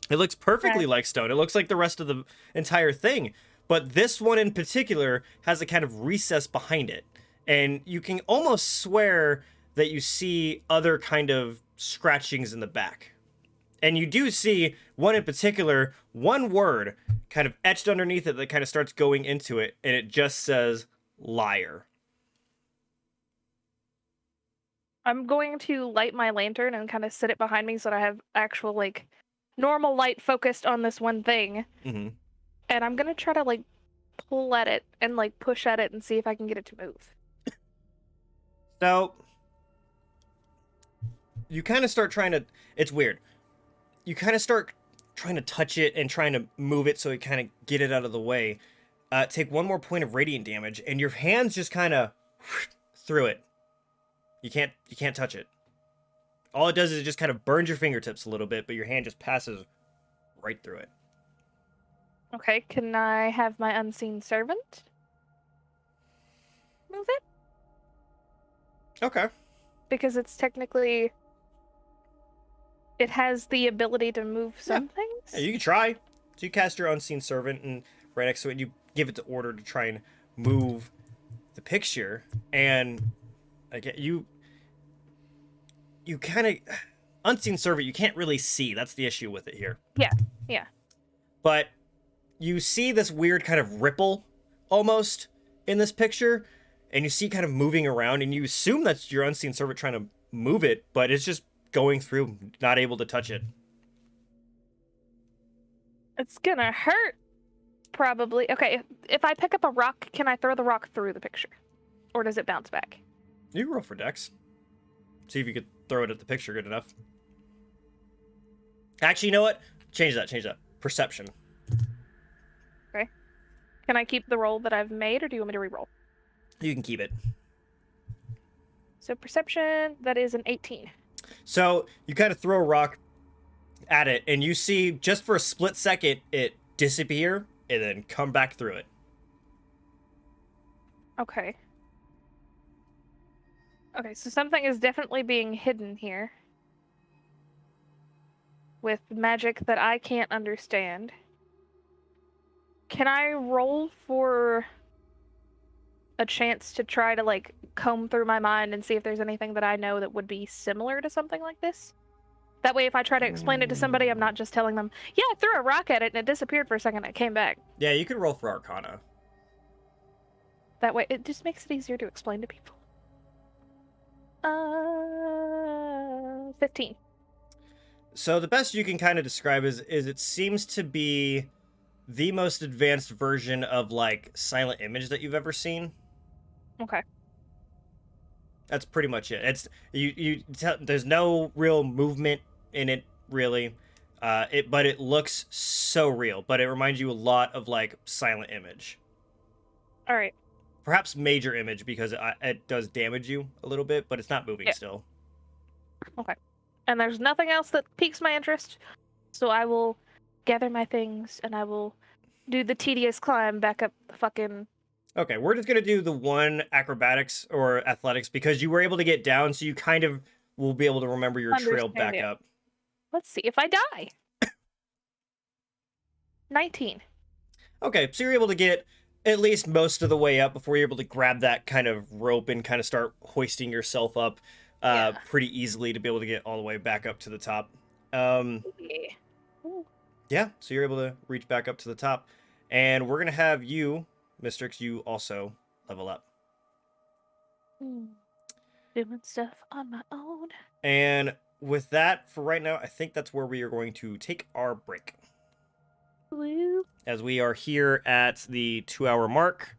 Speaker 1: It looks perfectly like stone. It looks like the rest of the entire thing. But this one in particular has a kind of recess behind it. And you can almost swear that you see other kind of scratchings in the back. And you do see one in particular, one word kind of etched underneath it that kind of starts going into it, and it just says liar.
Speaker 4: I'm going to light my lantern and kind of sit it behind me so that I have actual, like, normal light focused on this one thing.
Speaker 1: Mm-hmm.
Speaker 4: And I'm going to try to, like, pull at it and, like, push at it and see if I can get it to move.
Speaker 1: So, you kind of start trying to... It's weird. You kind of start trying to touch it and trying to move it so you kind of get it out of the way. Take one more point of radiant damage, and your hands just kind of through it. You can't touch it. All it does is it just kind of burns your fingertips a little bit, but your hand just passes right through it.
Speaker 4: Okay, can I have my unseen servant move it?
Speaker 1: Okay.
Speaker 4: Because it's technically... It has the ability to move some things?
Speaker 1: Yeah, you can try. So you cast your unseen servant, and right next to it, you give it the order to try and move the picture, and again, you kind of unseen servant. You can't really see. That's the issue with it here.
Speaker 4: Yeah.
Speaker 1: But you see this weird kind of ripple almost in this picture, and you see kind of moving around, and you assume that's your unseen servant trying to move it, but it's just going through, not able to touch it.
Speaker 4: It's gonna hurt, probably. Okay, if I pick up a rock, can I throw the rock through the picture? Or does it bounce back?
Speaker 1: You can roll for dex. See if you could throw it at the picture good enough. Actually, you know what? Change that. Perception.
Speaker 4: Okay. Can I keep the roll that I've made, or do you want me to re-roll?
Speaker 1: You can keep it.
Speaker 4: So perception, that is an 18.
Speaker 1: So you kind of throw a rock at it, and you see just for a split second it disappear and then come back through it.
Speaker 4: Okay. Okay, so something is definitely being hidden here. With magic that I can't understand. Can I roll for a chance to try to, like, comb through my mind and see if there's anything that I know that would be similar to something like this? That way, if I try to explain it to somebody, I'm not just telling them, yeah, I threw a rock at it and it disappeared for a second and it came back.
Speaker 1: Yeah, you can roll for Arcana.
Speaker 4: That way, it just makes it easier to explain to people. 15.
Speaker 1: So the best you can kind of describe is it seems to be the most advanced version of, like, silent image that you've ever seen.
Speaker 4: Okay.
Speaker 1: That's pretty much it. It's there's no real movement in it, really. But it looks so real. But it reminds you a lot of, like, silent image.
Speaker 4: All right.
Speaker 1: Perhaps major image, because it does damage you a little bit, but it's not moving still.
Speaker 4: Okay. And there's nothing else that piques my interest, so I will gather my things and I will do the tedious climb back up the fucking...
Speaker 1: Okay, we're just gonna do the one acrobatics or athletics because you were able to get down, so you kind of will be able to remember your trail back up.
Speaker 4: Let's see if I die. 19.
Speaker 1: Okay, so you're able to get at least most of the way up before you're able to grab that kind of rope and kind of start hoisting yourself up pretty easily to be able to get all the way back up to the top. Yeah, so you're able to reach back up to the top. And we're going to have you, Mistryrix, you also level up.
Speaker 4: Doing stuff on my own.
Speaker 1: And with that, for right now, I think that's where we are going to take our break.
Speaker 4: Woo.
Speaker 1: As we are here at the 2-hour mark.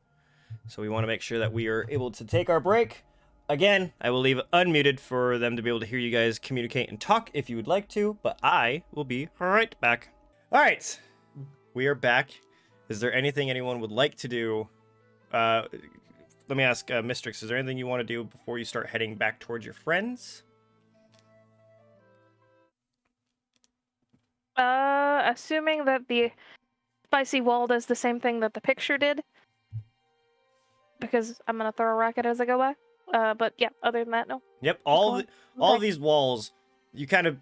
Speaker 1: So we want to make sure that we are able to take our break. Again, I will leave it unmuted for them to be able to hear you guys communicate and talk if you would like to, but I will be right back. All right, we are back. Is there anything anyone would like to do? Let me ask Mistryrix, is there anything you want to do before you start heading back towards your friends?
Speaker 4: Assuming that the spicy wall does the same thing that the picture did, because I'm gonna throw a rocket as I go by. But yeah, other than that, no.
Speaker 1: Yep, all of these walls, you kind of,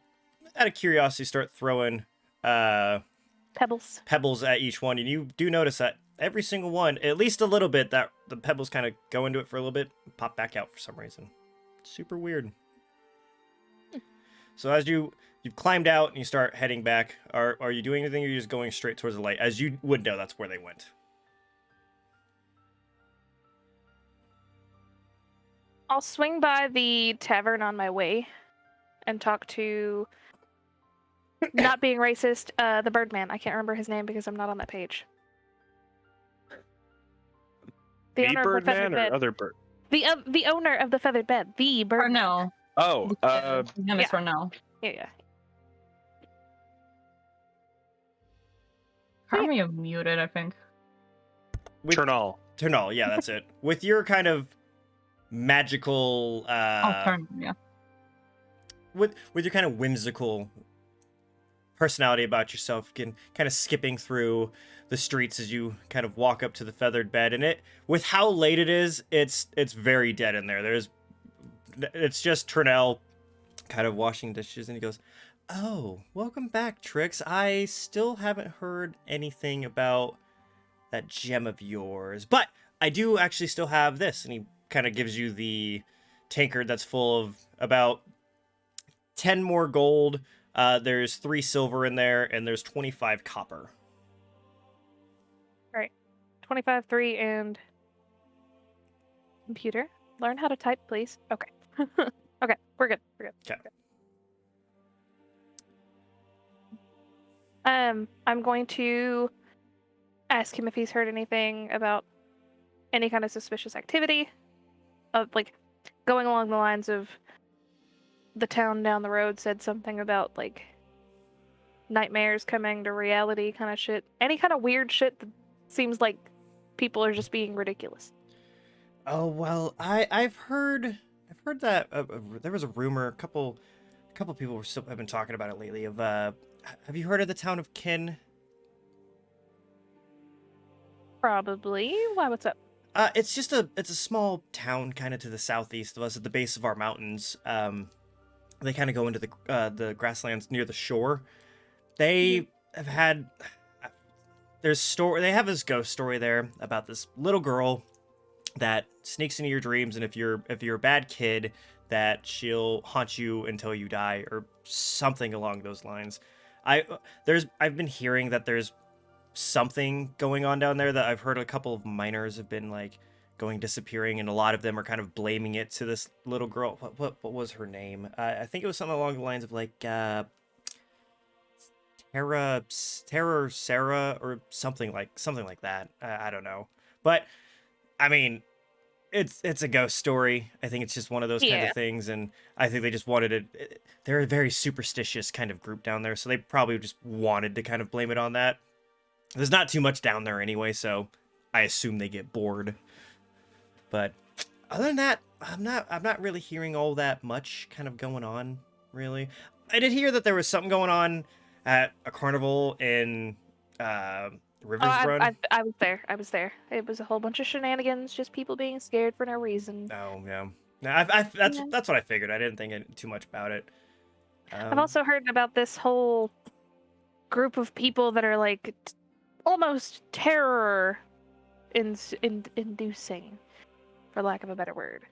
Speaker 1: out of curiosity, start throwing pebbles at each one, and you do notice that every single one, at least a little bit, that the pebbles kind of go into it for a little bit, and pop back out for some reason. Super weird. So as you've climbed out and you start heading back, are you doing anything, or are you just going straight towards the light? As you would know, that's where they went.
Speaker 4: I'll swing by the tavern on my way and talk to, not being racist, the Birdman. I can't remember his name because I'm not on that page. The
Speaker 3: The
Speaker 4: owner of the
Speaker 3: Birdman
Speaker 4: feathered
Speaker 3: or
Speaker 4: bed.
Speaker 3: other bird?
Speaker 4: The owner of the feathered bed. The Birdman.
Speaker 5: Parnell.
Speaker 3: Oh,
Speaker 5: His name is
Speaker 4: yeah.
Speaker 5: Parnell.
Speaker 4: Yeah.
Speaker 5: Harm, you muted, I think.
Speaker 1: With
Speaker 3: Turnal.
Speaker 1: Turnal, yeah, that's it. With your kind of magical,
Speaker 5: Turn, yeah.
Speaker 1: with your kind of whimsical personality about yourself, you can kind of skipping through the streets as you kind of walk up to the feathered bed, and with how late it is, it's very dead in there. It's just Turnell kind of washing dishes, and he goes, "Oh, welcome back, Trix. I still haven't heard anything about that gem of yours, but I do actually still have this." And he kind of gives you the tankard that's full of about 10 more gold. There's 3 silver in there, and there's 25 copper.
Speaker 4: 25, 3, and computer. Learn how to type, please. Okay. Okay, we're good. We're good.
Speaker 1: Okay.
Speaker 4: I'm going to ask him if he's heard anything about any kind of suspicious activity, of like going along the lines of the town down the road said something about like nightmares coming to reality kind of shit. Any kind of weird shit that seems like people are just being ridiculous.
Speaker 1: Oh, well, I've heard that there was a rumor, a couple people have been talking about it lately, of have you heard of the town of Kin?
Speaker 4: Probably. Why? What's up?
Speaker 1: It's a small town kind of to the southeast of us, at the base of our mountains. They kind of go into the grasslands near the shore. They have had they have this ghost story there about this little girl that sneaks into your dreams, and if you're a bad kid, that she'll haunt you until you die, or something along those lines. I've been hearing that there's something going on down there, that I've heard a couple of miners have been like going disappearing, and a lot of them are kind of blaming it to this little girl. What was her name? I think it was something along the lines of like Terror Sarah, or something like that. I don't know, but I mean, it's a ghost story. I think it's just one of those kind of things, and I think they just wanted it. They're a very superstitious kind of group down there, so they probably just wanted to kind of blame it on that. There's not too much down there anyway, so I assume they get bored. But other than that, I'm not really hearing all that much kind of going on, really. I did hear that there was something going on at a carnival in Rivers Run.
Speaker 4: I was there. It was a whole bunch of shenanigans, just people being scared for no reason.
Speaker 1: Oh, yeah. No, that's what I figured. I didn't think too much about it.
Speaker 4: I've also heard about this whole group of people that are like almost terror inducing, for lack of a better word.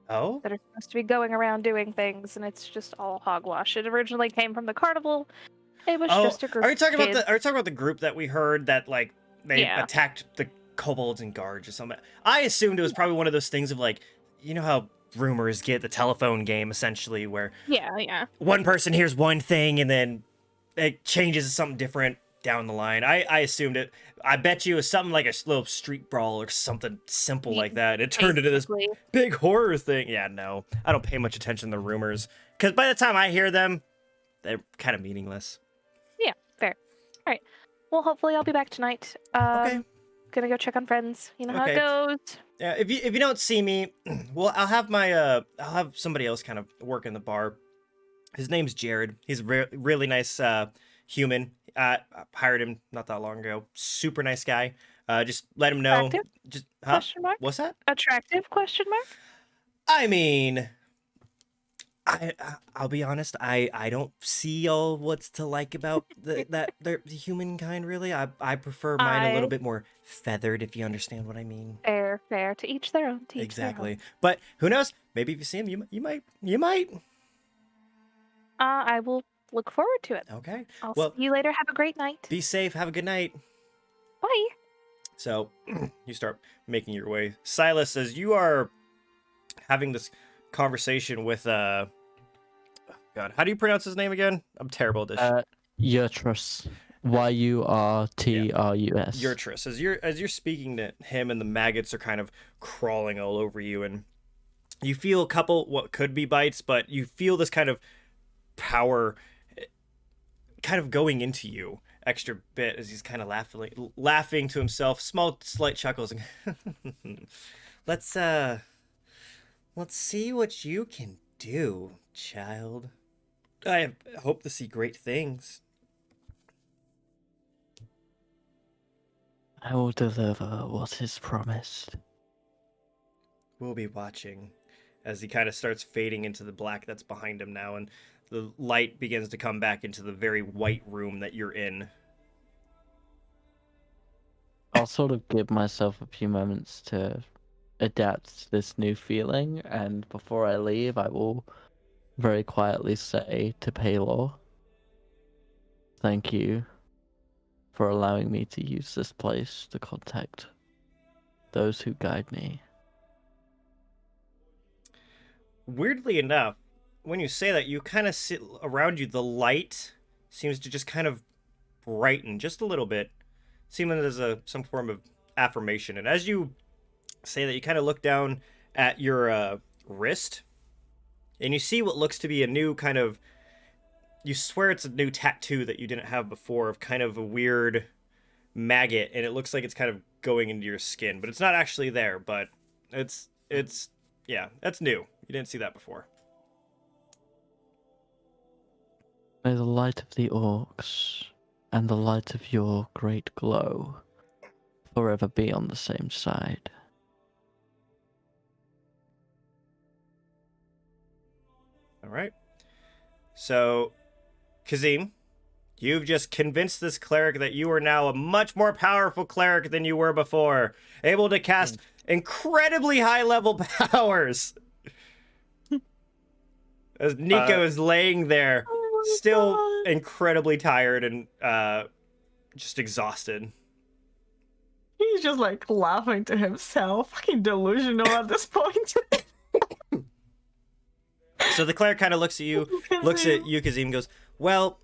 Speaker 1: Oh?
Speaker 4: That are supposed to be going around doing things, and it's just all hogwash. It originally came from the carnival. It was just a group.
Speaker 1: Are you talking
Speaker 4: of kids.
Speaker 1: about the group that we heard that like they attacked the kobolds and guards or something? I assumed it was probably one of those things of like, you know how rumors get, the telephone game essentially, where one person hears one thing and then it changes to something different down the line. I assumed it. I bet you it was something like a little street brawl or something simple like that. It turned into this big horror thing. Yeah, no, I don't pay much attention to rumors, because by the time I hear them, they're kind of meaningless.
Speaker 4: Yeah, fair. All right. Well, hopefully I'll be back tonight.
Speaker 1: Okay.
Speaker 4: Gonna go check on friends. You know how
Speaker 1: Okay.
Speaker 4: it goes.
Speaker 1: Yeah, if you don't see me, well, I'll have somebody else kind of work in the bar. His name's Jared. He's a really nice human. I hired him not that long ago. Super nice guy. Just let him know.
Speaker 4: Attractive?
Speaker 1: Just
Speaker 4: Question mark?
Speaker 1: What's that?
Speaker 4: Attractive? Question mark?
Speaker 1: I mean, I'll be honest. I don't see all what's to like about the humankind, really. I prefer mine a little bit more feathered, if you understand what I mean.
Speaker 4: Fair. To each their own.
Speaker 1: Exactly. But who knows? Maybe if you see him, you might.
Speaker 4: I will look forward to it.
Speaker 1: Okay.
Speaker 4: I'll
Speaker 1: Well,
Speaker 4: see you later. Have a great night.
Speaker 1: be safe. Have a good night.
Speaker 4: Bye.
Speaker 1: So you start making your way. Silas, as you are having this conversation with God, how do you pronounce his name again? I'm terrible at this.
Speaker 2: Yurtrus. Yurtrus.
Speaker 1: Yurtrus. As you're speaking to him, and the maggots are kind of crawling all over you, and you feel a couple what could be bites, but you feel this kind of power kind of going into you extra bit as he's kind of laughing to himself, slight chuckles. Let's see what you can do, child. I hope to see great things.
Speaker 2: I will deliver what is promised.
Speaker 1: We'll be watching as he kind of starts fading into the black that's behind him now, and the light begins to come back into the very white room that you're in.
Speaker 2: I'll sort of give myself a few moments to adapt to this new feeling, and before I leave, I will very quietly say to Pelor, thank you for allowing me to use this place to contact those who guide me.
Speaker 1: Weirdly enough, when you say that, you kind of sit around you, the light seems to just kind of brighten just a little bit, seeming as some form of affirmation. And as you say that, you kind of look down at your wrist, and you see what looks to be a new kind of, you swear it's a new tattoo that you didn't have before, of kind of a weird maggot, and it looks like it's kind of going into your skin, but it's not actually there, but it's yeah, that's new. You didn't see that before.
Speaker 2: May the light of the orcs and the light of your great glow forever be on the same side.
Speaker 1: All right. So, Kazim, you've just convinced this cleric that you are now a much more powerful cleric than you were before, able to cast incredibly high-level powers. As Nico is laying there, still incredibly tired and just exhausted.
Speaker 5: He's just like laughing to himself. Fucking delusional at this point.
Speaker 1: So the cleric kind of looks at you, Kazim, and goes, well,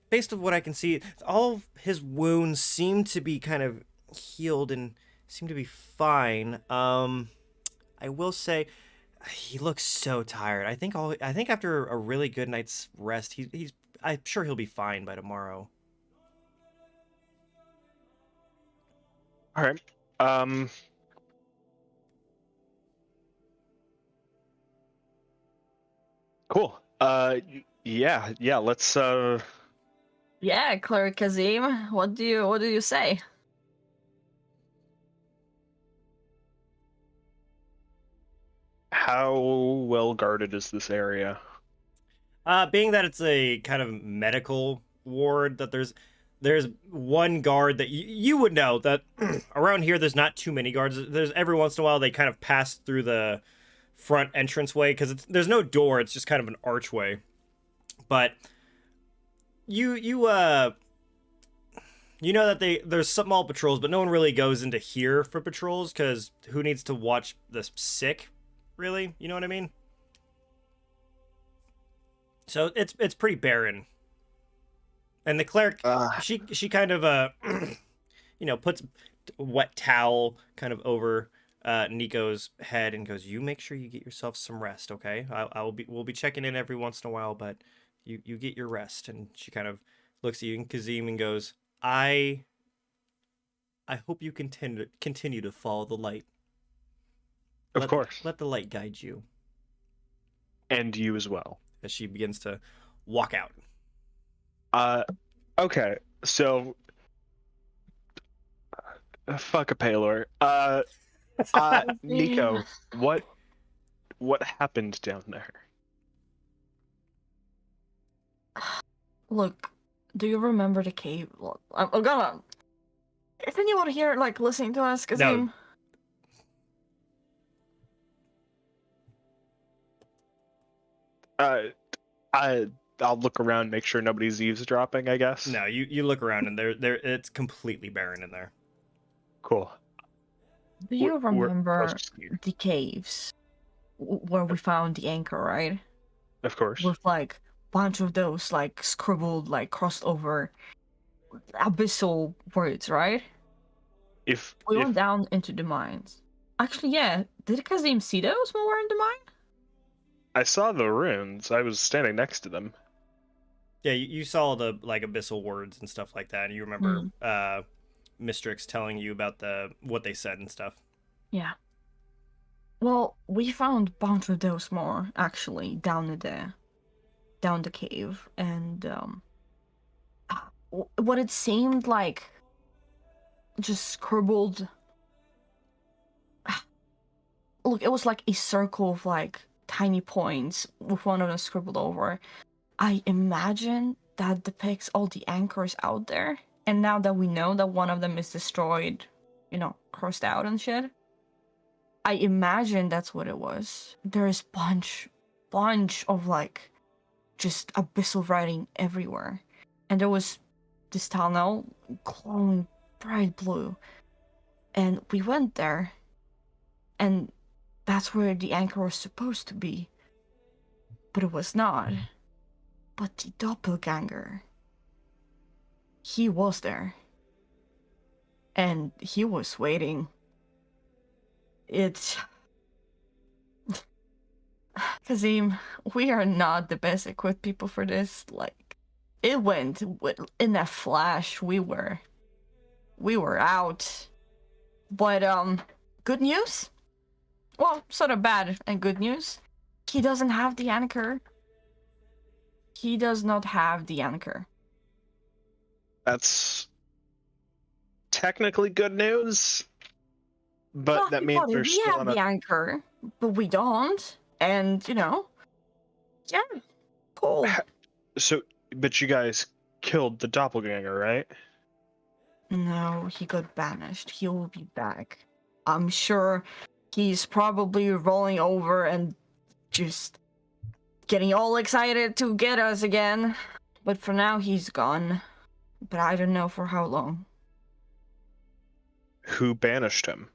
Speaker 1: based on what I can see, all of his wounds seem to be kind of healed and seem to be fine. I will say, he looks so tired. I think after a really good night's rest, I'm sure he'll be fine by tomorrow.
Speaker 3: All right. Cool. Yeah. Let's.
Speaker 5: Yeah, Cleric Kazim, what do you say?
Speaker 3: How well guarded is this area?
Speaker 1: Being that it's a kind of medical ward, that there's one guard that you would know that around here there's not too many guards. There's every once in a while they kind of pass through the front entranceway because there's no door. It's just kind of an archway. But you know that there's small patrols, but no one really goes into here for patrols because who needs to watch the sick, really? You know what I mean? So it's pretty barren. And the cleric, she kind of puts a wet towel kind of over Nico's head and goes, "You make sure you get yourself some rest, okay? We'll be checking in every once in a while, but you get your rest." And she kind of looks at you and Kazim and goes, I hope you continue to follow the light.
Speaker 3: Of course.
Speaker 1: Let the light guide you.
Speaker 3: And you as well.
Speaker 1: As she begins to walk out.
Speaker 3: Okay, so fuck a Pelor. Nico, what happened down there?
Speaker 5: Look, do you remember the cave? I'm gonna. Is anyone here like listening to us?
Speaker 1: No.
Speaker 3: I'll look around, make sure nobody's eavesdropping, I guess.
Speaker 1: No, you look around and there it's completely barren in there.
Speaker 3: Cool.
Speaker 5: Do you
Speaker 3: We're
Speaker 5: remember
Speaker 3: close to you.
Speaker 5: the caves where we found the anchor, right?
Speaker 3: Of course.
Speaker 5: With like bunch of those like scribbled, like crossed over abyssal words, right?
Speaker 3: If
Speaker 5: We went down into the mines. Actually, yeah. Did Kazim see those when we were in the mine?
Speaker 3: I saw the runes, I was standing next to them.
Speaker 1: Yeah, you saw the like abyssal words and stuff like that, and you remember Mistryrix telling you about what they said and stuff.
Speaker 5: Yeah. Well, we found a bunch of those more actually down the cave, and what it seemed like just scribbled. Look, it was like a circle of like tiny points with one of them scribbled over. I imagine that depicts all the anchors out there. And now that we know that one of them is destroyed, crossed out and shit, I imagine that's what it was. There's bunch of like just abyssal writing everywhere. And there was this tunnel glowing bright blue. And we went there. And that's where the anchor was supposed to be. But it was not. But the doppelganger, he was there. And he was waiting. It's... Kazim, we are not the best equipped people for this. Like, it went in a flash. We were out. But, good news? Well, sort of bad and good news. He doesn't have the anchor. He does not have the anchor.
Speaker 3: That's technically good news, but
Speaker 5: Well,
Speaker 3: that means we're
Speaker 5: we
Speaker 3: still
Speaker 5: have
Speaker 3: on
Speaker 5: the anchor, but we don't. And, yeah, cool.
Speaker 3: So, but you guys killed the doppelganger, right?
Speaker 5: No, he got banished. He will be back. I'm sure he's probably rolling over and just getting all excited to get us again. But for now, he's gone. But I don't know for how long.
Speaker 3: Who banished him?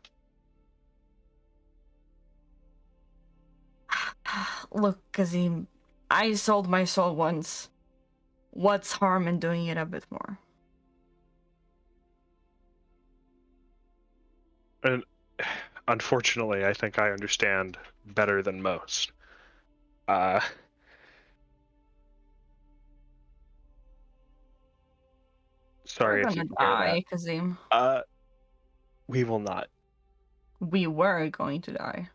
Speaker 5: Look, Kazim, I sold my soul once. What's harm in doing it a bit more?
Speaker 3: And unfortunately, I think I understand better than most. Sorry
Speaker 5: We're
Speaker 3: if you
Speaker 5: gonna
Speaker 3: can hear
Speaker 5: die, Kazim.
Speaker 3: that. We will not.
Speaker 5: We were going to die.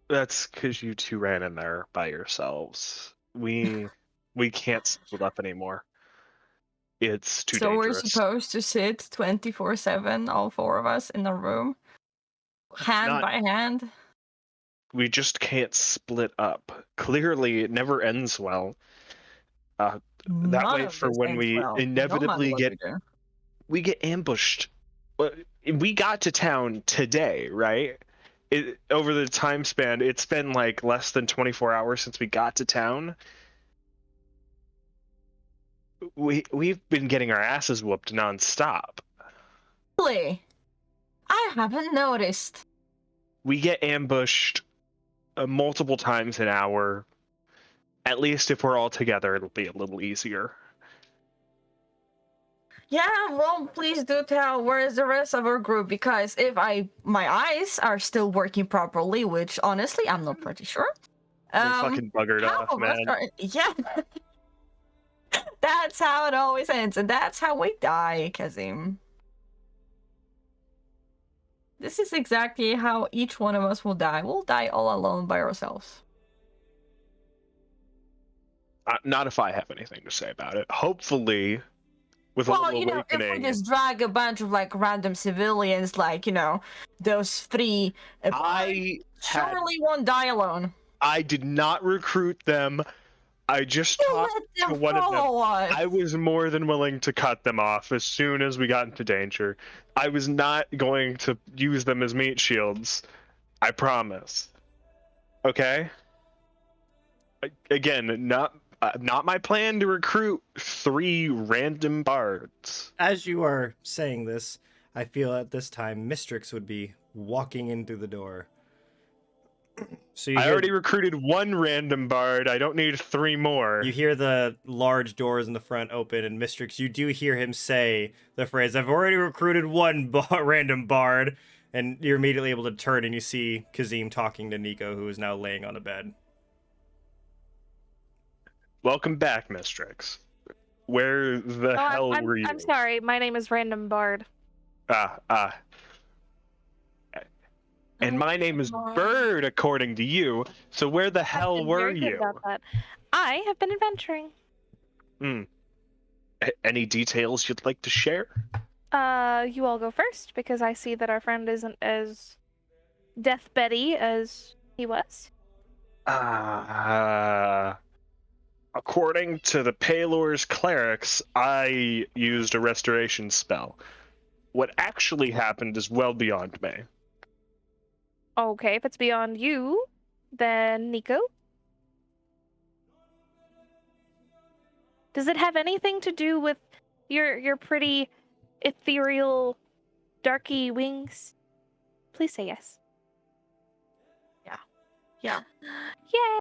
Speaker 3: That's because you two ran in there by yourselves. We can't split up anymore. It's too
Speaker 5: So
Speaker 3: dangerous.
Speaker 5: we're supposed to sit 24/7, all four of us, in a room, hand by hand.
Speaker 3: We just can't split up. Clearly, it never ends well. That
Speaker 5: None
Speaker 3: way,
Speaker 5: of
Speaker 3: for
Speaker 5: this
Speaker 3: when
Speaker 5: ends
Speaker 3: we
Speaker 5: well, no matter
Speaker 3: inevitably
Speaker 5: what we do.
Speaker 3: get ambushed. We got to town today, right? Over the time span, it's been like less than 24 hours since we got to town. We've been getting our asses whooped nonstop.
Speaker 5: Really? I haven't noticed.
Speaker 3: We get ambushed multiple times an hour. At least if we're all together, it'll be a little easier.
Speaker 5: Yeah, well, please do tell where is the rest of our group, because if my eyes are still working properly, which honestly I'm not pretty sure.
Speaker 3: They fucking buggered
Speaker 5: half
Speaker 3: off,
Speaker 5: of us
Speaker 3: man.
Speaker 5: are, yeah. That's how it always ends, and that's how we die, Kazim. This is exactly how each one of us will die. We'll die all alone by ourselves.
Speaker 3: Not if I have anything to say about it. Hopefully, with a
Speaker 5: Well,
Speaker 3: little
Speaker 5: if
Speaker 3: awakening.
Speaker 5: we just drag a bunch of like random civilians, like those three, surely won't die alone.
Speaker 3: I did not recruit them. I just
Speaker 5: You
Speaker 3: talked
Speaker 5: let
Speaker 3: to
Speaker 5: them
Speaker 3: one of them.
Speaker 5: follow us.
Speaker 3: I was more than willing to cut them off as soon as we got into danger. I was not going to use them as meat shields. I promise. Okay? Again, not my plan to recruit 3 random bards.
Speaker 1: As you are saying this, I feel at this time Mistryrix would be walking in through the door. So
Speaker 3: I already recruited 1 random bard. I don't need 3 more.
Speaker 1: You hear the large doors in the front open, and Mistryrix, you do hear him say the phrase, "I've already recruited 1 random bard," and you're immediately able to turn and you see Kazim talking to Nico, who is now laying on a bed.
Speaker 3: Welcome back, Mistryrix. Where the hell were you?
Speaker 4: I'm sorry. My name is Random Bard.
Speaker 3: And my name is Bird, according to you. So where the hell
Speaker 4: Been
Speaker 3: were
Speaker 4: very good
Speaker 3: you?
Speaker 4: about that. I have been adventuring.
Speaker 3: Any details you'd like to share?
Speaker 4: You all go first because I see that our friend isn't as deathbeddy as he was.
Speaker 3: According to the Pelor's clerics, I used a restoration spell. What actually happened is well beyond me.
Speaker 4: Okay, if it's beyond you, then Nico. Does it have anything to do with your pretty ethereal darky wings? Please say yes.
Speaker 5: Yeah.
Speaker 4: Yay!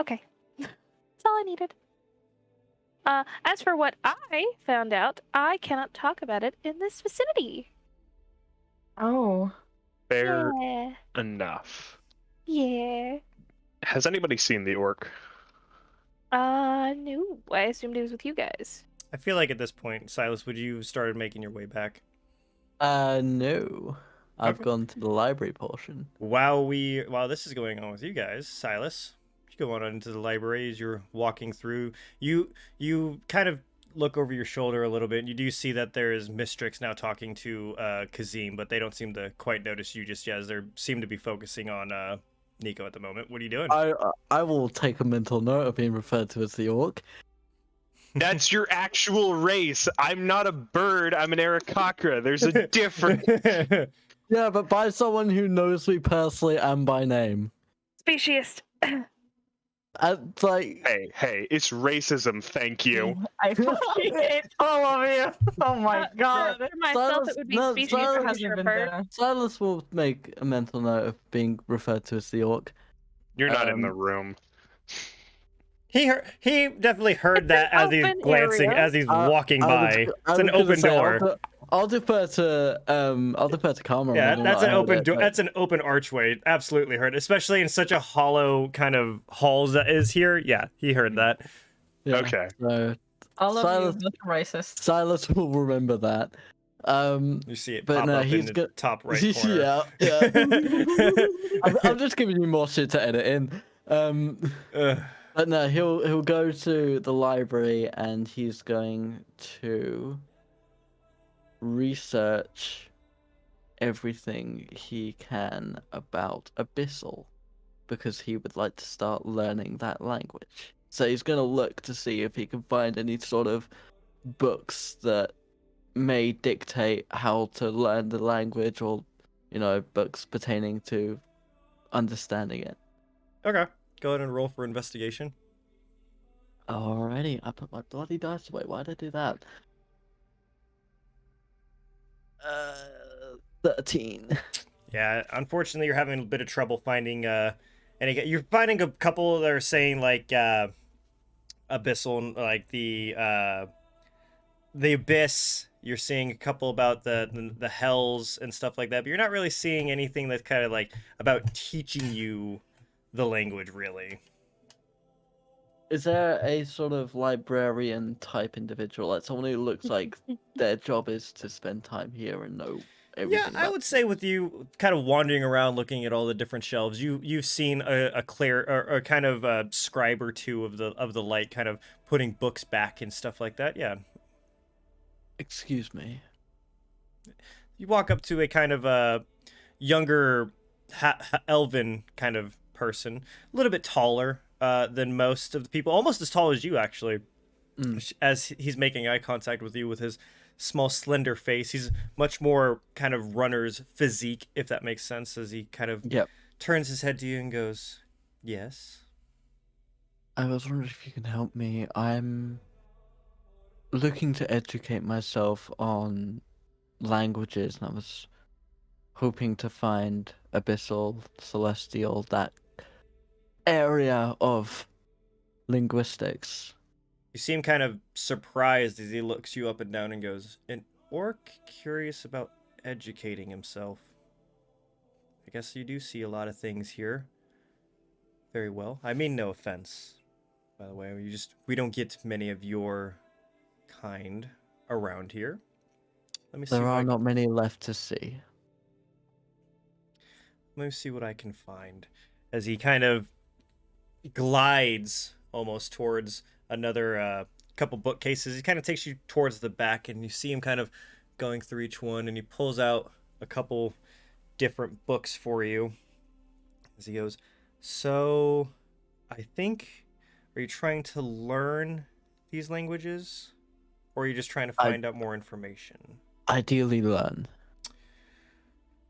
Speaker 4: Okay. That's all I needed. As for what I found out, I cannot talk about it in this vicinity.
Speaker 5: Oh.
Speaker 3: Fair
Speaker 4: Yeah.
Speaker 3: enough.
Speaker 4: Yeah.
Speaker 3: Has anybody seen the orc?
Speaker 4: No. I assumed he was with you guys.
Speaker 1: I feel like at this point, Silas, would you started making your way back?
Speaker 2: No. I've
Speaker 1: Okay.
Speaker 2: gone to the library portion.
Speaker 1: While this is going on with you guys, Silas, you go on into the library as you're walking through. You kind of look over your shoulder a little bit, and you do see that there is Mistryrix now talking to Kazim, but they don't seem to quite notice you just yet, as they seem to be focusing on Nico at the moment. What are you doing?
Speaker 2: I will take a mental note of being referred to as the orc.
Speaker 3: That's your actual race. I'm not a bird. I'm an Aarakocra. There's a difference.
Speaker 2: Yeah, but by someone who knows me personally and by name.
Speaker 4: Speciest.
Speaker 2: It's like,
Speaker 3: Hey, it's racism. Thank you.
Speaker 5: I fucking hate all of you. Oh my god.
Speaker 4: For myself, it would be
Speaker 2: No,
Speaker 4: speciest
Speaker 2: Silas
Speaker 4: because
Speaker 5: hasn't
Speaker 4: you're a
Speaker 5: been
Speaker 4: bird.
Speaker 5: better.
Speaker 2: Silas will make a mental note of being referred to as the orc.
Speaker 3: You're not in the room.
Speaker 1: He definitely heard that as he's
Speaker 4: open
Speaker 1: glancing,
Speaker 4: area.
Speaker 1: as he's walking by. It's an open door.
Speaker 2: I'll defer to Karma.
Speaker 1: Yeah,
Speaker 2: on
Speaker 1: that's
Speaker 2: what
Speaker 1: an
Speaker 2: I heard
Speaker 1: open
Speaker 2: it,
Speaker 1: door.
Speaker 2: but-
Speaker 1: That's an open archway. Absolutely heard, especially in such a hollow kind of halls that is here. Yeah, he heard that.
Speaker 2: yeah,
Speaker 3: Okay.
Speaker 2: So
Speaker 5: All of
Speaker 2: Silas-
Speaker 5: you are racist.
Speaker 2: Silas will remember that.
Speaker 1: You see it
Speaker 2: But
Speaker 1: pop
Speaker 2: no,
Speaker 1: up in
Speaker 2: he's
Speaker 1: the
Speaker 2: got-
Speaker 1: top right corner.
Speaker 2: yeah. I'm just giving you more shit to edit in.
Speaker 1: Ugh.
Speaker 2: But no, he'll go to the library and he's going to research everything he can about Abyssal because he would like to start learning that language. So he's going to look to see if he can find any sort of books that may dictate how to learn the language or, books pertaining to understanding it.
Speaker 1: Okay, go ahead and roll for investigation.
Speaker 2: Alrighty, I put my bloody dice away. Why'd I do that? 13.
Speaker 1: Yeah, unfortunately, you're having a bit of trouble finding. You're finding a couple that are saying like abyssal, like the abyss. You're seeing a couple about the hells and stuff like that, but you're not really seeing anything that's kind of like about teaching you the language, really.
Speaker 2: Is there a sort of librarian type individual, like someone who looks like their job is to spend time here and know everything?
Speaker 1: Yeah, I would say with you kind of wandering around looking at all the different shelves, you've seen a clear or kind of a scribe or two of the light kind of putting books back and stuff like that. Yeah.
Speaker 2: Excuse me.
Speaker 1: You walk up to a kind of a younger elven kind of person, a little bit taller than most of the people, almost as tall as you actually. As he's making eye contact with you with his small slender face, he's much more kind of runner's physique, if that makes sense, as he kind of
Speaker 2: Yep.
Speaker 1: turns his head to you and goes, "Yes."
Speaker 2: I was wondering if you can help me. I'm looking to educate myself on languages, and I was hoping to find abyssal, celestial, that area of linguistics.
Speaker 1: You seem kind of surprised as he looks you up and down and goes, "An orc curious about educating himself. I guess you do see a lot of things here. Very well. I mean no offense, by the way. We don't get many of your kind around here. Let me see
Speaker 2: There
Speaker 1: what
Speaker 2: are not many left to see.
Speaker 1: let me see what I can find." As he kind of glides almost towards another couple bookcases. He kind of takes you towards the back, and you see him kind of going through each one, and he pulls out a couple different books for you. As he goes, "So, I think, are you trying to learn these languages, or are you just trying to find out more information?"
Speaker 2: Ideally learn.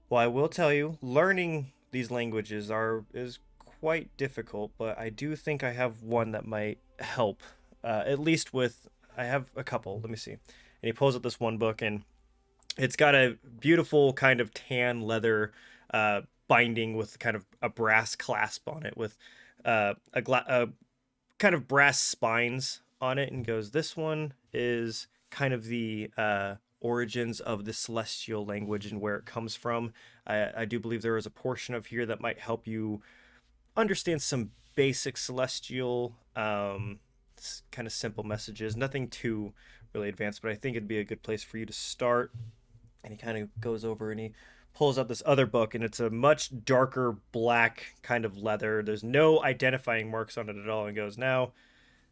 Speaker 1: Well, I will tell you, learning these languages is quite difficult, but I do think I have one that might help. At least with, I have a couple. Let me see. And he pulls up this one book, and it's got a beautiful kind of tan leather binding with kind of a brass clasp on it with a kind of brass spines on it, and goes, "This one is kind of the origins of the celestial language and where it comes from. I do believe there is a portion of here that might help you understand some basic celestial kind of simple messages, nothing too really advanced, but I think it'd be a good place for you to start." And he kind of goes over and he pulls out this other book, and it's a much darker black kind of leather. There's no identifying marks on it at all, and goes, "Now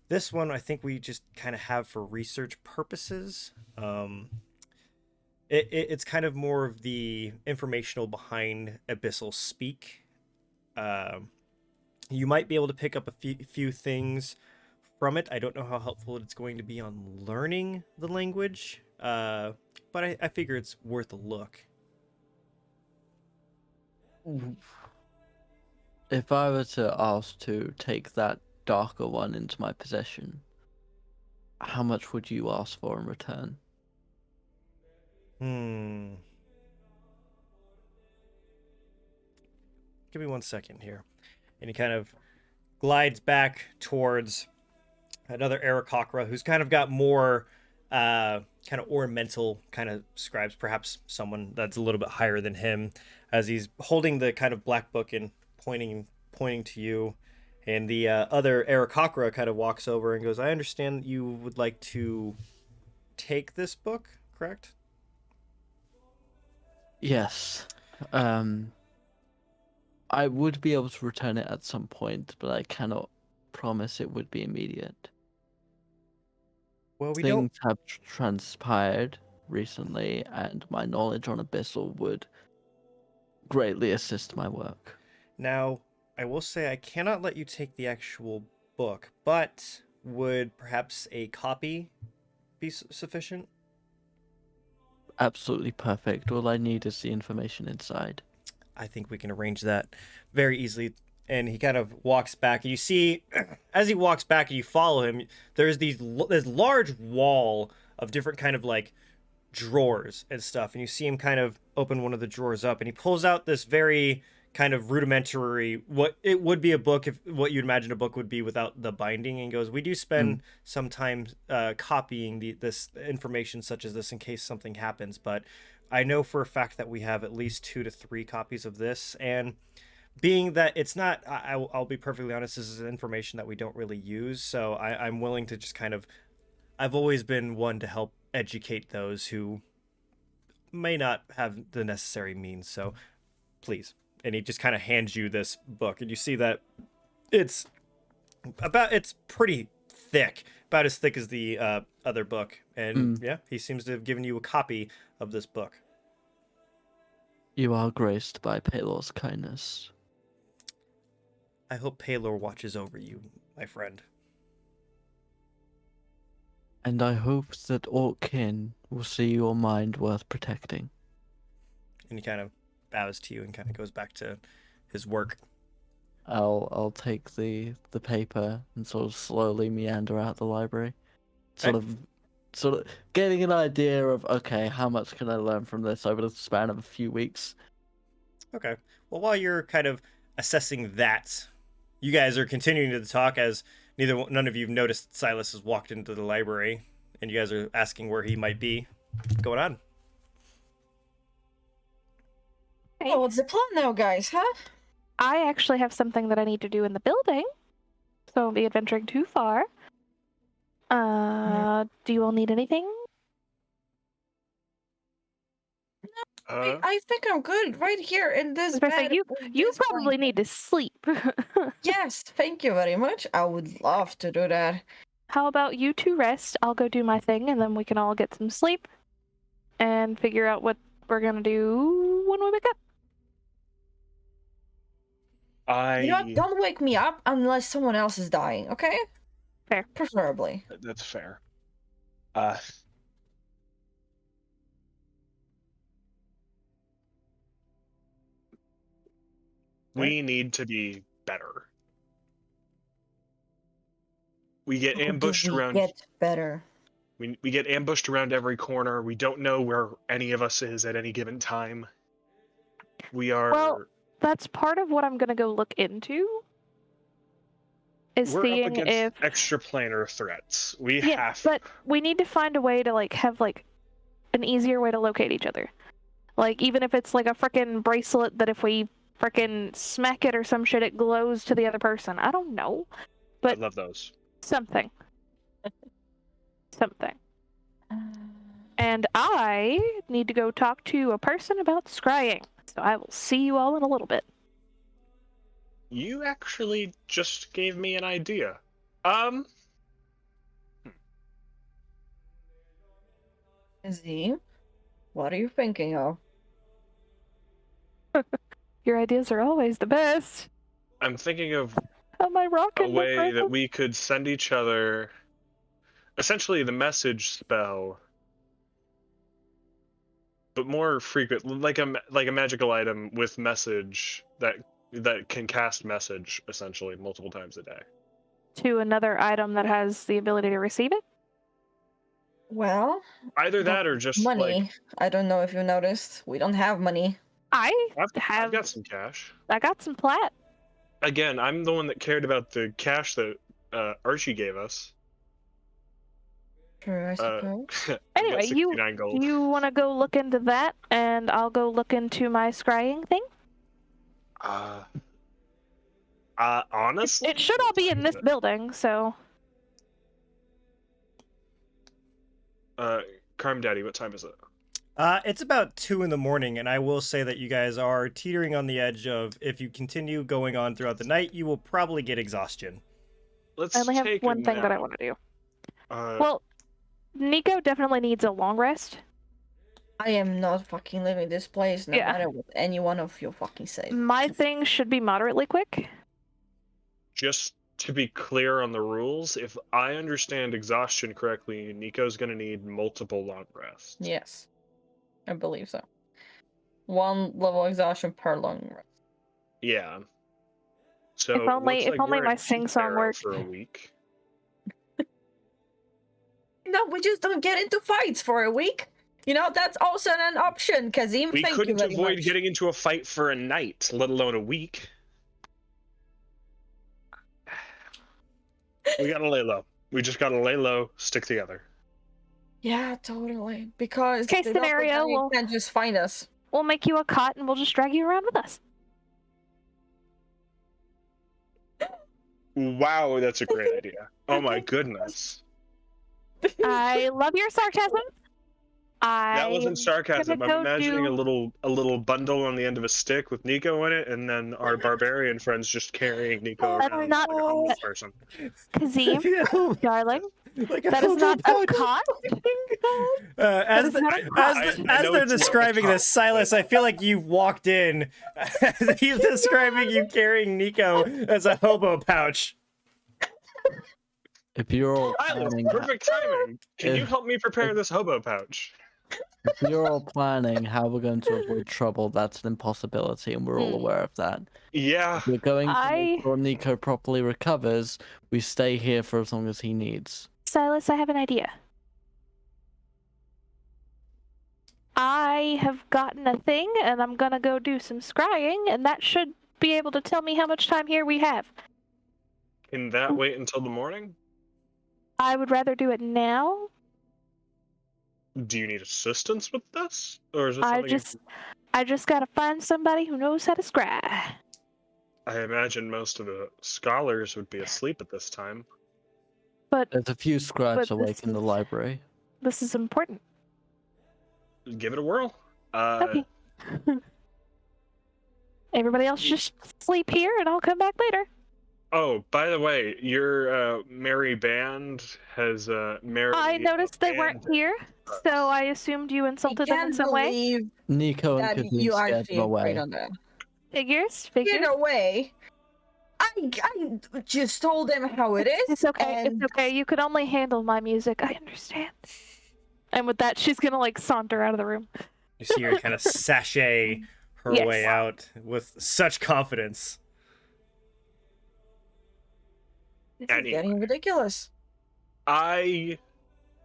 Speaker 1: this one I think we just kind of have for research purposes. It's kind of more of the informational behind abyssal speak. You might be able to pick up a few things from it. I don't know how helpful it's going to be on learning the language, but I figure it's worth a look."
Speaker 2: If I were to ask to take that darker one into my possession, how much would you ask for in return?
Speaker 1: Give me 1 second here. And he kind of glides back towards another Aarakocra who's kind of got more kind of ornamental kind of scribes, perhaps someone that's a little bit higher than him, as he's holding the kind of black book and pointing to you. And the other Aarakocra kind of walks over and goes, "I understand that you would like to take this book, correct?"
Speaker 2: Yes. I would be able to return it at some point, but I cannot promise it would be immediate.
Speaker 1: Well, we
Speaker 2: Things
Speaker 1: don't.
Speaker 2: have transpired recently, and my knowledge on Abyssal would greatly assist my work.
Speaker 1: Now, I will say I cannot let you take the actual book, but would perhaps a copy be sufficient?
Speaker 2: Absolutely perfect. All I need is the information inside.
Speaker 1: I think we can arrange that very easily. And he kind of walks back, and you see, as he walks back and you follow him, there's this large wall of different kind of like drawers and stuff, and you see him kind of open one of the drawers up, and he pulls out this very kind of rudimentary, what it would be a book, if what you'd imagine a book would be without the binding, and goes, "We do spend some time copying this information such as this in case something happens, but I know for a fact that we have at least 2 to 3 copies of this, and being that it's not, I'll be perfectly honest, this is information that we don't really use, so I'm willing to just kind of, I've always been one to help educate those who may not have the necessary means, so please." And he just kind of hands you this book, and you see that it's pretty thick, about as thick as the other book, and yeah, he seems to have given you a copy of this book.
Speaker 2: You are graced by Pelor's kindness.
Speaker 1: I hope Pelor watches over you, my friend.
Speaker 2: And I hope that Orkin will see your mind worth protecting.
Speaker 1: And he kind of bows to you and kind of goes back to his work.
Speaker 2: I'll take the paper and sort of slowly meander out the library, sort of getting an idea of, okay, how much can I learn from this over the span of a few weeks.
Speaker 1: Okay. Well, while you're kind of assessing that, you guys are continuing to talk as none of you have noticed Silas has walked into the library, and you guys are asking where he might be. What's going on?
Speaker 5: Oh, what's the plan now, guys, huh?
Speaker 4: I actually have something that I need to do in the building, so I won't be adventuring too far. Do you all need anything?
Speaker 5: I think I'm good right here in this bed.
Speaker 4: You probably need to sleep.
Speaker 5: Yes, thank you very much. I would love to do that.
Speaker 4: How about you two rest? I'll go do my thing, and then we can all get some sleep and figure out what we're gonna do when we wake up.
Speaker 5: You know what? Don't wake me up unless someone else is dying, okay?
Speaker 4: Fair.
Speaker 5: Preferably.
Speaker 3: That's fair. We need to be better. We get ambushed around.
Speaker 5: Get better.
Speaker 3: We get ambushed around every corner. We don't know where any of us is at any given time. We are.
Speaker 4: Well, that's part of what I'm gonna go look into. Is
Speaker 3: We're
Speaker 4: seeing
Speaker 3: up against
Speaker 4: if
Speaker 3: extraplanar threats. We
Speaker 4: yeah,
Speaker 3: have.
Speaker 4: but we need to find a way to have an easier way to locate each other. Like even if it's like a frickin' bracelet that if we frickin' smack it or some shit, it glows to the other person. I don't know, but
Speaker 3: I love those.
Speaker 4: something. And I need to go talk to a person about scrying. So I will see you all in a little bit.
Speaker 3: You actually just gave me an idea.
Speaker 5: Z, what are you thinking of?
Speaker 4: Your ideas are always the best.
Speaker 3: I'm thinking of
Speaker 4: Am I rocking?
Speaker 3: a way that we could send each other essentially the message spell, but more frequent, like a magical item with message that can cast message essentially multiple times a day.
Speaker 4: To another item that has the ability to receive it?
Speaker 5: Well,
Speaker 3: either that or just
Speaker 5: money.
Speaker 3: like,
Speaker 5: I don't know if you noticed. We don't have money.
Speaker 3: I've got some cash.
Speaker 4: I got some plat.
Speaker 3: Again, I'm the one that cared about the cash that Archie gave us.
Speaker 5: True, I suppose.
Speaker 4: Anyway, you want to go look into that, and I'll go look into my scrying thing?
Speaker 3: Honestly?
Speaker 4: It should all be in this building, so...
Speaker 3: Carm Daddy, what time is it?
Speaker 1: It's about 2 in the morning, and I will say that you guys are teetering on the edge of, if you continue going on throughout the night, you will probably get exhaustion.
Speaker 3: Let's
Speaker 4: I only have
Speaker 3: take
Speaker 4: one
Speaker 3: a
Speaker 4: thing that I
Speaker 3: nap.
Speaker 4: want to do.
Speaker 3: Well,
Speaker 4: Nico definitely needs a long rest.
Speaker 5: I am not fucking leaving this place, no
Speaker 4: Yeah.
Speaker 5: matter what any one of you fucking say.
Speaker 4: My thing should be moderately quick.
Speaker 3: just to be clear on the rules, if I understand exhaustion correctly, Nico's gonna need multiple long rests.
Speaker 5: Yes, I believe so. 1 level exhaustion per long rest.
Speaker 3: Yeah. So
Speaker 4: If only-
Speaker 3: looks
Speaker 4: if
Speaker 3: like
Speaker 4: only
Speaker 3: we're
Speaker 4: my
Speaker 3: at
Speaker 4: sing-song
Speaker 3: Peakbarrow
Speaker 4: worked.
Speaker 3: for a week.
Speaker 5: No, we just don't get into fights for a week. You know, that's also an option, Kazim.
Speaker 3: We
Speaker 5: Thank you
Speaker 3: couldn't
Speaker 5: very
Speaker 3: avoid
Speaker 5: much.
Speaker 3: getting into a fight for a night, let alone a week. We gotta lay low. We just gotta lay low, stick together.
Speaker 5: Yeah, totally. Because
Speaker 4: Case
Speaker 5: the
Speaker 4: scenario,
Speaker 5: doppelganger can't just find us.
Speaker 4: We'll make you a cot and we'll just drag you around with us.
Speaker 3: Wow, that's a great idea. Oh my goodness.
Speaker 4: I love your sarcasm.
Speaker 3: That wasn't sarcasm. I'm
Speaker 4: go
Speaker 3: imagining
Speaker 4: do-
Speaker 3: a little bundle on the end of a stick with Nico in it, and then our barbarian friends just carrying Nico
Speaker 4: That's
Speaker 3: around
Speaker 4: not-
Speaker 3: like a homeless person.
Speaker 4: Kazim, darling,
Speaker 1: Like
Speaker 4: that is not a cot.
Speaker 1: As they're describing this, Silas, I feel like you've walked in. He's describing you carrying Nico as a hobo pouch.
Speaker 2: If you're all
Speaker 3: Silas,
Speaker 2: planning,
Speaker 3: perfect timing. Can you help me prepare this hobo pouch?
Speaker 2: If you're all planning how we're going to avoid trouble, that's an impossibility, and we're all aware of that.
Speaker 3: Yeah.
Speaker 2: If we're going to make
Speaker 4: I-
Speaker 2: sure Nico properly recovers, we stay here for as long as he needs.
Speaker 4: Silas, I have an idea. I have gotten a thing, and I'm gonna go do some scrying, and that should be able to tell me how much time here we have.
Speaker 3: Can that wait until the morning?
Speaker 4: I would rather do it now.
Speaker 3: Do you need assistance with this? Or is this
Speaker 4: I
Speaker 3: something
Speaker 4: just gotta find somebody who knows how to scry.
Speaker 3: I imagine most of the scholars would be asleep at this time.
Speaker 4: But
Speaker 2: There's a few scribes
Speaker 4: But
Speaker 2: awake
Speaker 4: this
Speaker 2: in the
Speaker 4: is-
Speaker 2: library.
Speaker 4: this is important.
Speaker 3: Give it a whirl.
Speaker 4: Okay. Everybody else just sleep here, and I'll come back later.
Speaker 3: Oh, by the way, your merry band has merry.
Speaker 4: I noticed they weren't
Speaker 3: abandoned
Speaker 4: here,
Speaker 3: us.
Speaker 4: so I assumed you
Speaker 5: I
Speaker 4: insulted them in
Speaker 5: can't
Speaker 4: some way.
Speaker 5: believe
Speaker 2: Nico and
Speaker 5: that
Speaker 2: Kazim
Speaker 5: you
Speaker 2: scared
Speaker 5: actually
Speaker 2: them
Speaker 5: agreed
Speaker 2: away.
Speaker 5: on that.
Speaker 4: Figures.
Speaker 5: In a way, I just told them how it is.
Speaker 4: It's okay.
Speaker 5: And
Speaker 4: It's okay. You could only handle my music. I understand. And with that, she's gonna like saunter out of the room.
Speaker 1: You see her kind of sashay her
Speaker 4: Yes.
Speaker 1: way out with such confidence.
Speaker 5: this is
Speaker 3: Anyway.
Speaker 5: getting ridiculous.
Speaker 3: I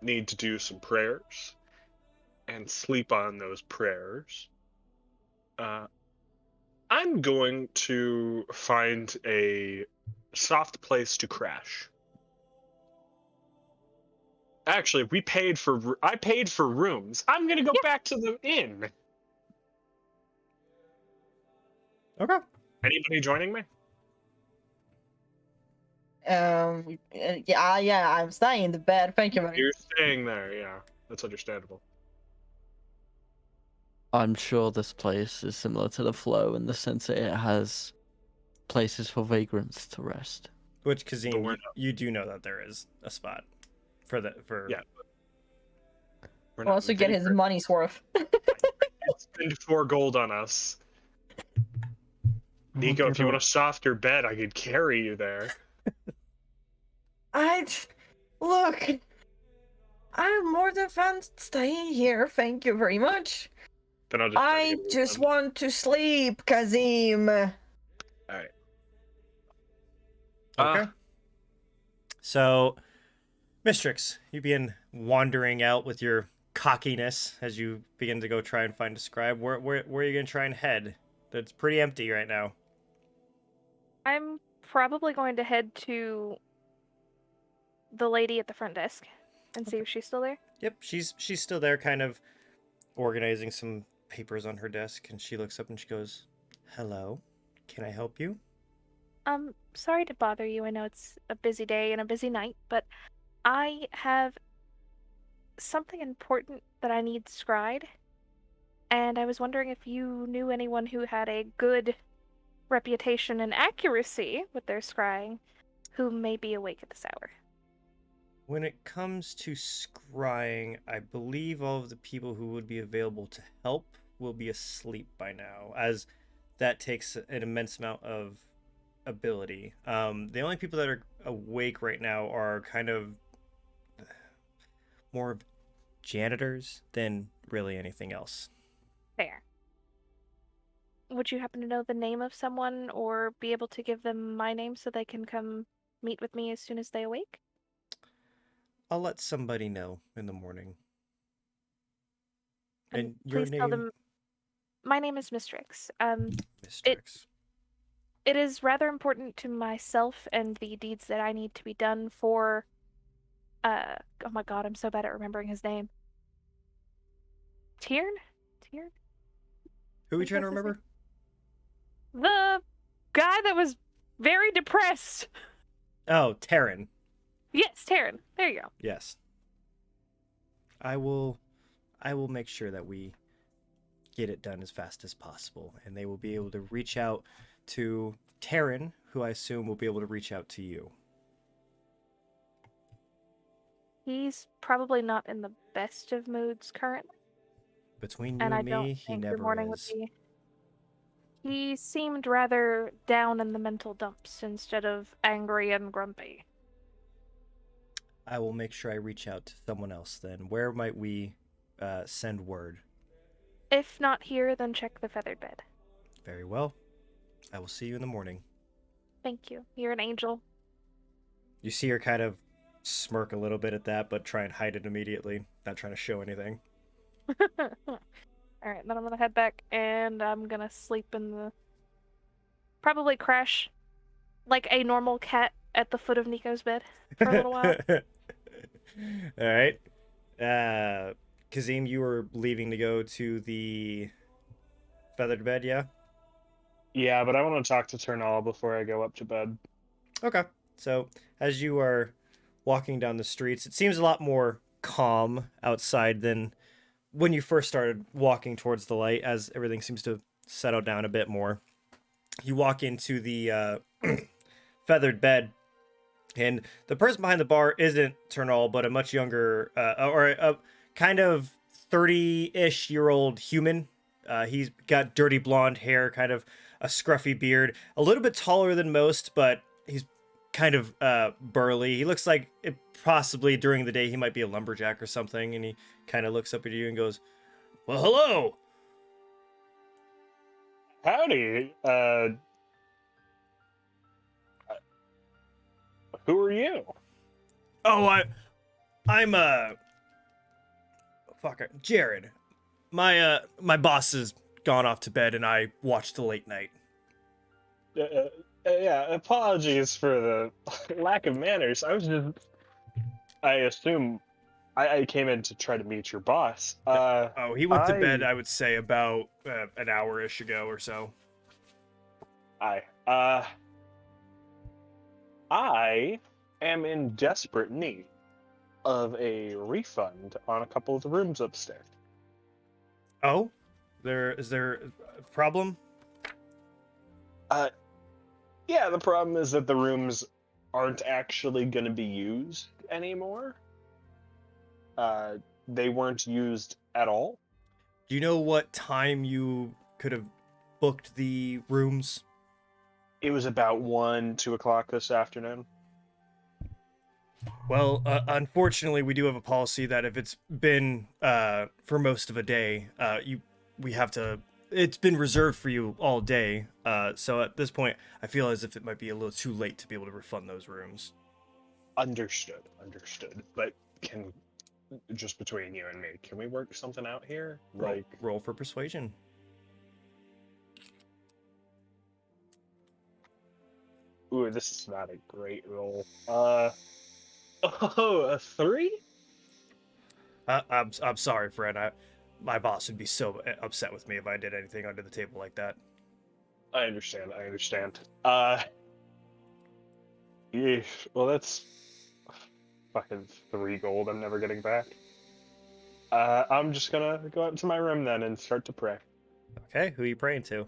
Speaker 3: need to do some prayers and sleep on those prayers. I'm going to find a soft place to crash. Actually, I paid for rooms. I'm gonna go back to the inn.
Speaker 1: Okay.
Speaker 3: Anybody joining me?
Speaker 5: Yeah, I'm staying in the bed. Thank you very
Speaker 3: You're staying there, yeah. That's understandable.
Speaker 2: I'm sure this place is similar to the Flow in the sense that it has places for vagrants to rest.
Speaker 1: Which Kazim,
Speaker 3: But we're
Speaker 1: you, you do know that there is a spot for
Speaker 3: Yeah. We're
Speaker 5: much. Wants to get his
Speaker 3: vagrant.
Speaker 5: money's worth.
Speaker 3: Spend 4 gold on us. Nico, if you want a softer bed, I could carry you there.
Speaker 5: Look. I'm more than fine staying here. Thank you very much.
Speaker 3: Then I'll just try to
Speaker 5: I
Speaker 3: get you
Speaker 5: just
Speaker 3: some.
Speaker 5: want to sleep, Kazim.
Speaker 3: Alright.
Speaker 1: Okay. So, Mistryrix, you begin wandering out with your cockiness as you begin to go try and find a scribe. Where are you going to try and head? That's pretty empty right now.
Speaker 4: I'm probably going to head to the lady at the front desk and see if she's still there.
Speaker 1: Yep, she's still there, kind of organizing some papers on her desk, and she looks up and she goes, "Hello, can I help you?"
Speaker 4: Sorry to bother you. I know it's a busy day and a busy night, but I have something important that I need scried, and I was wondering if you knew anyone who had a good reputation and accuracy with their scrying who may be awake at this hour.
Speaker 1: When it comes to scrying, I believe all of the people who would be available to help will be asleep by now, as that takes an immense amount of ability. The only people that are awake right now are kind of more of janitors than really anything else.
Speaker 4: Fair. Would you happen to know the name of someone or be able to give them my name so they can come meet with me as soon as they awake?
Speaker 1: I'll let somebody know in the morning. And your
Speaker 4: please tell
Speaker 1: name,
Speaker 4: them my name is Mistryrix.
Speaker 1: Mistryrix.
Speaker 4: It is rather important to myself and the deeds that I need to be done for oh my god, I'm so bad at remembering his name. Tiern? Tiern?
Speaker 1: Who are we
Speaker 4: What
Speaker 1: trying to
Speaker 4: was his
Speaker 1: remember?
Speaker 4: The guy that was very depressed.
Speaker 1: Oh, Terran.
Speaker 4: Yes, Tiern. There you go.
Speaker 1: Yes. I will make sure that we get it done as fast as possible, and they will be able to reach out to Terran, who I assume will be able to reach out to you.
Speaker 4: He's probably not in the best of moods currently,
Speaker 1: Between you
Speaker 4: and I
Speaker 1: and
Speaker 4: don't
Speaker 1: me, he
Speaker 4: think
Speaker 1: never
Speaker 4: your morning
Speaker 1: is.
Speaker 4: would be. He seemed rather down in the mental dumps instead of angry and grumpy.
Speaker 1: I will make sure I reach out to someone else then. Where might we send word.
Speaker 4: If not here, then check the feathered bed.
Speaker 1: Very well. I will see you in the morning.
Speaker 4: Thank you. You're an angel.
Speaker 1: You see her kind of smirk a little bit at that, but try and hide it immediately, not trying to show anything.
Speaker 4: Alright, then I'm gonna head back and I'm gonna sleep in the. Probably crash like a normal cat at the foot of Nico's bed for a little while.
Speaker 1: All right. Kazim, you were leaving to go to the feathered bed, yeah?
Speaker 3: Yeah, but I want to talk to Ternal before I go up to bed.
Speaker 1: Okay. So, as you are walking down the streets, it seems a lot more calm outside than when you first started walking towards the light, as everything seems to settle down a bit more. You walk into the feathered bed, and the person behind the bar isn't Ternal, but a much younger, or a kind of 30-ish year old human. He's got dirty blonde hair, kind of a scruffy beard, a little bit taller than most, but he's kind of burly. He looks like possibly during the day he might be a lumberjack or something, and he kind of looks up at you and goes, "Well, hello."
Speaker 3: Howdy. Who are you?
Speaker 1: Oh, I'm Jared. My boss has gone off to bed, and I watched the late night.
Speaker 3: Yeah, apologies for the lack of manners. I assume I came in to try to meet your boss.
Speaker 1: Oh, he went to bed, I would say, about an hour-ish ago or so.
Speaker 3: I am in desperate need of a refund on a couple of the rooms upstairs.
Speaker 1: Oh? Is there a problem?
Speaker 3: Yeah, the problem is that the rooms aren't actually going to be used anymore. They weren't used at all.
Speaker 1: Do you know what time you could have booked the rooms?
Speaker 3: It was about 2 o'clock this afternoon.
Speaker 1: Well, unfortunately, we do have a policy that if it's been for most of a day, we have to. It's been reserved for you all day. So at this point, I feel as if it might be a little too late to be able to refund those rooms.
Speaker 3: Understood. But just between you and me, can we work something out here?
Speaker 1: Roll for persuasion.
Speaker 3: Ooh, this is not a great roll. A 3?
Speaker 1: I'm sorry, friend. My boss would be so upset with me if I did anything under the table like that.
Speaker 3: I understand. Yeesh. Well, that's fucking 3 gold I'm never getting back. I'm just gonna go up to my room then and start to pray.
Speaker 1: Okay, who are you praying to?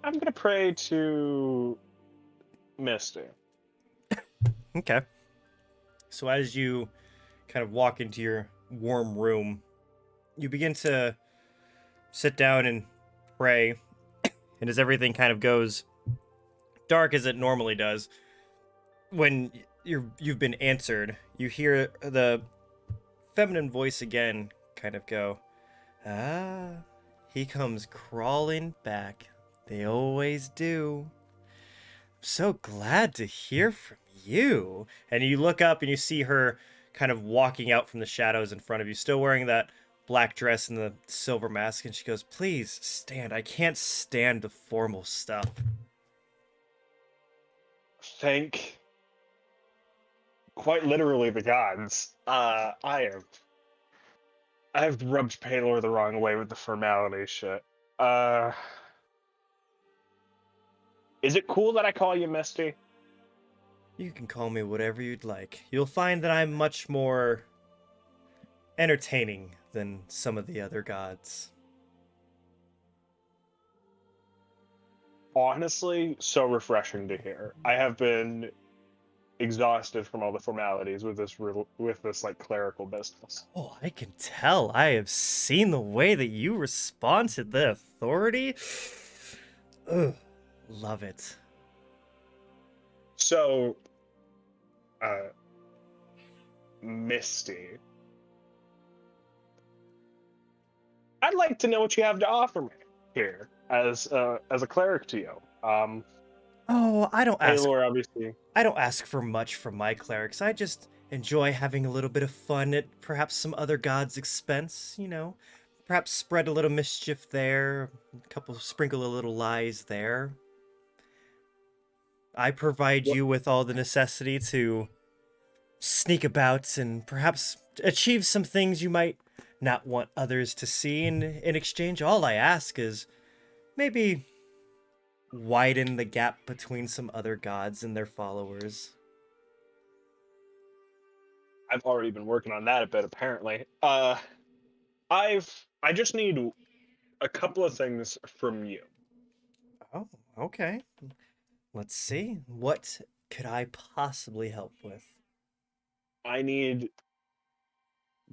Speaker 3: I'm gonna pray to Misty.
Speaker 1: Okay. So as you kind of walk into your warm room, you begin to sit down and pray. And as everything kind of goes dark as it normally does, when you've been answered, you hear the feminine voice again kind of go, "Ah, he comes crawling back. They always do. I'm so glad to hear from you." And you look up and you see her kind of walking out from the shadows in front of you, still wearing that black dress and the silver mask, and she goes, "Please stand. I can't stand the formal stuff."
Speaker 3: Thank quite literally the gods. I've rubbed Pelor the wrong way with the formality shit. Is it cool that I call you Misty?
Speaker 1: You can call me whatever you'd like. You'll find that I'm much more entertaining than some of the other gods.
Speaker 3: Honestly, so refreshing to hear. I have been exhausted from all the formalities with this like clerical business.
Speaker 1: Oh, I can tell. I have seen the way that you respond to the authority. Ugh, love it.
Speaker 3: So, Misty, I'd like to know what you have to offer me here as a cleric to you.
Speaker 1: Oh, I don't ask.
Speaker 3: Pelor, obviously.
Speaker 1: I don't ask for much from my clerics. I just enjoy having a little bit of fun at perhaps some other god's expense. You know, perhaps spread a little mischief there, sprinkle a little lies there. I provide you with all the necessity to sneak about and perhaps achieve some things you might not want others to see. In exchange, all I ask is maybe widen the gap between some other gods and their followers.
Speaker 3: I've already been working on that a bit, apparently. I just need a couple of things from you.
Speaker 1: Oh, okay. Let's see. What could I possibly help with?
Speaker 3: I need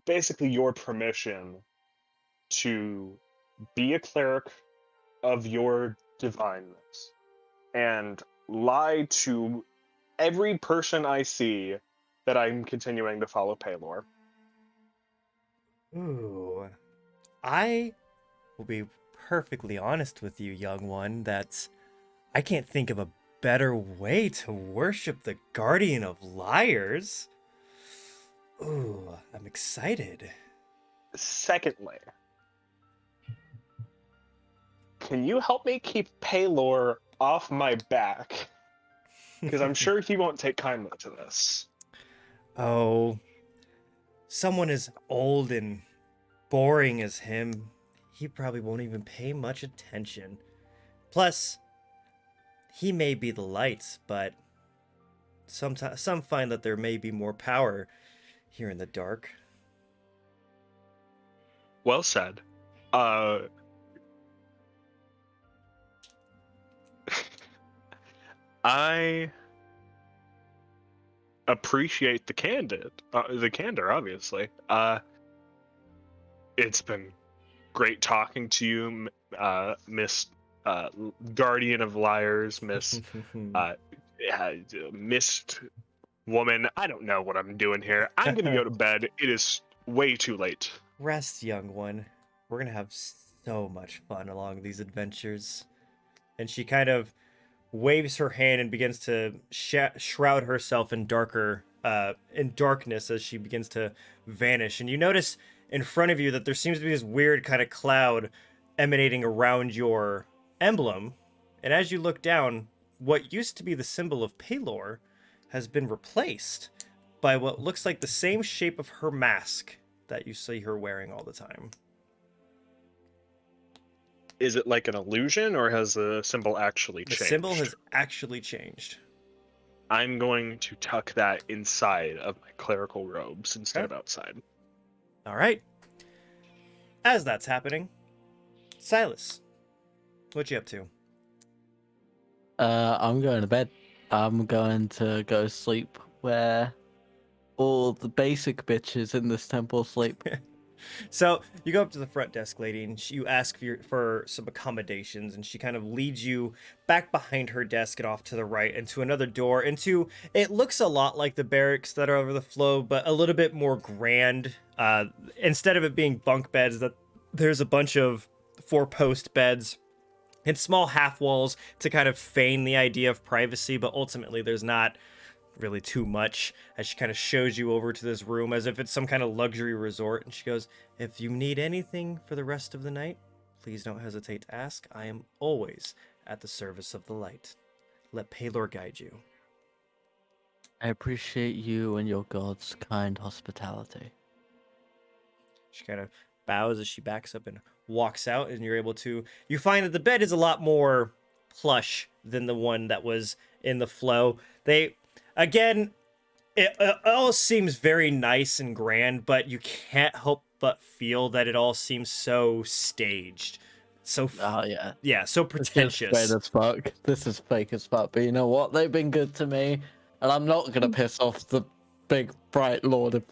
Speaker 3: basically your permission to be a cleric of your divineness and lie to every person I see that I'm continuing to follow Pelor.
Speaker 1: Ooh. I will be perfectly honest with you, young one, that I can't think of a better way to worship the guardian of liars. Ooh, I'm excited.
Speaker 3: Secondly, can you help me keep Pelor off my back? Because I'm sure he won't take kindly to this.
Speaker 1: Oh, someone as old and boring as him, he probably won't even pay much attention. Plus, he may be the light, but some find that there may be more power here in the dark.
Speaker 3: Well said. I appreciate the candor, obviously. It's been great talking to you, Miss Guardian of Liars, Miss Mist Woman. I don't know what I'm doing here. I'm gonna go to bed. It is way too late.
Speaker 1: Rest, young one. We're gonna have so much fun along these adventures. And she kind of waves her hand and begins to shroud herself in darkness as she begins to vanish. And you notice in front of you that there seems to be this weird kind of cloud emanating around your emblem. And as you look down, what used to be the symbol of Pelor has been replaced by what looks like the same shape of her mask that you see her wearing all the time.
Speaker 3: Is it like an illusion, or has the symbol actually
Speaker 1: The
Speaker 3: changed?
Speaker 1: symbol has actually changed.
Speaker 3: I'm going to tuck that inside of my clerical robes instead of outside.
Speaker 1: All right. As that's happening, Silas, what you up to?
Speaker 2: I'm going to bed. I'm going to go sleep where all the basic bitches in this temple sleep.
Speaker 1: So you go up to the front desk lady and you ask for some accommodations, and she kind of leads you back behind her desk and off to the right into another door into, it looks a lot like the barracks that are over the flow, but a little bit more grand. Instead of it being bunk beds, there's a bunch of 4-post beds and small half walls to kind of feign the idea of privacy, but ultimately there's not really too much, as she kind of shows you over to this room as if it's some kind of luxury resort. And she goes, if you need anything for the rest of the night, please don't hesitate to ask. I am always at the service of the light. Let Pelor guide you.
Speaker 2: I appreciate you and your god's kind hospitality.
Speaker 1: She kind of bows as she backs up and walks out, and you find that the bed is a lot more plush than the one that was in the flow. Again, it all seems very nice and grand, but you can't help but feel that it all seems so staged. So,
Speaker 2: Oh, yeah.
Speaker 1: yeah, so pretentious.
Speaker 2: This is fake as fuck. This is fake as fuck. But you know what? They've been good to me, and I'm not gonna piss off the big bright lord of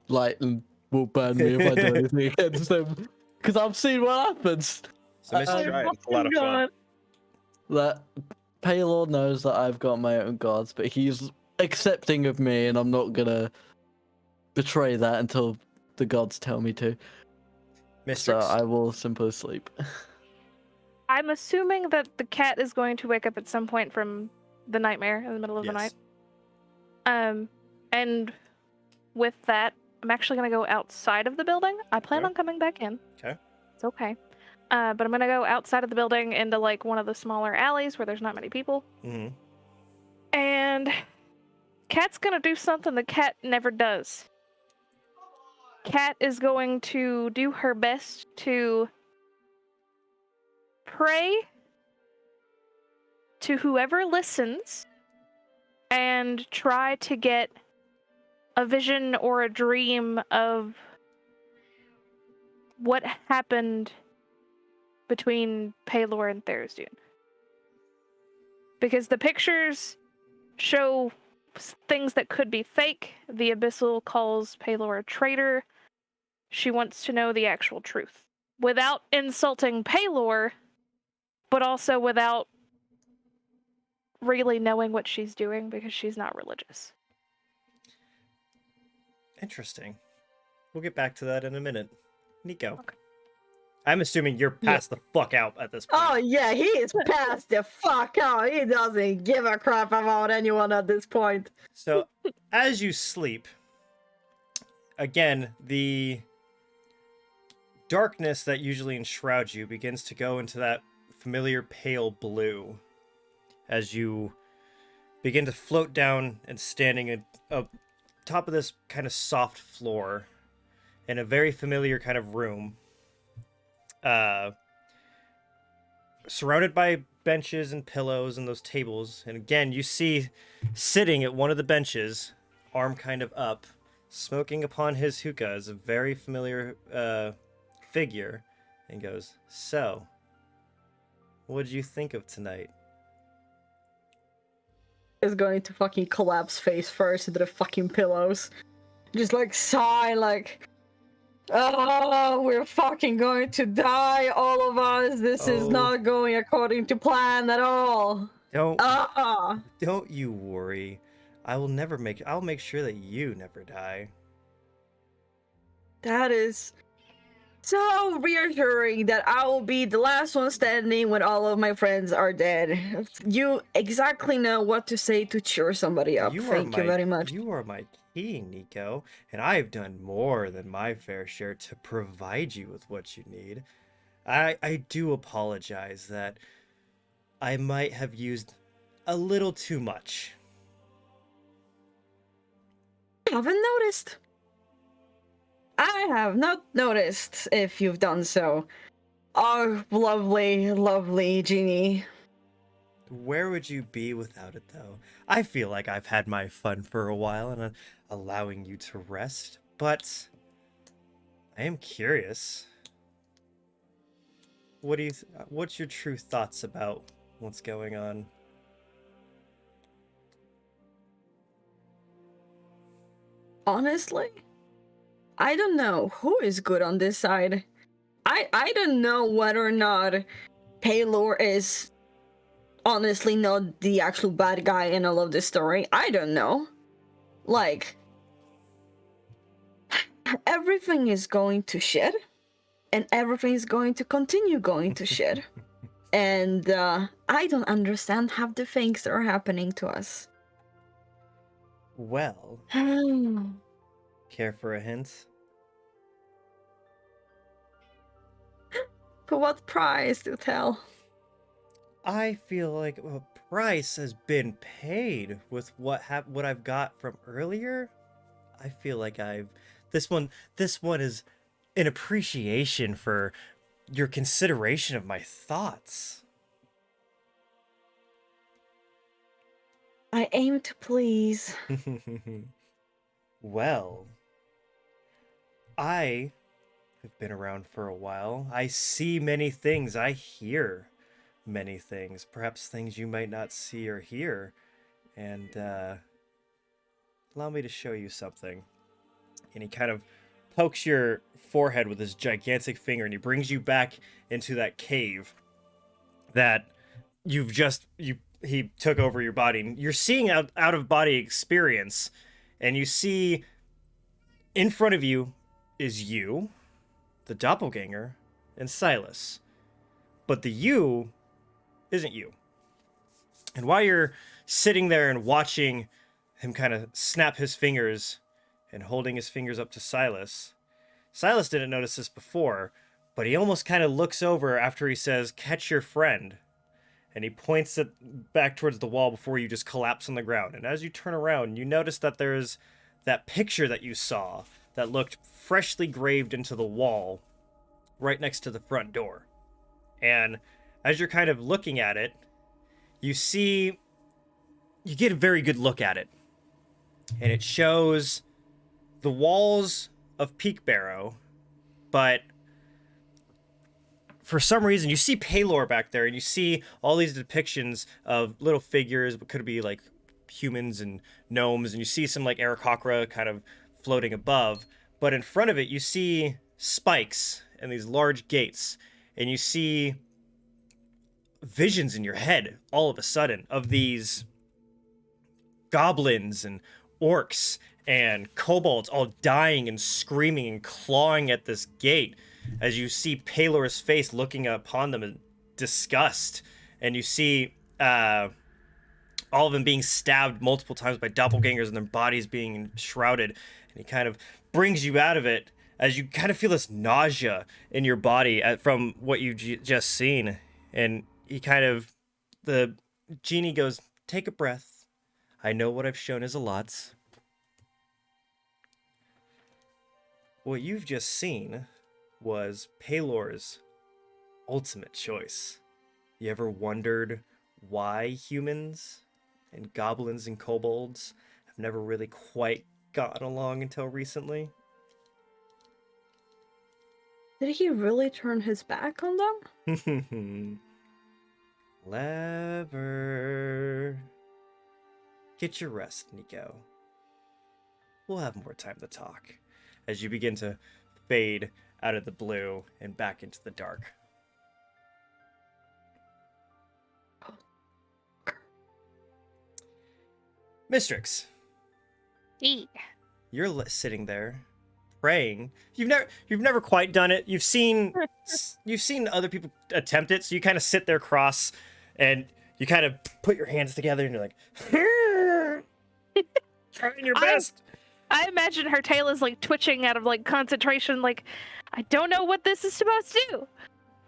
Speaker 2: light and will burn me if I do anything against them. Because I've seen what happens.
Speaker 1: So, Miss
Speaker 3: Right, it's a lot of fun.
Speaker 2: That Pelor knows that I've got my own gods, but he's accepting of me, and I'm not gonna betray that until the gods tell me to. So
Speaker 1: Mistryrix?
Speaker 2: I will simply sleep.
Speaker 4: I'm assuming that the cat is going to wake up at some point from the nightmare in the middle of the night. And with that, I'm actually gonna go outside of the building. I plan
Speaker 1: Okay.
Speaker 4: on coming back in.
Speaker 1: Okay.
Speaker 4: It's okay. But I'm gonna go outside of the building into like one of the smaller alleys where there's not many people.
Speaker 1: Mm-hmm.
Speaker 4: And Cat's gonna do something the cat never does. Cat is going to do her best to pray to whoever listens and try to get a vision or a dream of what happened between Pelor and Tharizdun. Because the pictures show things that could be fake. The Abyssal calls Pelor a traitor. She wants to know the actual truth. Without insulting Pelor, but also without really knowing what she's doing because she's not religious.
Speaker 1: Interesting. We'll get back to that in a minute. Nico.
Speaker 4: Okay.
Speaker 1: I'm assuming you're passed the fuck out at this point.
Speaker 7: Oh yeah, he is past the fuck out. He doesn't give a crap about anyone at this point.
Speaker 1: So, as you sleep, again, the darkness that usually enshrouds you begins to go into that familiar pale blue as you begin to float down and standing at top of this kind of soft floor in a very familiar kind of room, surrounded by benches and pillows and those tables. And again, you see sitting at one of the benches, arm kind of up, smoking upon his hookah, is a very familiar figure, and goes, "So, what did you think of tonight?"
Speaker 7: Is going to fucking collapse face first into the fucking pillows. Just like sigh, like, oh, we're fucking going to die, all of us. This is
Speaker 1: Oh.
Speaker 7: not going according to plan at all.
Speaker 1: Don't you worry. I'll make sure that you never die.
Speaker 7: That is so reassuring that I will be the last one standing when all of my friends are dead. You exactly know what to say to cheer somebody up. Thank you very much.
Speaker 1: You are my king, Nico, and I've done more than my fair share to provide you with what you need. I do apologize that I might have used a little too much.
Speaker 7: Haven't noticed. I have not noticed if you've done so. Oh, lovely, lovely genie.
Speaker 1: Where would you be without it, though? I feel like I've had my fun for a while and allowing you to rest, but I am curious. What's your true thoughts about what's going on?
Speaker 7: Honestly, I don't know who is good on this side. I don't know whether or not Pelor is honestly not the actual bad guy in all of this story. I don't know. Like, everything is going to shit, and everything is going to continue going to shit. And I don't understand half the things that are happening to us.
Speaker 1: Well, care for a hint?
Speaker 7: For what price, do tell?
Speaker 1: I feel like a price has been paid with what I've got from earlier. I feel like this one is an appreciation for your consideration of my thoughts.
Speaker 7: I aim to please.
Speaker 1: Well, I have been around for a while. I see many things. I hear many things. Perhaps things you might not see or hear. And allow me to show you something. And he kind of pokes your forehead with his gigantic finger, and he brings you back into that cave that he took over your body. You're seeing out of body experience, and you see in front of you is you, the doppelganger, and Silas. But the you isn't you. And while you're sitting there and watching him kind of snap his fingers and holding his fingers up to Silas, Silas didn't notice this before, but he almost kind of looks over after he says, "Catch your friend." And he points it back towards the wall before you just collapse on the ground. And as you turn around, you notice that there's that picture that you saw that looked freshly graved into the wall right next to the front door. And as you're kind of looking at it, you get a very good look at it. And it shows the walls of Peakbarrow, but for some reason you see Pelor back there, and you see all these depictions of little figures, but could be like humans and gnomes, and you see some like Aarakocra kind of floating above. But in front of it, you see spikes and these large gates, and you see visions in your head all of a sudden of these goblins and orcs and kobolds all dying and screaming and clawing at this gate, as you see Pelor's face looking upon them in disgust, and you see all of them being stabbed multiple times by doppelgangers and their bodies being shrouded. And he kind of brings you out of it as you kind of feel this nausea in your body from what you just seen. And the genie goes, "Take a breath. I know what I've shown is a lot. What you've just seen was Pelor's ultimate choice. You ever wondered why humans and goblins and kobolds have never really quite gotten along until recently?"
Speaker 7: Did he really turn his back on them?
Speaker 1: Clever. Get your rest, Nico. We'll have more time to talk as you begin to fade out of the blue and back into the dark. Mistryrix, you're sitting there praying. You've never quite done it. You've seen other people attempt it, so you kind of sit there cross and you kind of put your hands together and you're like trying your best.
Speaker 4: I imagine her tail is like twitching out of like concentration, like, I don't know what this is supposed to do,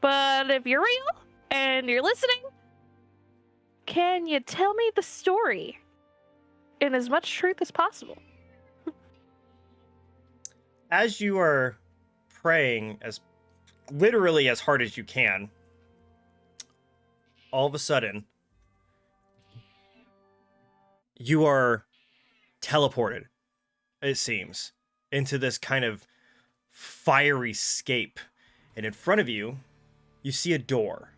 Speaker 4: but if you're real and you're listening, can you tell me the story in as much truth as possible?
Speaker 1: As you are praying as literally as hard as you can, all of a sudden you are teleported, it seems, into this kind of fiery scape. And in front of you, you see a door,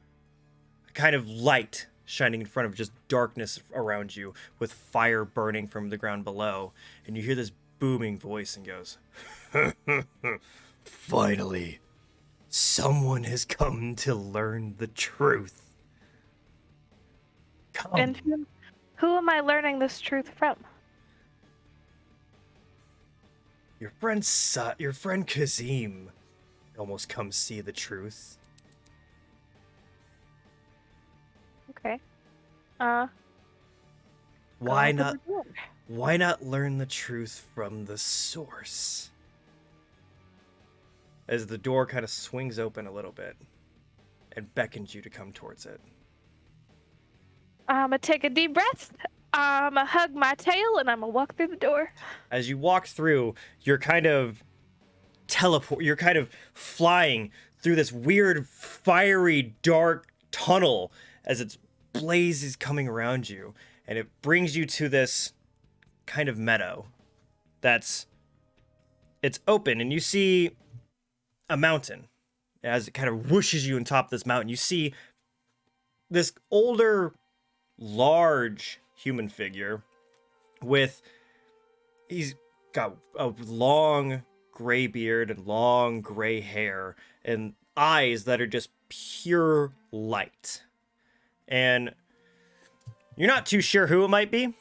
Speaker 1: a kind of light shining in front of just darkness around you with fire burning from the ground below. And you hear this booming voice and goes, "Finally, someone has come to learn the truth. Come."
Speaker 4: And who am I learning this truth from?
Speaker 1: Your friend Kazim almost come see the truth.
Speaker 4: Okay.
Speaker 1: Why not learn the truth from the source? As the door kind of swings open a little bit and beckons you to come towards it.
Speaker 4: I'm gonna take a deep breath. I'm gonna hug my tail and I'm gonna walk through the door.
Speaker 1: As you walk through, you're kind of flying through this weird, fiery, dark tunnel as its blaze is coming around you, and it brings you to this kind of meadow it's open, and you see a mountain. As it kind of whooshes you on top of this mountain, you see this older, large human figure he's got a long gray beard and long gray hair and eyes that are just pure light. And you're not too sure who it might be,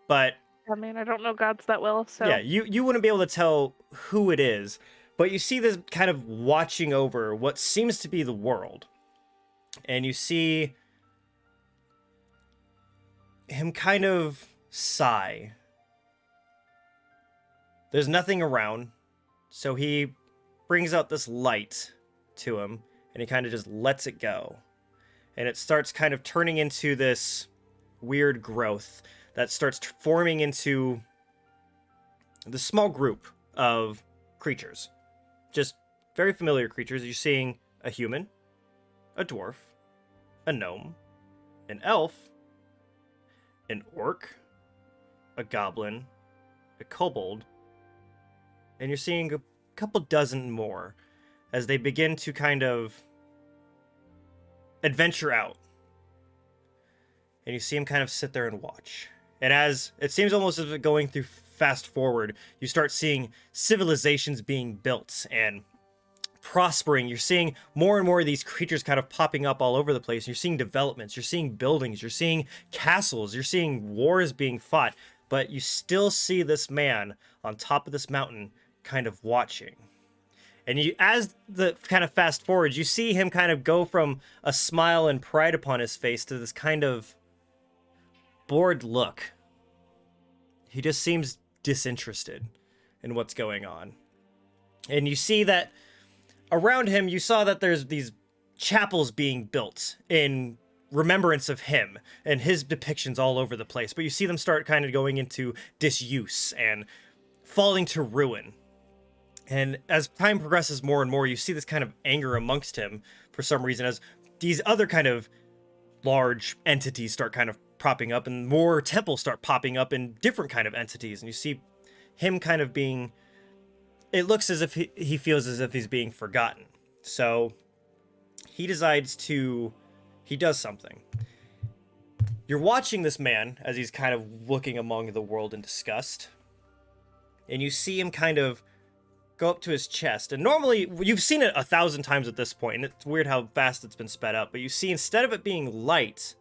Speaker 1: but
Speaker 4: I mean, I don't know gods that well, so.
Speaker 1: Yeah, you wouldn't be able to tell who it is, but you see this kind of watching over what seems to be the world. And you see him kind of sigh. There's nothing around, so he brings out this light to him, and he kind of just lets it go. And it starts kind of turning into this weird growth that starts forming into this small group of creatures. Just very familiar creatures. You're seeing a human, a dwarf, a gnome, an elf, an orc, a goblin, a kobold, and you're seeing a couple dozen more as they begin to kind of adventure out. And you see him kind of sit there and watch. And as it seems almost as if going through fast forward, you start seeing civilizations being built and prospering. You're seeing more and more of these creatures kind of popping up all over the place. You're seeing developments, you're seeing buildings, you're seeing castles, you're seeing wars being fought, but you still see this man on top of this mountain kind of watching. And you, as the kind of fast forward, you see him kind of go from a smile and pride upon his face to this kind of bored look. He just seems disinterested in what's going on. And you see that around him, you saw that there's these chapels being built in remembrance of him and his depictions all over the place. But you see them start kind of going into disuse and falling to ruin. And as time progresses more and more, you see this kind of anger amongst him for some reason as these other kind of large entities start kind of propping up and more temples start popping up in different kind of entities. And you see him kind of being, it looks as if he feels as if he's being forgotten. So he decides to, he does something. You're watching this man as he's kind of looking among the world in disgust. And you see him kind of go up to his chest. And normally, you've seen it 1,000 times at this point, and it's weird how fast it's been sped up. But you see, instead of it being light,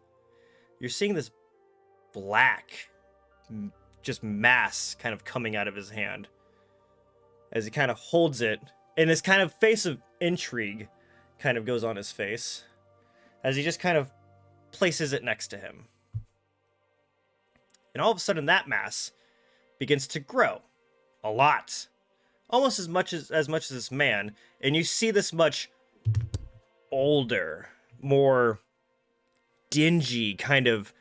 Speaker 1: you're seeing this black, just mass kind of coming out of his hand. As he kind of holds it, and this kind of face of intrigue kind of goes on his face. As he just kind of places it next to him. And all of a sudden, that mass begins to grow. A lot. Almost as much as this man, and you see this much older, more dingy, kind of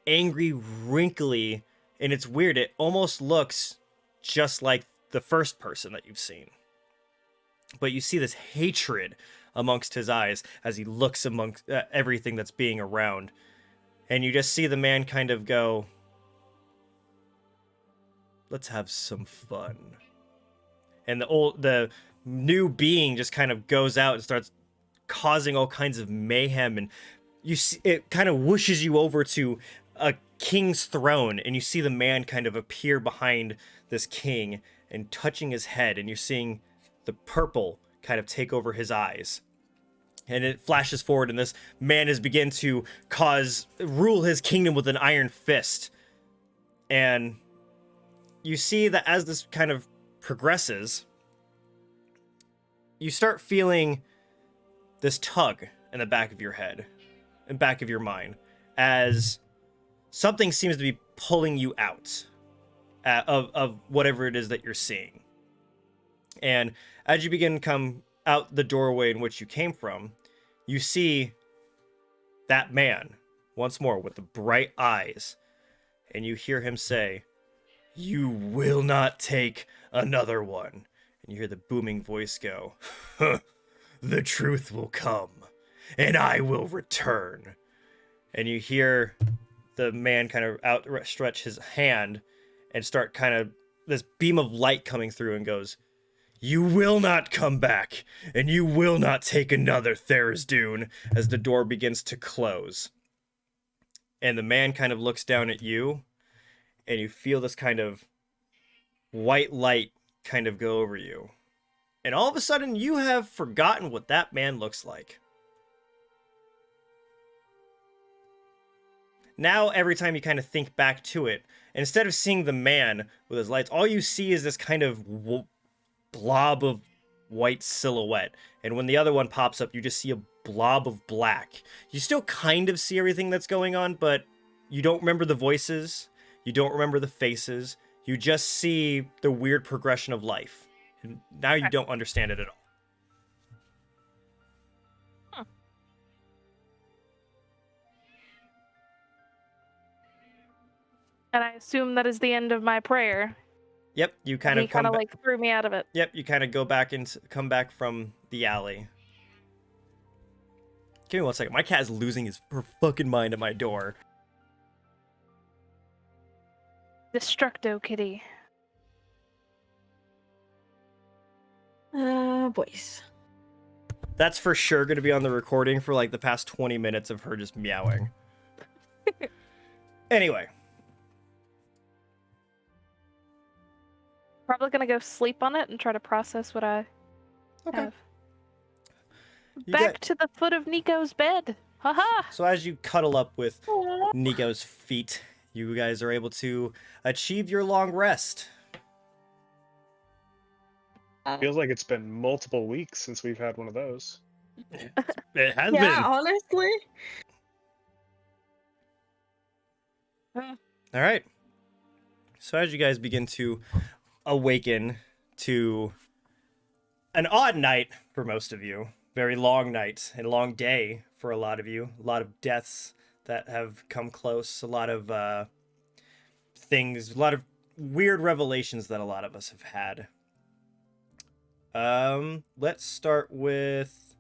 Speaker 1: angry, wrinkly, and it's weird. It almost looks just like the first person that you've seen. But you see this hatred amongst his eyes as he looks amongst everything that's being around, and you just see the man kind of go, "Let's have some fun." And the new being just kind of goes out and starts causing all kinds of mayhem, and you see it kind of whooshes you over to a king's throne, and you see the man kind of appear behind this king and touching his head, and you're seeing the purple kind of take over his eyes. And it flashes forward, and this man has begun to rule his kingdom with an iron fist. And you see that as this kind of progresses, you start feeling this tug in the back of your head and back of your mind as something seems to be pulling you out of whatever it is that you're seeing. And as you begin to come out the doorway in which you came from, you see that man once more with the bright eyes, and you hear him say, "You will not take another one." And you hear the booming voice go, "The truth will come, and I will return." And you hear the man kind of outstretch his hand and start kind of this beam of light coming through and goes, "You will not come back, and you will not take another Therisdune," as the door begins to close. And the man kind of looks down at you, and you feel this kind of white light kind of go over you. And all of a sudden, you have forgotten what that man looks like. Now, every time you kind of think back to it, instead of seeing the man with his lights, all you see is this kind of blob of white silhouette. And when the other one pops up, you just see a blob of black. You still kind of see everything that's going on, but you don't remember the voices. You don't remember the faces. You just see the weird progression of life. And now you don't understand it at all.
Speaker 4: And I assume that is the end of my prayer.
Speaker 1: Yep, you kind of
Speaker 4: He kind of like threw me out of it.
Speaker 1: Yep, you kind of go back and come back from the alley. Give me 1 second. My cat is losing her fucking mind at my door.
Speaker 4: Destructo kitty.
Speaker 7: Boys.
Speaker 1: That's for sure going to be on the recording for like the past 20 minutes of her just meowing. Anyway.
Speaker 4: Probably gonna go sleep on it and try to process what I have. Back to the foot of Nico's bed. Haha!
Speaker 1: So as you cuddle up with Nico's feet, you guys are able to achieve your long rest.
Speaker 3: Feels like it's been multiple weeks since we've had one of those.
Speaker 1: It has
Speaker 7: Yeah,
Speaker 1: been.
Speaker 7: honestly.
Speaker 1: All right. So as you guys begin to awaken to an odd night for most of you, very long night and long day for a lot of you, a lot of deaths that have come close, a lot of things, a lot of weird revelations that a lot of us have had. Let's start with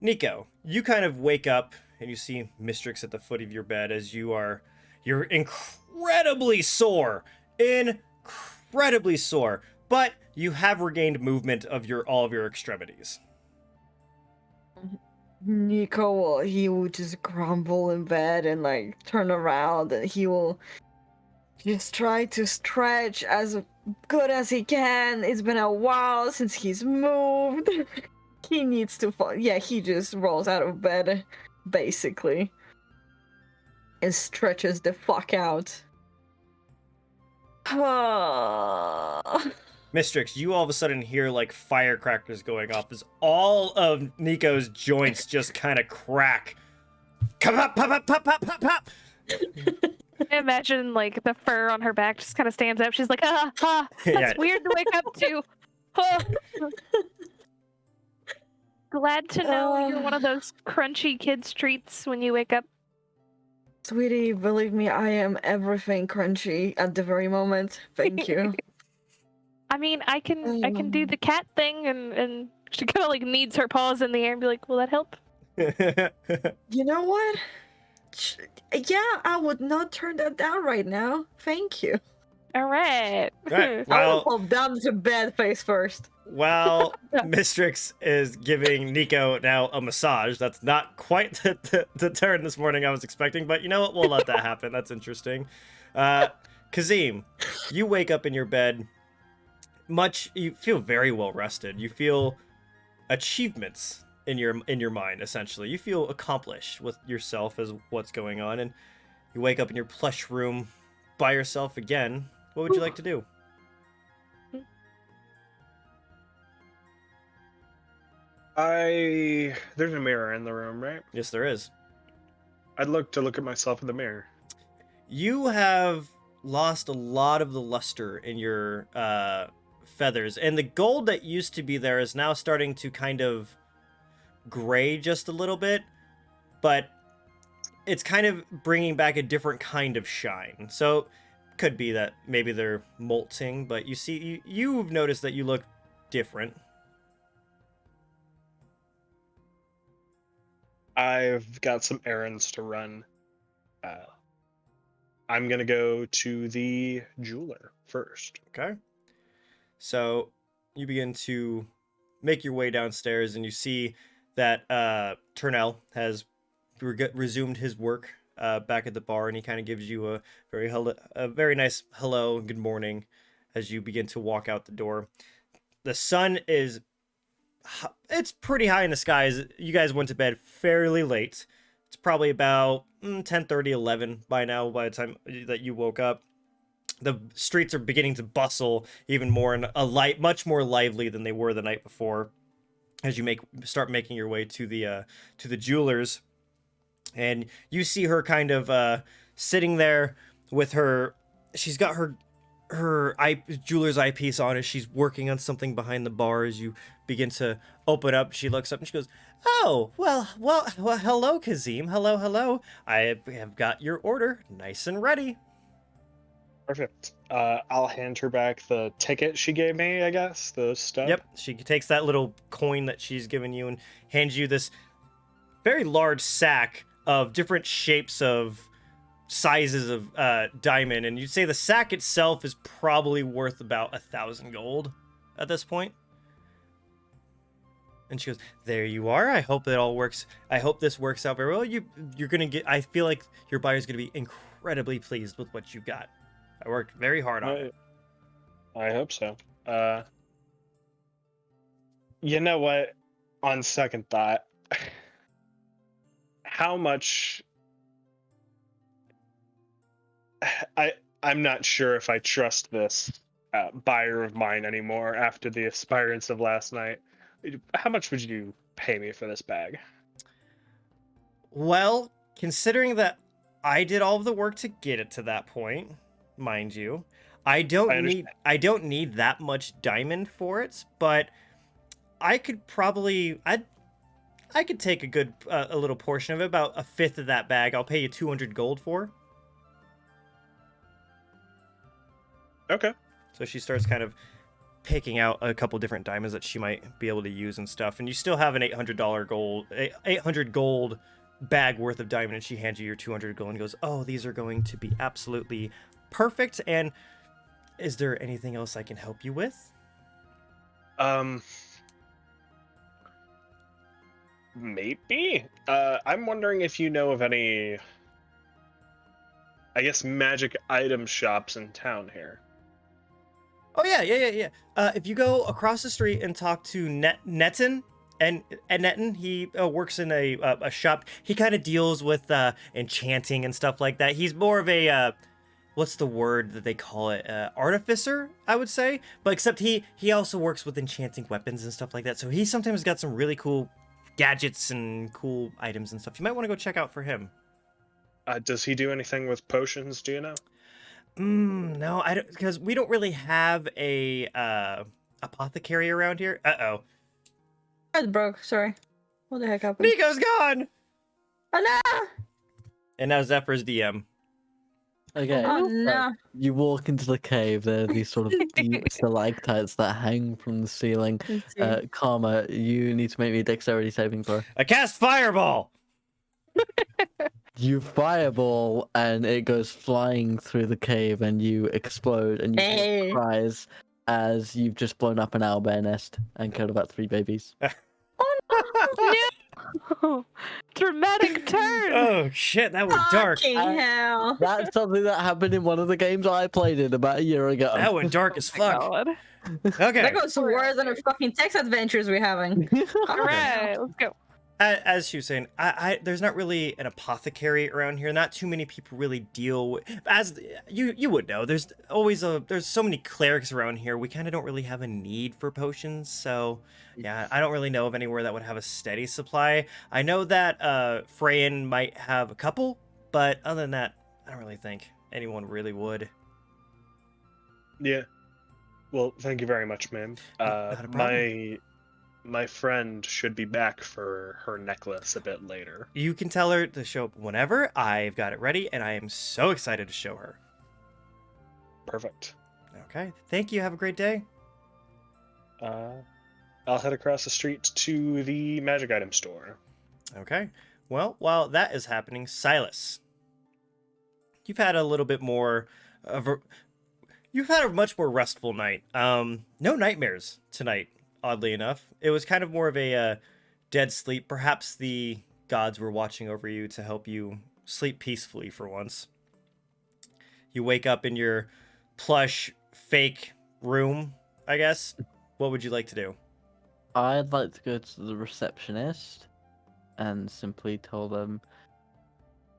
Speaker 1: Nico. You kind of wake up and you see Mistryrix at the foot of your bed as you're incredibly sore. Incredibly sore. But you have regained movement of all of your extremities.
Speaker 7: Nico he will just grumble in bed and like turn around, and he will just try to stretch as good as he can. It's been a while since he's moved. He needs to fall. Yeah, he just rolls out of bed, basically, and stretches the fuck out.
Speaker 1: Mistryrix, you all of a sudden hear like firecrackers going off as all of Nico's joints just kind of crack. Pop, pop, pop, pop, pop, pop, pop.
Speaker 4: I imagine like the fur on her back just kind of stands up. She's like, that's
Speaker 1: Yeah.
Speaker 4: weird to wake up to. Glad to know you're one of those crunchy kids treats when you wake up.
Speaker 7: Sweetie, believe me, I am everything crunchy at the very moment. Thank you.
Speaker 4: I mean, I can do the cat thing, and she kind of like kneads her paws in the air and be like, will that help?
Speaker 7: You know what? Yeah, I would not turn that down right now. Thank you.
Speaker 4: All right.
Speaker 1: Right.
Speaker 7: I will
Speaker 1: Well,
Speaker 7: fall down to bed face first.
Speaker 1: while Mistryrix is giving Nico now a massage, that's not quite the turn this morning I was expecting, but you know what? We'll let that happen. That's interesting. Kazim, you wake up in your bed. You feel very well rested. You feel achievements in your mind, essentially. You feel accomplished with yourself as what's going on, and you wake up in your plush room by yourself again. What would you like to do?
Speaker 3: There's a mirror in the room, right?
Speaker 1: Yes, there is.
Speaker 3: I'd look at myself in the mirror.
Speaker 1: You have lost a lot of the luster in your feathers, and the gold that used to be there is now starting to kind of gray just a little bit, but it's kind of bringing back a different kind of shine. So could be that maybe they're molting, but you've noticed that you look different.
Speaker 3: I've got some errands to run. I'm gonna go to the jeweler first.
Speaker 1: Okay. So you begin to make your way downstairs, and you see that Turnell has resumed his work back at the bar, and he kind of gives you a very nice hello and good morning as you begin to walk out the door. The sun it's pretty high in the skies. You guys went to bed fairly late. It's probably about 10:30, 11 by now. By the time that you woke up, the streets are beginning to bustle even more, and much more lively than they were the night before. As you start making your way to the jeweler's, and you see her kind of sitting there with her. She's got her jeweler's eyepiece on as she's working on something behind the bar. As you begin to open up, she looks up and she goes, "Oh, well, hello, Kazim. Hello. I have got your order nice and ready."
Speaker 3: Perfect. I'll hand her back the ticket she gave me, I guess, the stub.
Speaker 1: Yep, she takes that little coin that she's given you and hands you this very large sack of different shapes of sizes of diamond, and you'd say the sack itself is probably worth about 1,000 gold at this point. And she goes, "There you are. I hope that all works. I hope this works out very well. You're gonna get. I feel like your buyer's gonna be incredibly pleased with what you've got. I worked very hard on it."
Speaker 3: I hope so. You know what? On second thought, how much? I'm not sure if I trust this buyer of mine anymore after the experience of last night. How much would you pay me for this bag?
Speaker 1: Well, considering that I did all of the work to get it to that point, mind you, I don't need that much diamond for it, but I could probably I could take a little portion of it, about a fifth of that bag. I'll pay you 200 gold for.
Speaker 3: Okay.
Speaker 1: So she starts kind of picking out a couple different diamonds that she might be able to use and stuff, and you still have an 800 gold bag worth of diamond, and she hands you your 200 gold and goes, "Oh, these are going to be absolutely perfect. And is there anything else I can help you with?"
Speaker 3: Maybe. I'm wondering if you know of any, I guess, magic item shops in town here.
Speaker 1: Oh yeah. If you go across the street and talk to Netten, and Netten, he works in a shop. He kind of deals with enchanting and stuff like that. He's more of a what's the word that they call it? Artificer, I would say. But except he also works with enchanting weapons and stuff like that. So he sometimes got some really cool gadgets and cool items and stuff. You might want to go check out for him.
Speaker 3: Does he do anything with potions? Do you know?
Speaker 1: No, I don't, because we don't really have a apothecary around here. Uh-oh.
Speaker 7: It's broke. Sorry. What the heck happened?
Speaker 1: Nico's gone!
Speaker 7: Oh no!
Speaker 1: And now Zephyr's DM.
Speaker 2: Okay.
Speaker 7: Oh
Speaker 2: so
Speaker 7: no!
Speaker 2: you walk into the cave. There are these sort of deep stalactites that hang from the ceiling.
Speaker 7: Let's see.
Speaker 2: Karma, you need to make me a dexterity saving throw.
Speaker 1: I cast Fireball!
Speaker 2: You fireball and it goes flying through the cave and you explode and you
Speaker 7: Hey.
Speaker 2: hear cries as you've just blown up an owlbear nest and killed about 3 babies.
Speaker 4: No! Dramatic turn!
Speaker 1: Oh shit, that went dark.
Speaker 7: Fucking hell!
Speaker 2: That's something that happened in one of the games I played in about a year ago.
Speaker 1: That went dark as
Speaker 4: Oh my
Speaker 1: fuck.
Speaker 4: God.
Speaker 1: Okay.
Speaker 7: That goes worse than the fucking text adventures we're having.
Speaker 4: All right, let's go.
Speaker 1: As she was saying, there's not really an apothecary around here. Not too many people really deal with, as you would know. There's so many clerics around here. We kind of don't really have a need for potions. So yeah, I don't really know of anywhere that would have a steady supply. I know that Freyan might have a couple, but other than that, I don't really think anyone really would.
Speaker 3: Yeah. Well, thank you very much, ma'am.
Speaker 1: Not a problem.
Speaker 3: My friend should be back for her necklace a bit later.
Speaker 1: You can tell her to show up whenever. I've got it ready, and I am so excited to show her.
Speaker 3: Perfect.
Speaker 1: Okay. Thank you. Have a great day.
Speaker 3: I'll head across the street to the magic item store.
Speaker 1: Okay. Well, while that is happening, Silas, you've had a little bit more you've had a much more restful night. No nightmares tonight, oddly enough. It was kind of more of a dead sleep. Perhaps the gods were watching over you to help you sleep peacefully for once. You wake up in your plush fake room, I guess. What would you like to do?
Speaker 2: I'd like to go to the receptionist and simply tell them,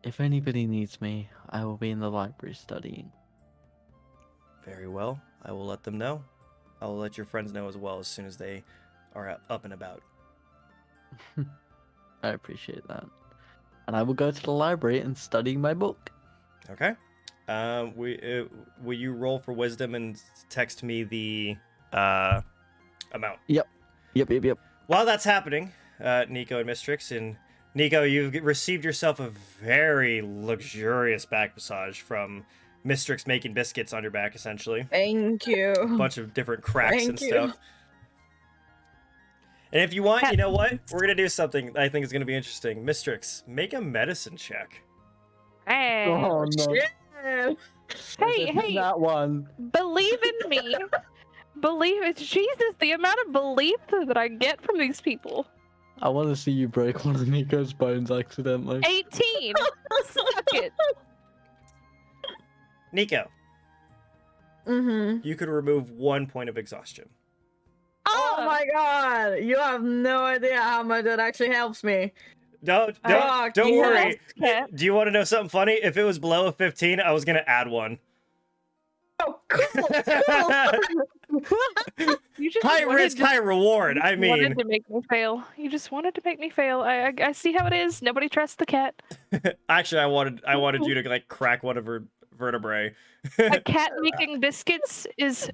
Speaker 2: If anybody needs me, I will be in the library studying.
Speaker 1: Very well. I will let them know. I will let your friends know as well as soon as they are up and about.
Speaker 2: I appreciate that. And I will go to the library and study my book.
Speaker 1: Okay. Will you roll for wisdom and text me the amount?
Speaker 2: Yep.
Speaker 1: While that's happening, Nico and Mistryrix, and Nico, you've received yourself a very luxurious back massage from Mistryrix making biscuits on your back, essentially.
Speaker 7: Thank you.
Speaker 1: A bunch of different cracks
Speaker 7: Thank
Speaker 1: and
Speaker 7: you.
Speaker 1: stuff. And if you want, you know what? We're gonna do something I think is gonna be interesting. Mistryrix, make a medicine check.
Speaker 4: Hey,
Speaker 2: Oh no!
Speaker 7: Yeah.
Speaker 4: hey,
Speaker 2: That one.
Speaker 4: believe in me. Believe it. Jesus, the amount of belief that I get from these people.
Speaker 2: I want to see you break one of Nico's bones accidentally.
Speaker 4: 18. Suck it.
Speaker 1: Nico,
Speaker 7: Mm-hmm.
Speaker 1: you could remove 1 point of exhaustion.
Speaker 7: Oh my god! You have no idea how much that actually helps me.
Speaker 1: Don't
Speaker 7: Fuck
Speaker 1: don't worry.
Speaker 4: yes.
Speaker 1: Do you want to know something funny? If it was below a 15, I was gonna add one.
Speaker 7: Oh, cool! Cool.
Speaker 4: You just
Speaker 1: High
Speaker 4: wanted
Speaker 1: risk,
Speaker 4: to-
Speaker 1: high reward. I mean,
Speaker 4: wanted to make me fail. You just wanted to make me fail. I see how it is. Nobody trusts the cat.
Speaker 1: actually, I wanted you to like crack one of her vertebrae.
Speaker 4: A cat making biscuits is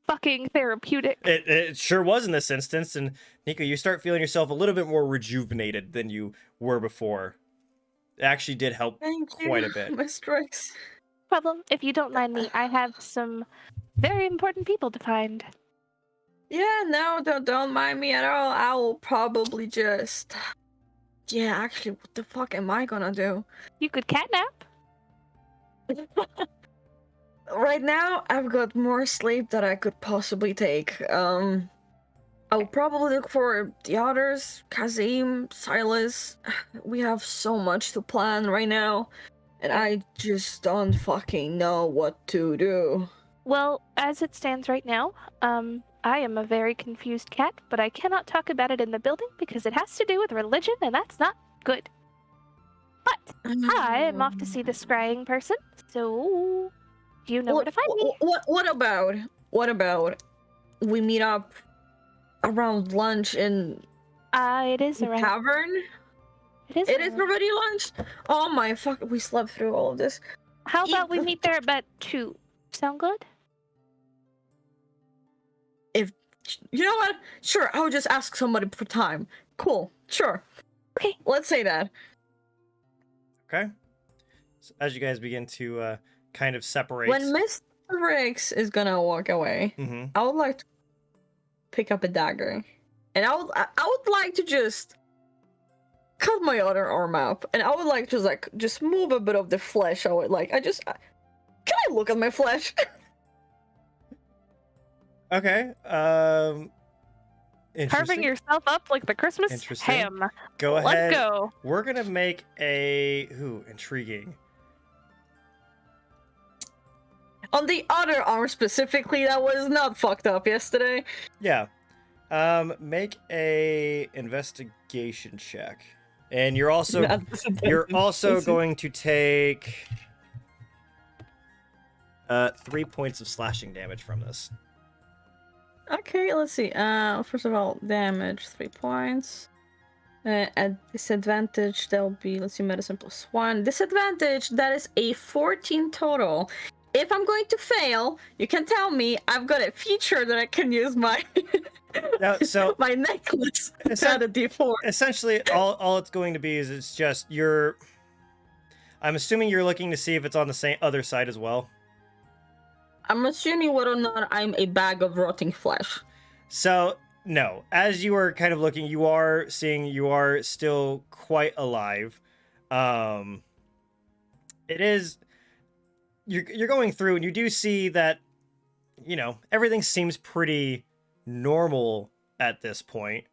Speaker 4: fucking therapeutic.
Speaker 1: It sure was in this instance, and Nico, you start feeling yourself a little bit more rejuvenated than you were before. It actually did help
Speaker 7: Thank you,
Speaker 1: quite a bit.
Speaker 7: Mistryrix.
Speaker 4: Problem, if you don't mind me, I have some very important people to find.
Speaker 7: Yeah, no, don't mind me at all. I will probably just. Yeah, actually, what the fuck am I gonna do?
Speaker 4: You could catnap.
Speaker 7: Right now, I've got more sleep that I could possibly take. I'll probably look for the others, Kazim, Silas. We have so much to plan right now, and I just don't fucking know what to do.
Speaker 4: Well, as it stands right now, I am a very confused cat, but I cannot talk about it in the building because it has to do with religion, and that's not good. But I am off to see the scrying person, so you know where to find me.
Speaker 7: What about we meet up around lunch in
Speaker 4: It is
Speaker 7: the
Speaker 4: around.
Speaker 7: tavern?
Speaker 4: It is.
Speaker 7: It is
Speaker 4: around.
Speaker 7: already lunch. Oh my fuck! We slept through all of this.
Speaker 4: How about we meet there about 2? Sound good?
Speaker 7: You know what? Sure, I'll just ask somebody for time. Cool. Sure.
Speaker 4: Okay.
Speaker 7: Let's say that.
Speaker 1: Okay. So as you guys begin to kind of separate.
Speaker 7: When Mistryrix is gonna walk away,
Speaker 1: Mhm.
Speaker 7: I would like to pick up a dagger, and I would like to just cut my other arm up, and I would like to just move a bit of the flesh. Can I look at my flesh?
Speaker 1: Okay.
Speaker 4: Carving
Speaker 1: Interesting.
Speaker 4: yourself up like the Christmas
Speaker 1: Interesting.
Speaker 4: ham.
Speaker 1: Go ahead.
Speaker 4: Let's go.
Speaker 1: We're gonna make a intriguing.
Speaker 7: On the other arm specifically, that was not fucked up yesterday.
Speaker 1: Yeah. Make a investigation check. And you're also going to take 3 points of slashing damage from this.
Speaker 7: Okay, let's see. First of all, damage 3 points. At disadvantage, there'll be, let's see, medicine +1. Disadvantage, that is a 14 total. If I'm going to fail, you can tell me I've got a feature that I can use my
Speaker 1: So
Speaker 7: my necklace
Speaker 1: It's
Speaker 7: at a D4.
Speaker 1: essentially all it's going to be is it's just I'm assuming you're looking to see if it's on the same other side as well.
Speaker 7: I'm assuming whether or not I'm a bag of rotting flesh.
Speaker 1: So no, as you are kind of looking, you are seeing you are still quite alive. It is you're going through and you do see that everything seems pretty normal at this point.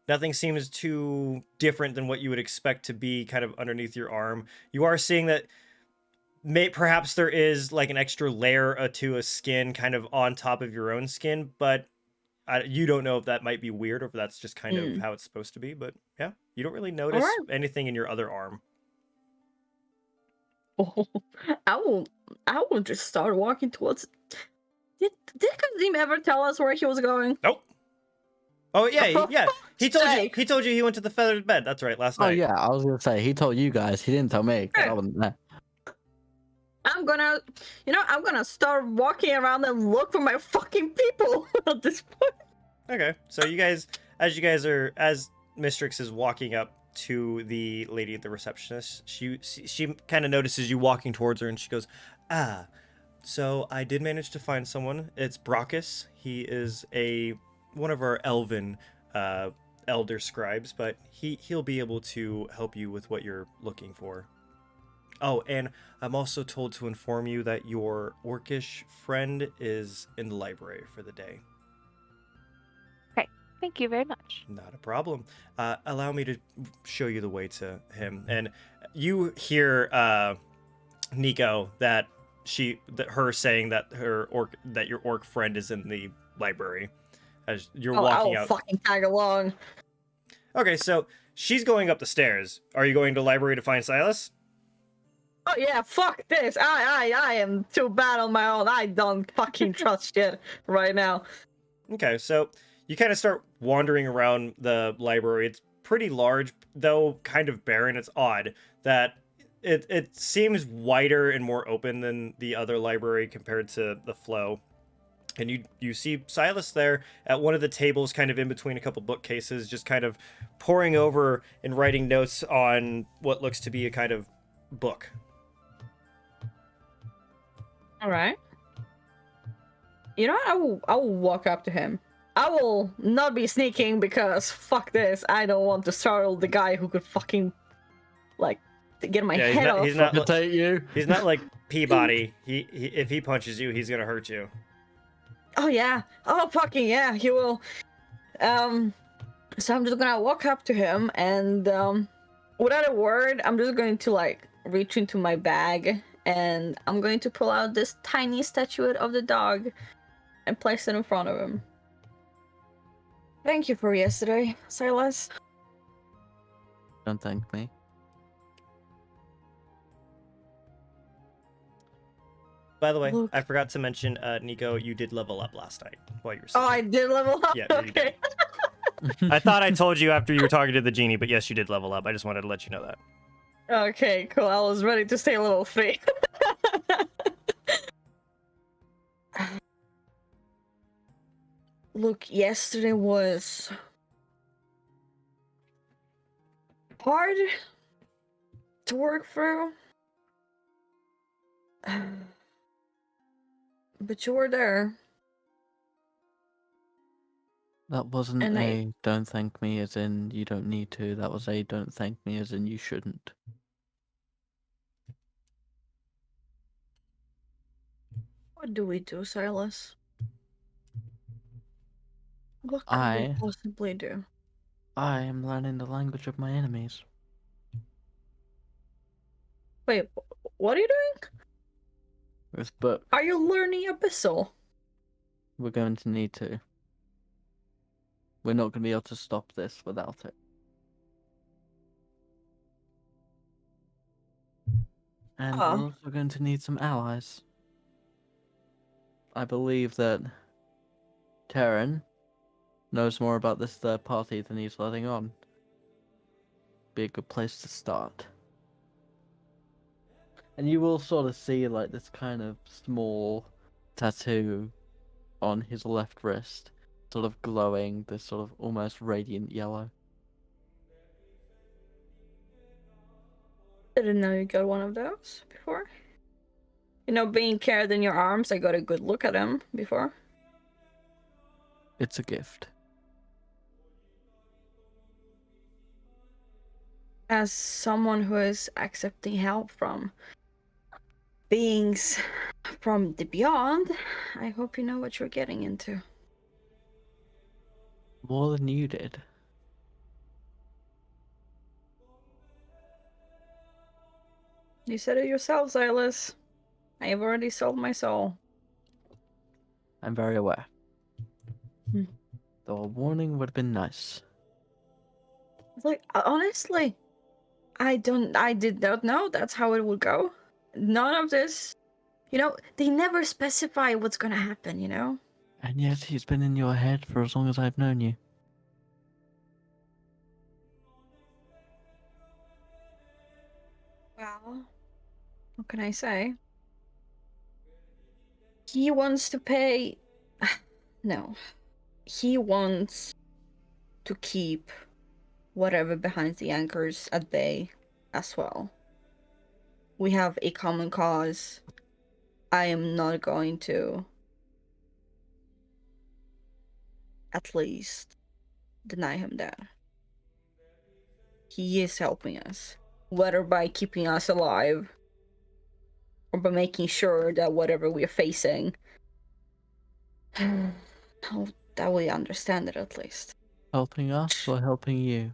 Speaker 1: Nothing seems too different than what you would expect to be kind of underneath your arm. You are seeing that perhaps there is like an extra layer to a skin kind of on top of your own skin, but you don't know if that might be weird or if that's just kind of how it's supposed to be. But yeah, you don't really notice anything in your other arm.
Speaker 7: Oh, I will just start walking towards. Did Kazim ever tell us where he was going?
Speaker 1: Nope. Oh yeah,
Speaker 7: For
Speaker 1: yeah. He
Speaker 7: fuck's
Speaker 1: told you.
Speaker 7: sake.
Speaker 1: He told you he went to the feathered bed. That's right, last
Speaker 2: Oh
Speaker 1: night.
Speaker 2: yeah, I was gonna say he told you guys. He didn't tell me 'cause I wasn't there.
Speaker 7: I'm gonna start walking around and look for my fucking people at this point.
Speaker 1: Okay, so as Mistryrix is walking up to the lady at the receptionist, she kind of notices you walking towards her, and she goes, "Ah, so I did manage to find someone. It's Brockus. He is one of our elven elder scribes, but he'll be able to help you with what you're looking for. Oh, and I'm also told to inform you that your orcish friend is in the library for the day."
Speaker 4: Thank you very much.
Speaker 1: Not a problem. Allow me to show you the way to him. And you hear Nico her saying that your orc friend is in the library as you're walking
Speaker 7: I'll
Speaker 1: out.
Speaker 7: fucking tag along.
Speaker 1: Okay, so she's going up the stairs. Are you going to the library to find Silas?
Speaker 7: Oh yeah, fuck this. I am too bad on my own. I don't fucking trust shit right now.
Speaker 1: Okay, so you kind of start wandering around the library. It's pretty large, though kind of barren. It's odd that it seems wider and more open than the other library compared to the flow. And you see Silas there at one of the tables, kind of in between a couple bookcases, just kind of poring over and writing notes on what looks to be a kind of book.
Speaker 7: All right. You know what? I will walk up to him. I will not be sneaking because fuck this. I don't want to startle the guy who could fucking get my head off.
Speaker 1: He's not.
Speaker 2: Take you.
Speaker 1: He's not like Peabody. He if he punches you, he's gonna hurt you.
Speaker 7: Oh yeah. Oh fucking yeah. He will. So I'm just gonna walk up to him and without a word, I'm just going to reach into my bag and I'm going to pull out this tiny statuette of the dog and place it in front of him. Thank you for yesterday, Silas.
Speaker 2: Don't thank me.
Speaker 1: By the way,
Speaker 7: Look.
Speaker 1: I forgot to mention, Nico, you did level up last night while you were
Speaker 7: Oh,
Speaker 1: sleeping.
Speaker 7: I did level up?
Speaker 1: Yeah, you did.
Speaker 7: Okay.
Speaker 1: I thought I told you after you were talking to the genie, but yes, you did level up. I just wanted to let you know that.
Speaker 7: Okay, cool. I was ready to say level 3. Look, yesterday was hard to work through. But you were there.
Speaker 2: That wasn't
Speaker 7: And
Speaker 2: a don't thank me as in you don't need to. That was a don't thank me as in you shouldn't.
Speaker 7: What do we do, Silas? What could
Speaker 2: I-
Speaker 7: we possibly do?
Speaker 2: I am learning the language of my enemies.
Speaker 7: Wait, what are you doing?
Speaker 2: With book,
Speaker 7: Are you learning Abyssal?
Speaker 2: we're going to need to. We're not going to be able to stop this without it. And we're also going to need some allies. I believe that Terran knows more about this third party than he's letting on. Be a good place to start. And you will sort of see this kind of small tattoo on his left wrist, sort of glowing, this sort of almost radiant yellow.
Speaker 7: Didn't know you got one of those before. You know, being carried in your arms, I got a good look at him before.
Speaker 2: It's a gift.
Speaker 7: As someone who is accepting help from beings from the beyond, I hope you know what you're getting into.
Speaker 2: More than you did.
Speaker 7: You said it yourself, Silas. I have already sold my soul.
Speaker 2: I'm very aware.
Speaker 7: Hmm.
Speaker 2: Though a warning would have been nice.
Speaker 7: Honestly, I did not know that's how it would go. none of this. You know, they never specify what's gonna happen, you know?
Speaker 2: And yet he's been in your head for as long as I've known you.
Speaker 7: Well, what can I say? He wants to pay. No. He wants to keep whatever behind the anchors at bay as well. We have a common cause. I am not going to, at least, deny him that. He is helping us, whether by keeping us alive or by making sure that whatever we are facing, that we understand it at least.
Speaker 2: Helping us or helping you?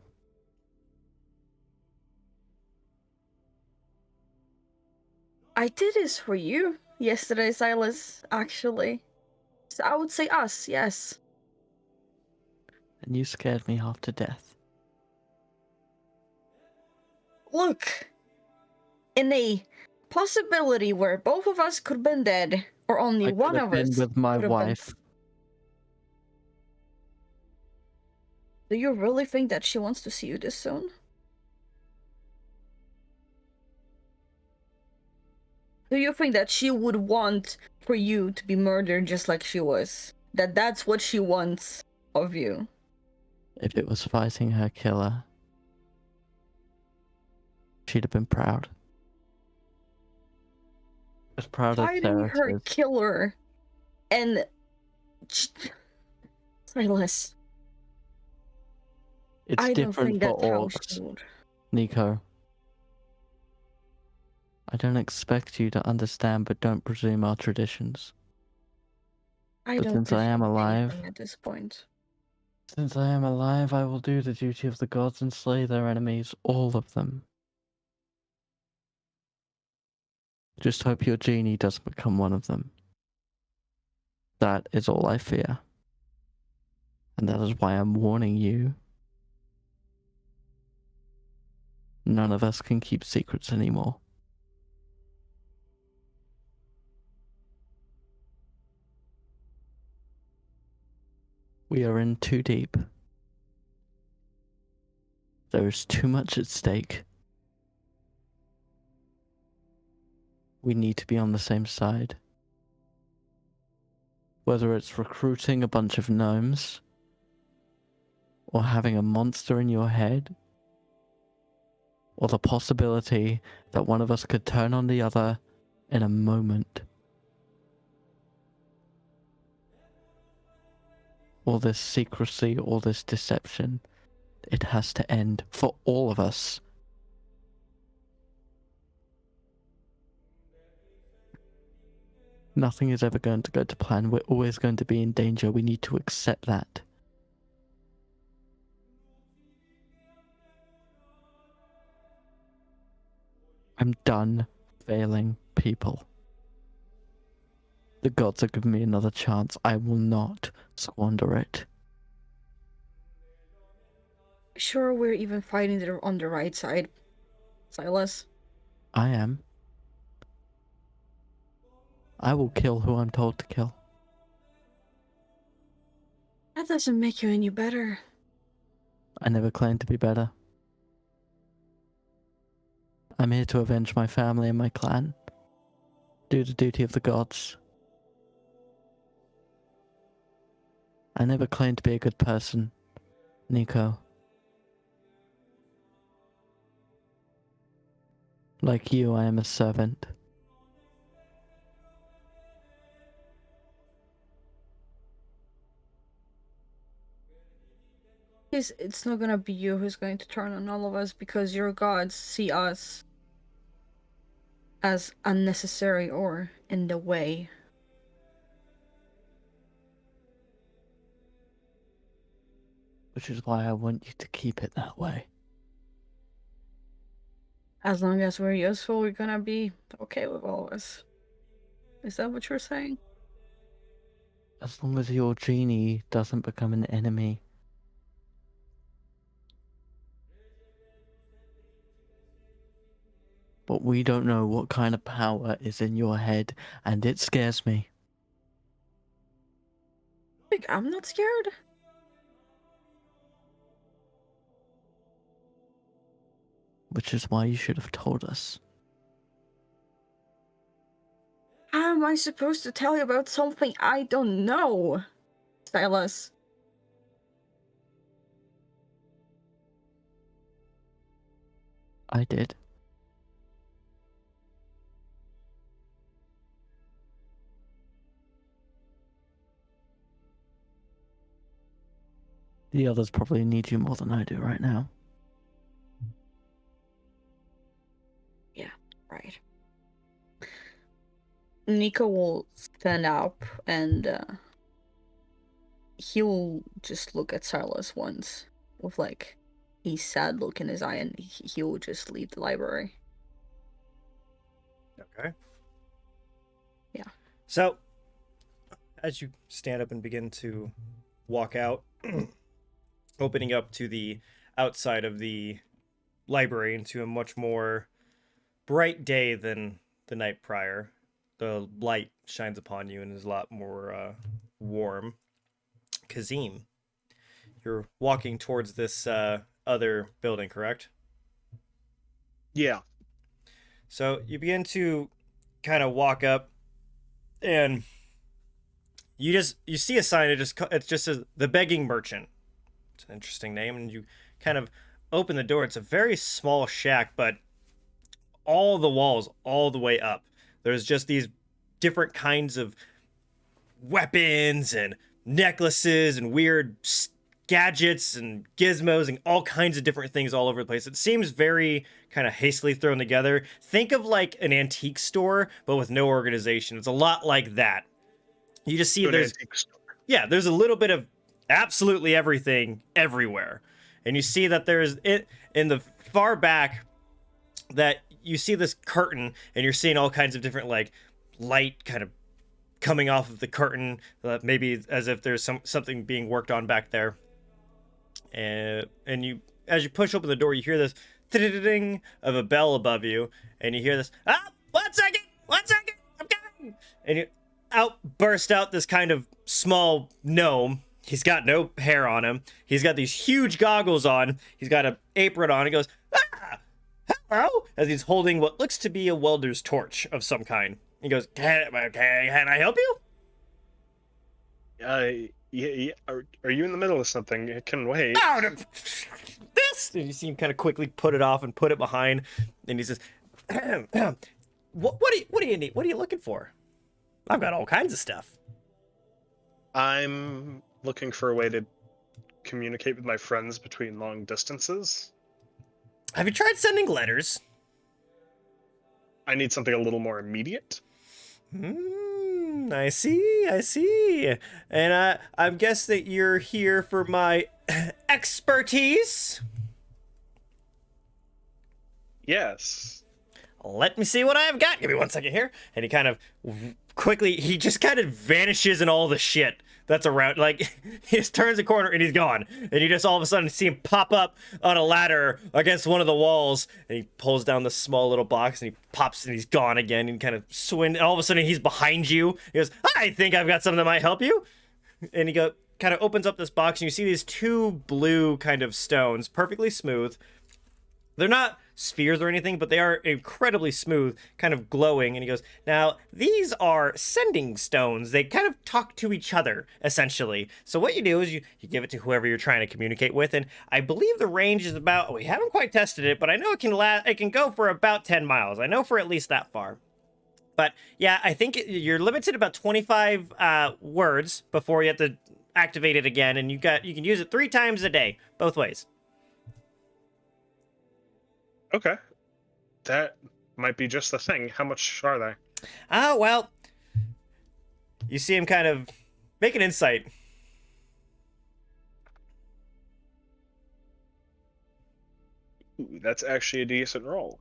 Speaker 7: I did this for you yesterday, Silas, actually. So I would say us, yes.
Speaker 2: And you scared me half to death.
Speaker 7: Look, in a possibility where both of us could have been dead, or only
Speaker 2: I
Speaker 7: one
Speaker 2: could have
Speaker 7: of
Speaker 2: been
Speaker 7: us
Speaker 2: with my
Speaker 7: could have been.
Speaker 2: wife.
Speaker 7: Do you really think that she wants to see you this soon? Do you think that she would want for you to be murdered just like she was? That's what she wants of you?
Speaker 2: If it was fighting her killer, she'd have been proud. As proud as
Speaker 7: Fighting
Speaker 2: Sarah
Speaker 7: her
Speaker 2: is.
Speaker 7: killer and Silas.
Speaker 2: It's
Speaker 7: I don't
Speaker 2: different
Speaker 7: think
Speaker 2: for
Speaker 7: that's
Speaker 2: all
Speaker 7: how
Speaker 2: of
Speaker 7: she
Speaker 2: us,
Speaker 7: would.
Speaker 2: Nico. I don't expect you to understand, but don't presume our traditions.
Speaker 7: I
Speaker 2: But
Speaker 7: don't
Speaker 2: since I am
Speaker 7: presume
Speaker 2: alive,
Speaker 7: anything at this point.
Speaker 2: since I am alive, I will do the duty of the gods and slay their enemies, all of them. Just hope your genie doesn't become one of them. That is all I fear. And that is why I'm warning you. None of us can keep secrets anymore. We are in too deep. There is too much at stake. We need to be on the same side. Whether it's recruiting a bunch of gnomes, or having a monster in your head, or the possibility that one of us could turn on the other in a moment. All this secrecy, all this deception, it has to end for all of us. Nothing is ever going to go to plan. We're always going to be in danger. We need to accept that. I'm done failing people. The gods have given me another chance. I will not squander it.
Speaker 7: Sure, we're even fighting on the right side, Silas.
Speaker 2: I am. I will kill who I'm told to kill.
Speaker 7: That doesn't make you any better.
Speaker 2: I never claimed to be better. I'm here to avenge my family and my clan. Do the duty of the gods. I never claimed to be a good person, Nico. Like you, I am a servant.
Speaker 7: It's not gonna be you who's going to turn on all of us because your gods see us as unnecessary or in the way.
Speaker 2: Which is why I want you to keep it that way.
Speaker 7: As long as we're useful, we're gonna be okay with all of us. Is that what you're saying?
Speaker 2: As long as your genie doesn't become an enemy. But we don't know what kind of power is in your head, and it scares me.
Speaker 7: Like, I'm not scared.
Speaker 2: Which is why you should have told us.
Speaker 7: How am I supposed to tell you about something I don't know, Silas?
Speaker 2: I did. The others probably need you more than I do right now.
Speaker 7: Right. Nico will stand up and he'll just look at Silas once with like a sad look in his eye, and he'll just leave the library.
Speaker 1: Okay.
Speaker 7: Yeah.
Speaker 1: So, as you stand up and begin to walk out, opening up to the outside of the library into a much more bright day than the night prior. The light shines upon you and is a lot more warm. Kazim, you're walking towards this other building, correct?
Speaker 3: Yeah.
Speaker 1: So you begin to kind of walk up, and you see a sign. It just says the Begging Merchant. It's an interesting name, and you kind of open the door. It's a very small shack, but all the walls all the way up, there's just these different kinds of weapons and necklaces and weird gadgets and gizmos and all kinds of different things all over the place. It seems very kind of hastily thrown together. Think of like an antique store, but with no organization. It's a lot like that. You just see
Speaker 3: To an
Speaker 1: there's
Speaker 3: antique store.
Speaker 1: yeah, there's a little bit of absolutely everything everywhere. And you see that there's it in the far back, that you see this curtain, and you're seeing all kinds of different like light kind of coming off of the curtain, maybe as if there's something being worked on back there. And you, as you push open the door, you hear this ding of a bell above you, and you hear this, 1 second, I'm coming. And you burst out this kind of small gnome. He's got no hair on him. He's got these huge goggles on. He's got an apron on. He goes, hello, as he's holding what looks to be a welder's torch of some kind. He goes, can I help you?
Speaker 3: Yeah. Are you in the middle of something? It can wait.
Speaker 1: Oh, this! And you see him kind of quickly put it off and put it behind. And he says, what do you need? What are you looking for? I've got all kinds of stuff.
Speaker 3: I'm looking for a way to communicate with my friends between long distances.
Speaker 1: Have you tried sending letters?
Speaker 3: I need something a little more immediate.
Speaker 1: I see. And I guess that you're here for my expertise.
Speaker 3: Yes.
Speaker 1: Let me see what I've got. Give me 1 second here. And he kind of he just kind of vanishes in all the shit that's around. Like, he just turns the corner and he's gone. And you just all of a sudden see him pop up on a ladder against one of the walls. And he pulls down this small little box and he pops and he's gone again. And kind of and all of a sudden he's behind you. He goes, I think I've got something that might help you. And he kind of opens up this box, and you see these two blue kind of stones, perfectly smooth. They're not spheres or anything, but they are incredibly smooth, kind of glowing. And he goes, now, these are sending stones. They kind of talk to each other, essentially. So what you do is you give it to whoever you're trying to communicate with. And I believe the range is about, we haven't quite tested it, but I know it can go for about 10 miles. I know for at least that far. But yeah, I think you're limited about 25 words before you have to activate it again. And you can use it 3 times a day, both ways.
Speaker 3: Okay. That might be just the thing. How much are they?
Speaker 1: Well, you see him kind of make an insight.
Speaker 3: Ooh, that's actually a decent roll.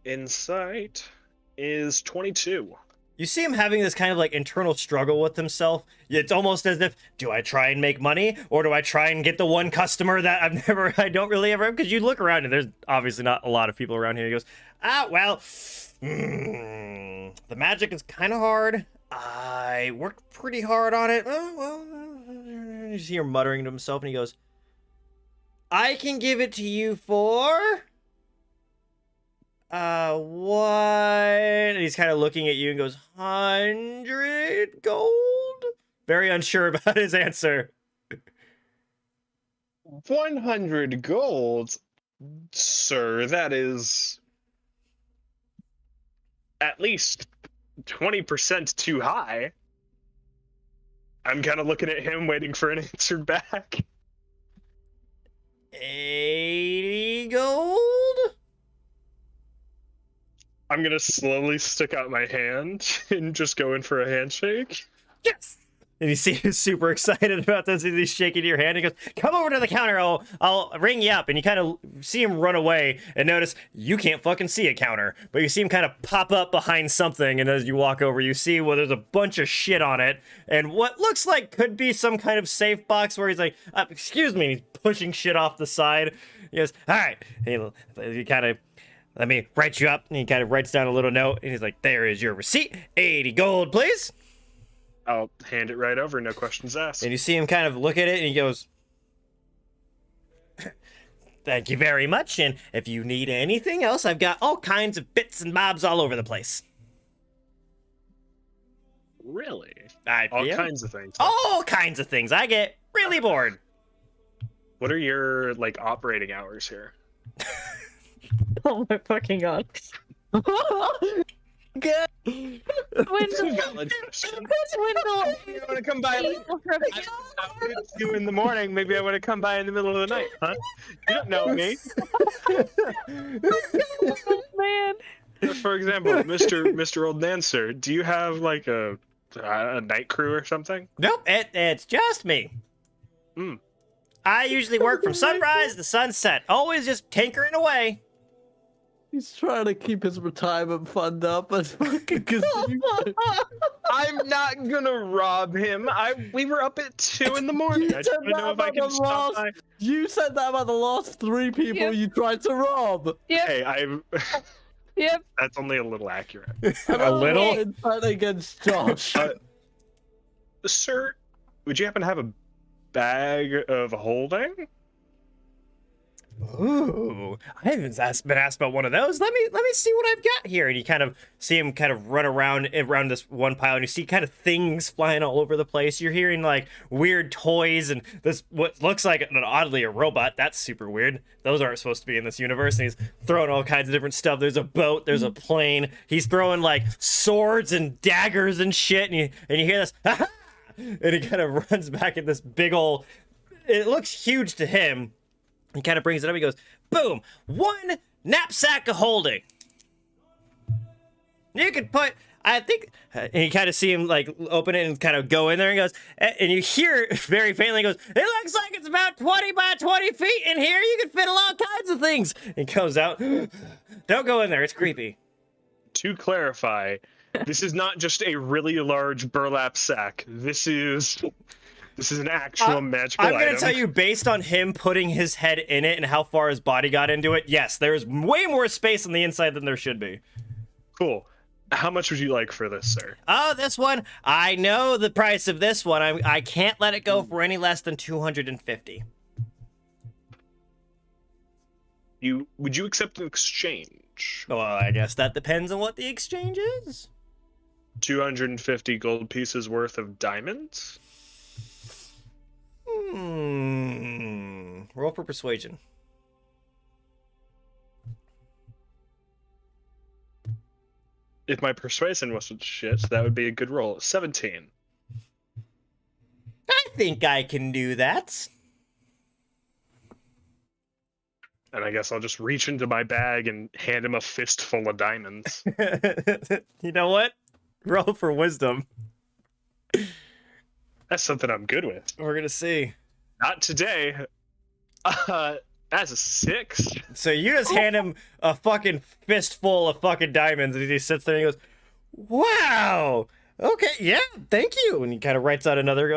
Speaker 3: Insight is 22.
Speaker 1: you see him having this kind of like internal struggle with himself. It's almost as if, do I try and make money, or do I try and get the one customer that I don't really ever have? Because you look around and there's obviously not a lot of people around here. He goes, well, the magic is kind of hard. I worked pretty hard on it. You just hear him muttering to himself, and he goes, I can give it to you for... what? And he's kind of looking at you and goes, 100 gold? Very unsure about his answer.
Speaker 3: 100 gold? Sir, that is at least 20% too high. I'm kind of looking at him, waiting for an answer back.
Speaker 1: 80 gold?
Speaker 3: I'm gonna slowly stick out my hand and just go in for a handshake.
Speaker 1: Yes! And you see him super excited about this, and he's shaking your hand. He goes, come over to the counter, I'll ring you up. And you kind of see him run away and notice you can't fucking see a counter. But you see him kind of pop up behind something, and as you walk over, you see, well, there's a bunch of shit on it. And what looks like could be some kind of safe box where he's like, excuse me, and he's pushing shit off the side. He goes, all right. And he kind of, let me write you up. And he kind of writes down a little note, and he's like, there is your receipt. 80 gold, please.
Speaker 3: I'll hand it right over, no questions asked.
Speaker 1: And you see him kind of look at it, and he goes, thank you very much, and if you need anything else, I've got all kinds of bits and bobs all over the place.
Speaker 3: Really? All kinds of things.
Speaker 1: All kinds of things. I get really bored.
Speaker 3: What are your, like, operating hours here?
Speaker 7: Oh my fucking god. Good.
Speaker 3: Valid question. You want to come by? It's 2 in the morning. Maybe I want to come by in the middle of the night, huh? You don't know me.
Speaker 4: Man.
Speaker 3: For example, Mr. Old Dancer, do you have like a night crew or something?
Speaker 1: Nope, it's just me. I usually work from sunrise to sunset, always just tinkering away.
Speaker 2: He's trying to keep his retirement fund up as fucking Kazim.
Speaker 3: I'm not gonna rob him. We were up at 2 in the morning. I just want to know if I can stop by.
Speaker 2: You said that about the last 3 people you tried to rob.
Speaker 4: Yep.
Speaker 3: Hey,
Speaker 4: Yep.
Speaker 3: that's only a little accurate.
Speaker 1: A little?
Speaker 2: In fight against Josh.
Speaker 3: Sir, would you happen to have a bag of holding?
Speaker 1: Ooh, I haven't been asked about one of those. Let me see what I've got here. And you kind of see him kind of run around this one pile, and you see kind of things flying all over the place. You're hearing like weird toys and this what looks like oddly a robot. That's super weird. Those aren't supposed to be in this universe. And he's throwing all kinds of different stuff. There's a boat. There's a plane. He's throwing like swords and daggers and shit. And you hear this, and he kind of runs back at this big old. It looks huge to him. He kind of brings it up. He goes, boom, 1 knapsack of holding. You could put, I think, and you kind of see him like open it and kind of go in there and goes, and you hear very faintly, he goes, it looks like it's about 20 by 20 feet in here. You can fit all kinds of things. And goes out. Don't go in there. It's creepy.
Speaker 3: To clarify, this is not just a really large burlap sack. This is an actual magical item.
Speaker 1: I'm going to tell you, based on him putting his head in it and how far his body got into it, yes, there's way more space on the inside than there should be.
Speaker 3: Cool. How much would you like for this, sir?
Speaker 1: Oh, this one, I know the price of this one. I can't let it go for any less than 250.
Speaker 3: Would you accept an exchange?
Speaker 1: Well, I guess that depends on what the exchange is.
Speaker 3: 250 gold pieces worth of diamonds?
Speaker 1: Roll for persuasion.
Speaker 3: If my persuasion wasn't shit, that would be a good roll. 17.
Speaker 1: I think I can do that.
Speaker 3: And I guess I'll just reach into my bag and hand him a fistful of diamonds.
Speaker 1: You know what? Roll for wisdom.
Speaker 3: That's something I'm good with.
Speaker 1: We're gonna see.
Speaker 3: Not today. That's a 6.
Speaker 1: So you just hand him a fucking fistful of fucking diamonds, and he sits there and he goes, Wow. Okay, yeah, thank you. And he kind of writes out another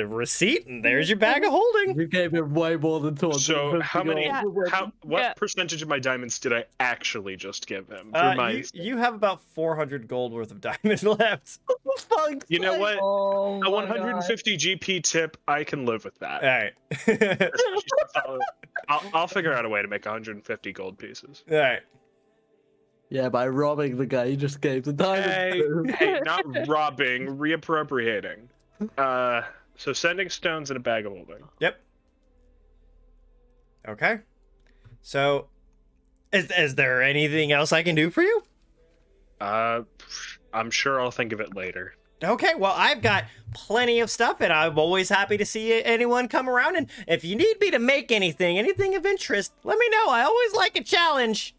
Speaker 1: receipt, and there's your bag of holding.
Speaker 2: You gave him way more than 250
Speaker 3: So how many?
Speaker 2: gold.
Speaker 3: What
Speaker 4: Yeah.
Speaker 3: percentage of my diamonds did I actually just give him? For my,
Speaker 1: You have about 400 gold worth of diamond left.
Speaker 3: you know what?
Speaker 5: Oh
Speaker 3: A
Speaker 5: my God.
Speaker 3: 150 GP tip, I can live with that.
Speaker 1: All right.
Speaker 3: Especially since I'll figure out a way to make 150 gold pieces.
Speaker 1: All right.
Speaker 2: Yeah, by robbing the guy, you just gave the diamond.
Speaker 3: Hey,
Speaker 2: to.
Speaker 3: hey, not robbing, reappropriating. So sending stones in a bag of holding.
Speaker 1: Yep. Okay. So, is there anything else I can do for you?
Speaker 3: I'm sure I'll think of it later.
Speaker 1: Okay, well, I've got plenty of stuff, and I'm always happy to see anyone come around. And if you need me to make anything of interest, let me know. I always like a challenge.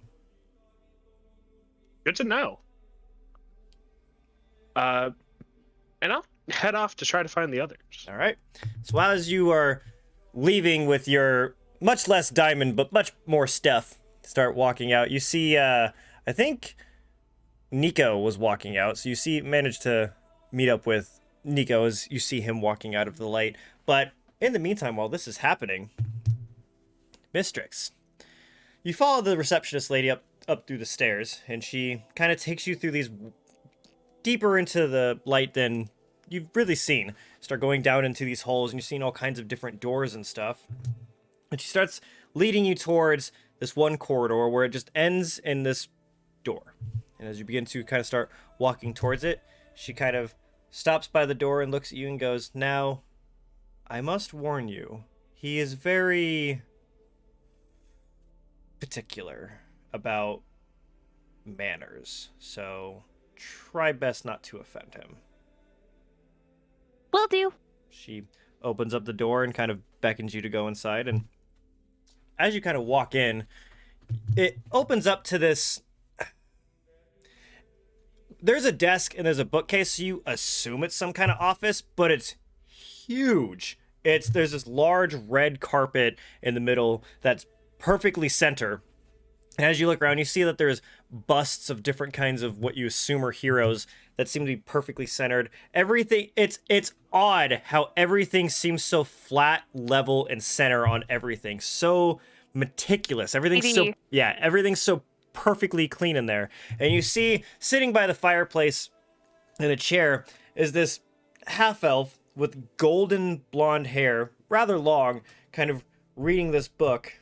Speaker 3: Good to know. And I'll head off to try to find the others.
Speaker 1: All right. So as you are leaving with your much less diamond, but much more stuff, start walking out, you see, I think Nico was walking out. So you managed to meet up with Nico as you see him walking out of the light. But in the meantime, while this is happening, Mistryrix, you follow the receptionist lady up through the stairs, and she kind of takes you through these deeper into the light than you've really seen. Start going down into these holes, and you're seeing all kinds of different doors and stuff. And she starts leading you towards this one corridor where it just ends in this door. And as you begin to kind of start walking towards it, she kind of stops by the door and looks at you and goes, "Now, I must warn you, he is very particular about manners, so try best not to offend him."
Speaker 4: Will do.
Speaker 1: She opens up the door and kind of beckons you to go inside, and as you kind of walk in, it opens up to this. There's a desk and there's a bookcase, so you assume it's some kind of office, but it's huge. There's this large red carpet in the middle that's perfectly center. And as you look around, you see that there's busts of different kinds of what you assume are heroes that seem to be perfectly centered. Everything, it's odd how everything seems so flat, level, and center on everything. So meticulous. Everything's so perfectly clean in there. And you see, sitting by the fireplace in a chair is this half-elf with golden blonde hair, rather long, kind of reading this book.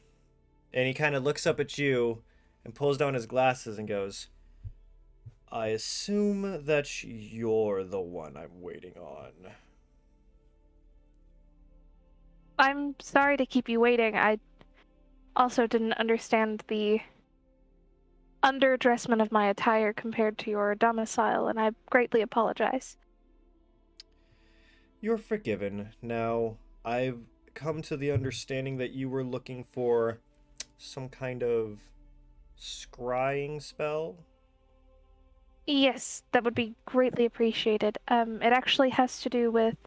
Speaker 1: And he kind of looks up at you and pulls down his glasses and goes, "I assume that you're the one I'm waiting on."
Speaker 4: I'm sorry to keep you waiting. I also didn't understand the underdressment of my attire compared to your domicile, and I greatly apologize.
Speaker 1: You're forgiven. Now, I've come to the understanding that you were looking for some kind of scrying spell.
Speaker 4: Yes, that would be greatly appreciated. It actually has to do with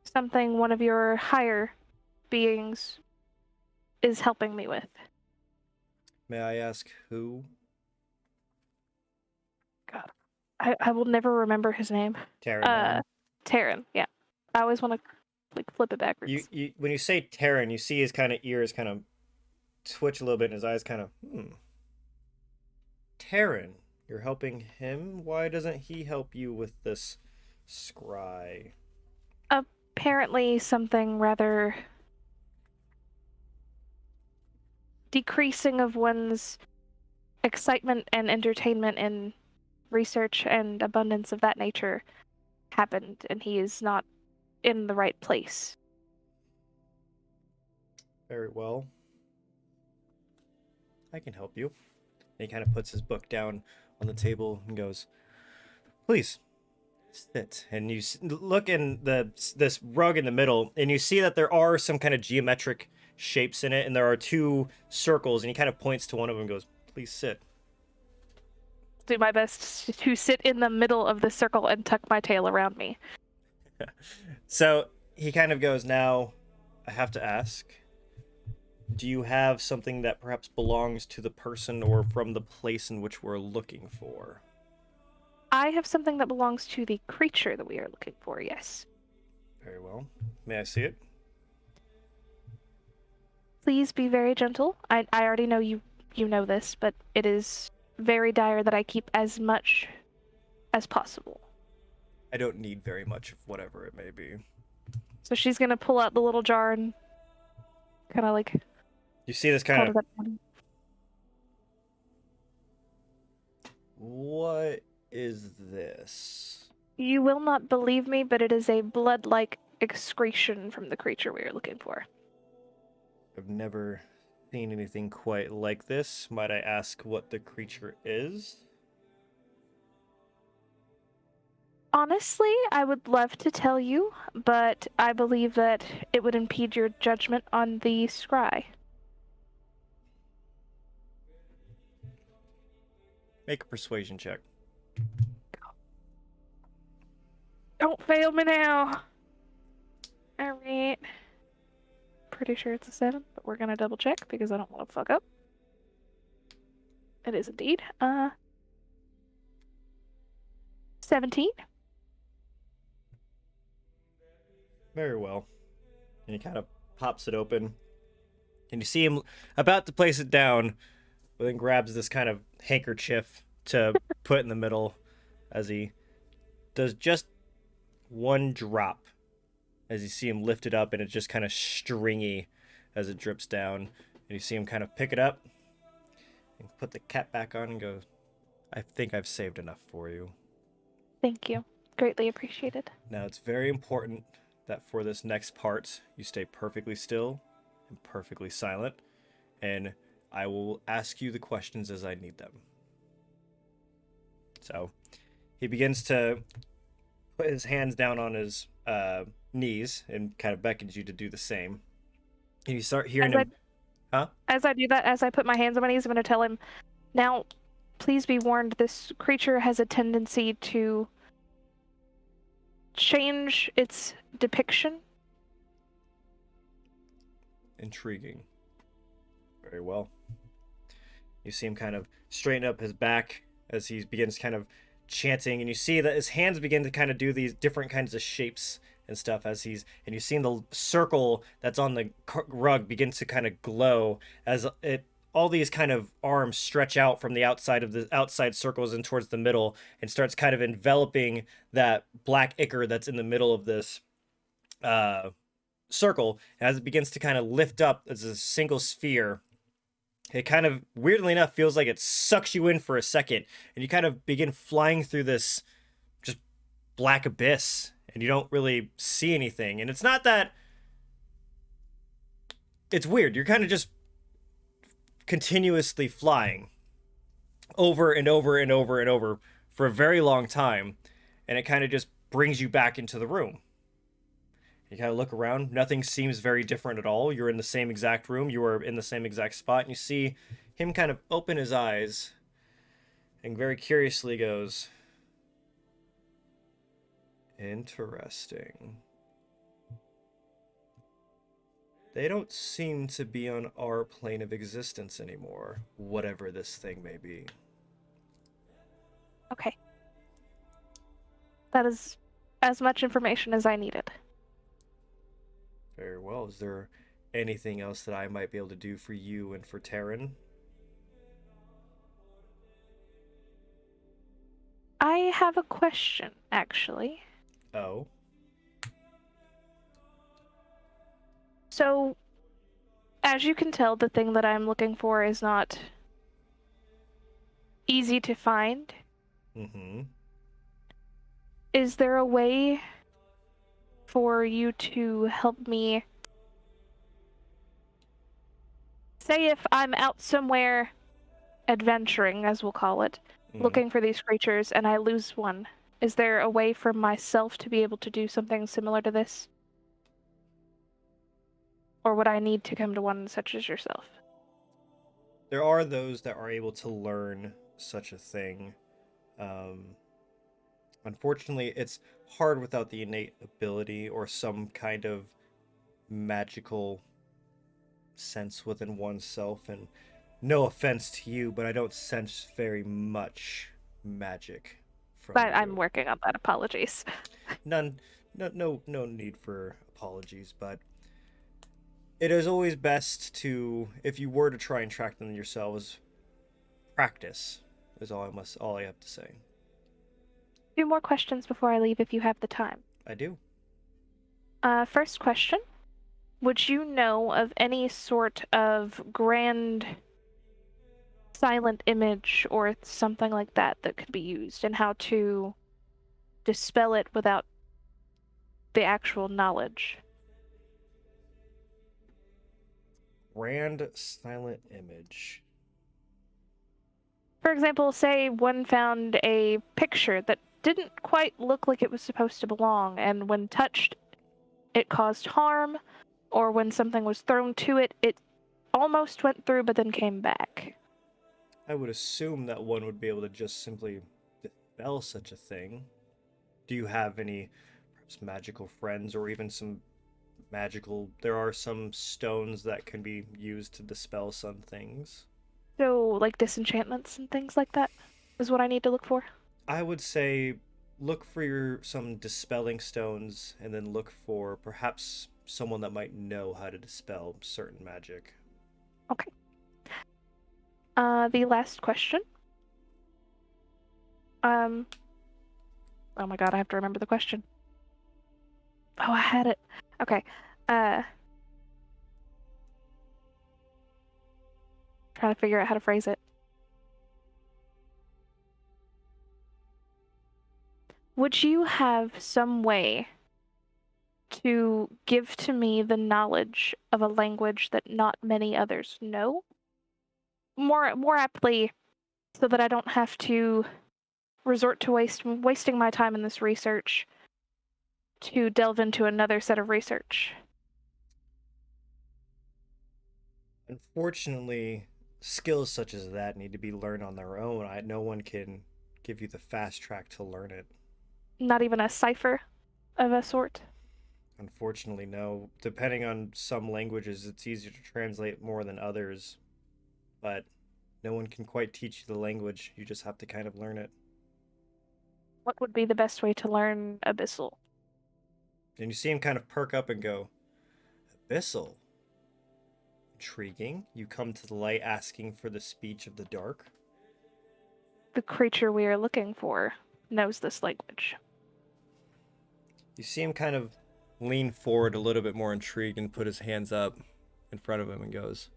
Speaker 4: something one of your higher beings is helping me with.
Speaker 1: May I ask who?
Speaker 4: God, I will never remember his name.
Speaker 1: Taryn.
Speaker 4: Taryn, yeah. I always want to flip it backwards.
Speaker 1: You when you say Taryn, you see his kind of ears kind of twitch a little bit and his eyes kind of, Taryn, you're helping him? Why doesn't he help you with this scry?
Speaker 4: Apparently something rather decreasing of one's excitement and entertainment in research and abundance of that nature happened, and he is not in the right place.
Speaker 1: Very well. I can help you. And he kind of puts his book down on the table and goes, "Please, sit." And you look in this rug in the middle, and you see that there are some kind of geometric shapes in it, and there are two circles, and he kind of points to one of them and goes, "Please sit."
Speaker 4: Do my best to sit in the middle of the circle and tuck my tail around me.
Speaker 1: So he kind of goes, "Now, I have to ask, do you have something that perhaps belongs to the person or from the place in which we're looking for?"
Speaker 4: I have something that belongs to the creature that we are looking for, yes.
Speaker 1: Very well. May I see it?
Speaker 4: Please be very gentle. I already know you know this, but it is very dire that I keep as much as possible.
Speaker 1: I don't need very much of whatever it may be.
Speaker 4: So she's gonna pull out the little jar and kind of like
Speaker 1: You see this kind
Speaker 4: hold
Speaker 1: of...
Speaker 4: it up.
Speaker 1: What is this?
Speaker 4: You will not believe me, but it is a blood-like excretion from the creature we are looking for.
Speaker 1: I've never seen anything quite like this. Might I ask what the creature is?
Speaker 4: Honestly, I would love to tell you, but I believe that it would impede your judgment on the scry.
Speaker 1: Make a persuasion check.
Speaker 4: Don't fail me now. Alright. Pretty sure it's a 7, but we're gonna double check because I don't want to fuck up. It is indeed. 17.
Speaker 1: Very well. And he kind of pops it open. And you see him about to place it down, but then grabs this kind of handkerchief to put in the middle as he does just one drop. As you see him lift it up, and it's just kind of stringy as it drips down. And you see him kind of pick it up and put the cap back on and go, I think I've saved enough for you.
Speaker 4: Thank you. Greatly appreciated.
Speaker 1: Now, it's very important that for this next part, you stay perfectly still and perfectly silent, and I will ask you the questions as I need them. So, he begins to put his hands down on his knees and kind of beckons you to do the same. And you start hearing him...
Speaker 4: As I do that, as I put my hands on my knees, I'm going to tell him, now, please be warned, this creature has a tendency to change its depiction.
Speaker 1: Intriguing. Very well. You see him kind of straighten up his back as he begins kind of chanting, and you see that his hands begin to kind of do these different kinds of shapes and stuff as he's, and you see the circle that's on the rug begin to kind of glow as it, all these kind of arms stretch out from the outside of the outside circles and towards the middle, and starts kind of enveloping that black ichor that's in the middle of this circle. As it begins to kind of lift up as a single sphere, it kind of, weirdly enough, feels like it sucks you in for a second, and you kind of begin flying through this just black abyss, and you don't really see anything. And it's not that... It's weird. You're kind of just continuously flying over and over and over and over for a very long time, and it kind of just brings you back into the room. You kind of look around. Nothing seems very different at all. You're in the same exact room. You are in the same exact spot. And you see him kind of open his eyes and very curiously goes, interesting. They don't seem to be on our plane of existence anymore, whatever this thing may be.
Speaker 4: Okay. That is as much information as I needed.
Speaker 1: Very well. Is there anything else that I might be able to do for you and for Taryn?
Speaker 4: I have a question, actually.
Speaker 1: Oh?
Speaker 4: So, as you can tell, the thing that I'm looking for is not easy to find.
Speaker 1: Mm-hmm.
Speaker 4: Is there a way for you to help me? Say if I'm out somewhere adventuring, as we'll call it, looking for these creatures, and I lose one. Is there a way for myself to be able to do something similar to this? Or would I need to come to one such as yourself?
Speaker 1: There are those that are able to learn such a thing. Unfortunately, it's hard without the innate ability or some kind of magical sense within oneself. And no offense to you, but I don't sense very much magic
Speaker 4: But I'm
Speaker 1: you.
Speaker 4: working on that. Apologies.
Speaker 1: None, no need for apologies, but it is always best to, if you were to try and track them yourselves, practice is all I have to say.
Speaker 4: 2 more questions before I leave if you have the time.
Speaker 1: I do.
Speaker 4: First question. Would you know of any sort of grand silent image or something like that that could be used, and how to dispel it without the actual knowledge?
Speaker 1: Grand silent image.
Speaker 4: For example, say one found a picture that didn't quite look like it was supposed to belong, and when touched, it caused harm, or when something was thrown to it, it almost went through but then came back.
Speaker 1: I would assume that one would be able to just simply dispel such a thing. Do you have any perhaps magical friends, or even some magical... There are some stones that can be used to dispel some things.
Speaker 4: So, like disenchantments and things like that is what I need to look for?
Speaker 1: I would say look for some dispelling stones, and then look for perhaps someone that might know how to dispel certain magic.
Speaker 4: Okay. The last question. Oh my god, I have to remember the question. Oh, I had it. Okay. Trying to figure out how to phrase it. Would you have some way to give to me the knowledge of a language that not many others know? More aptly, so that I don't have to resort to wasting my time in this research to delve into another set of research.
Speaker 1: Unfortunately, skills such as that need to be learned on their own. No one can give you the fast track to learn it.
Speaker 4: Not even a cipher of a sort?
Speaker 1: Unfortunately, no. Depending on some languages, it's easier to translate more than others. But no one can quite teach you the language. You just have to kind of learn it.
Speaker 4: What would be the best way to learn Abyssal?
Speaker 1: And you see him kind of perk up and go, Abyssal? Intriguing. You come to the light asking for the speech of the dark?
Speaker 4: The creature we are looking for knows this language.
Speaker 1: You see him kind of lean forward a little bit more intrigued and put his hands up in front of him and goes,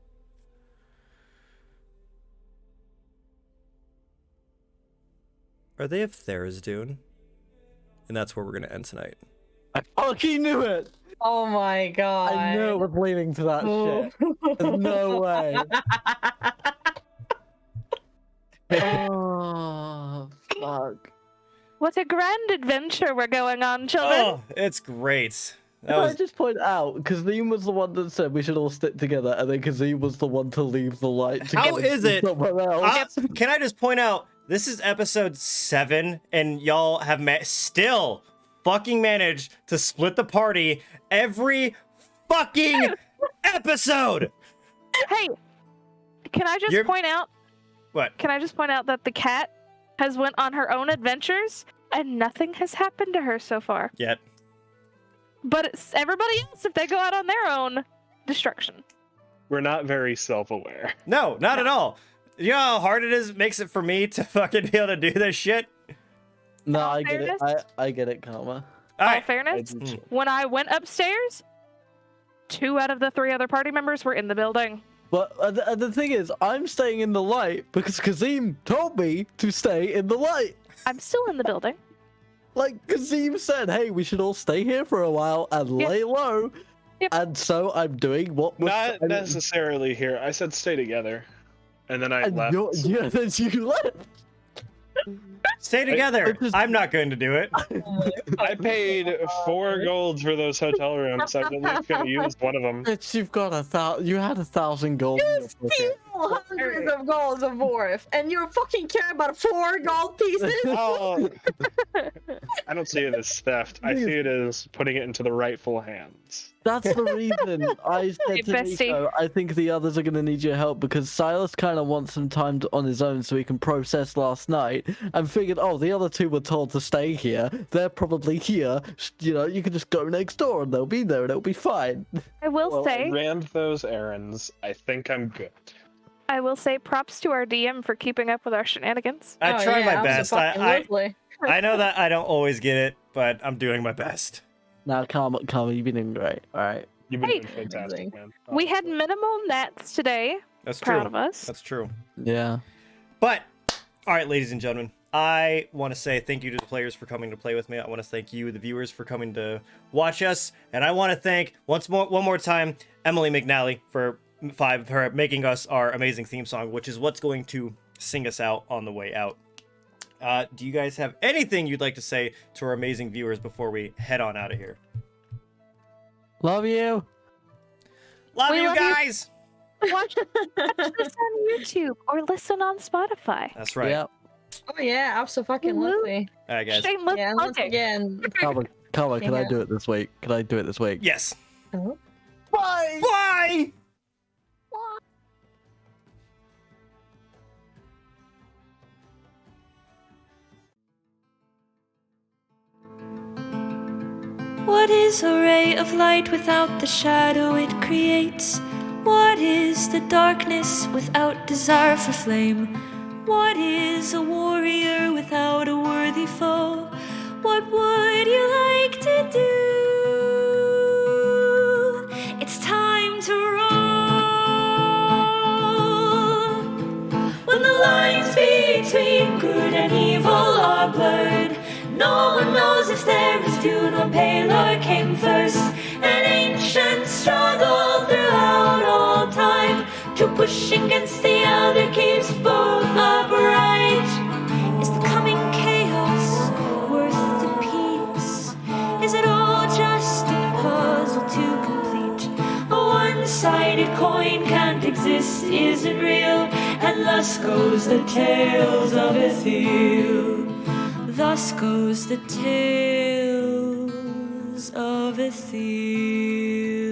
Speaker 1: Are they of Tharizdun? And that's where we're going to end tonight.
Speaker 2: I fucking knew it!
Speaker 5: Oh my god.
Speaker 2: I knew it was leaning to that shit. There's no way. Oh, fuck.
Speaker 4: What a grand adventure we're going on, children!
Speaker 1: Oh, it's great. That
Speaker 2: Can I
Speaker 1: was...
Speaker 2: just point out, Kazim was the one that said we should all stick together, and then Kazim was the one to leave the light to
Speaker 1: How
Speaker 2: go
Speaker 1: is
Speaker 2: see
Speaker 1: it?
Speaker 2: somewhere else.
Speaker 1: Can I just point out, this is episode 7, and y'all have still fucking managed to split the party every fucking episode!
Speaker 4: Hey! Can I just point out...
Speaker 1: What?
Speaker 4: Can I just point out that the cat has went on her own adventures, and nothing has happened to her so far.
Speaker 1: Yet.
Speaker 4: But it's everybody else if they go out on their own destruction.
Speaker 3: We're not very self-aware.
Speaker 1: No, not at all. You know how hard it makes it for me to fucking be able to do this shit?
Speaker 2: No,
Speaker 4: All
Speaker 2: I get it.
Speaker 4: fairness?
Speaker 2: I get it, Karma.
Speaker 1: All
Speaker 4: All
Speaker 1: right.
Speaker 4: fairness,
Speaker 1: Mm.
Speaker 4: when I went upstairs, 2 out of the 3 other party members were in the building.
Speaker 2: But the thing is, I'm staying in the light because Kazim told me to stay in the light.
Speaker 4: I'm still in the building.
Speaker 2: Like, Kazim said, hey, we should all stay here for a while and
Speaker 4: Yep.
Speaker 2: lay low.
Speaker 4: Yep.
Speaker 2: And so I'm doing what was...
Speaker 3: Not necessarily here. I said stay together. And then I
Speaker 2: And
Speaker 3: left.
Speaker 2: then you left.
Speaker 1: Stay together.
Speaker 2: just-
Speaker 1: I'm not going to do it.
Speaker 3: I paid 4 gold for those hotel rooms. I was at least going to use one of them.
Speaker 2: Bitch, you've got you had 1,000 gold. in your pocket.
Speaker 7: Steal hundreds of golds of worth, and you fucking care about 4 gold pieces?
Speaker 3: Oh, I don't see it as theft. I see it as putting it into the rightful hands.
Speaker 2: That's the reason I said
Speaker 4: Hey,
Speaker 2: to
Speaker 4: bestie.
Speaker 2: Nico, I think the others are going to need your help because Silas kind of wants some time on his own so he can process last night and figured thinking, oh, the other two were told to stay here. They're probably here. You know, you can just go next door and they'll be there and it'll be fine.
Speaker 4: I will
Speaker 3: Well,
Speaker 4: say,
Speaker 3: I ran those errands. I think I'm good.
Speaker 4: props to our DM for keeping up with our shenanigans.
Speaker 1: I
Speaker 5: Oh,
Speaker 1: try
Speaker 5: yeah,
Speaker 1: my best.
Speaker 5: abso-fucking-lutely.
Speaker 1: I know that I don't always get it, but I'm doing my best.
Speaker 2: Now, Karma, you've been doing great. All right.
Speaker 3: You've been
Speaker 4: Hey.
Speaker 3: doing fantastic, man.
Speaker 4: We had
Speaker 3: honestly.
Speaker 4: minimal nets today.
Speaker 1: That's
Speaker 4: Proud
Speaker 1: true.
Speaker 4: of us.
Speaker 1: That's true.
Speaker 2: Yeah.
Speaker 1: But, all right, ladies and gentlemen, I want to say thank you to the players for coming to play with me. I want to thank you, the viewers, for coming to watch us. And I want to thank, one more time, Emily McNally for making us our amazing theme song, which is what's going to sing us out on the way out. Do you guys have anything you'd like to say to our amazing viewers before we head on out of here?
Speaker 2: Love you.
Speaker 1: Love
Speaker 4: We
Speaker 1: you
Speaker 4: love you.
Speaker 1: guys!
Speaker 4: Watch this on YouTube or listen on Spotify.
Speaker 1: That's right.
Speaker 2: Yep.
Speaker 5: Oh yeah, absolutely.
Speaker 1: All right, guys.
Speaker 4: Shameless
Speaker 5: Yeah, once
Speaker 4: plugging.
Speaker 5: again.
Speaker 2: Karma, can I
Speaker 5: Yeah.
Speaker 2: do it this week? Can I do it this week?
Speaker 1: Yes.
Speaker 5: Oh.
Speaker 2: Bye.
Speaker 1: Bye!
Speaker 6: What is a ray of light without the shadow it creates? What is the darkness without desire for flame? What is a warrior without a worthy foe? What would you like to do? It's time to roll. When the lines between good and evil are blurred, no one knows if there is Dune or Pelor came first. An ancient struggle throughout all time to push against the other keeps both upright. Is the coming chaos worth the peace? Is it all just a puzzle to complete? A one-sided coin can't exist, isn't real, and thus goes the tales of Ethyl. Thus goes the tales of Ethyl.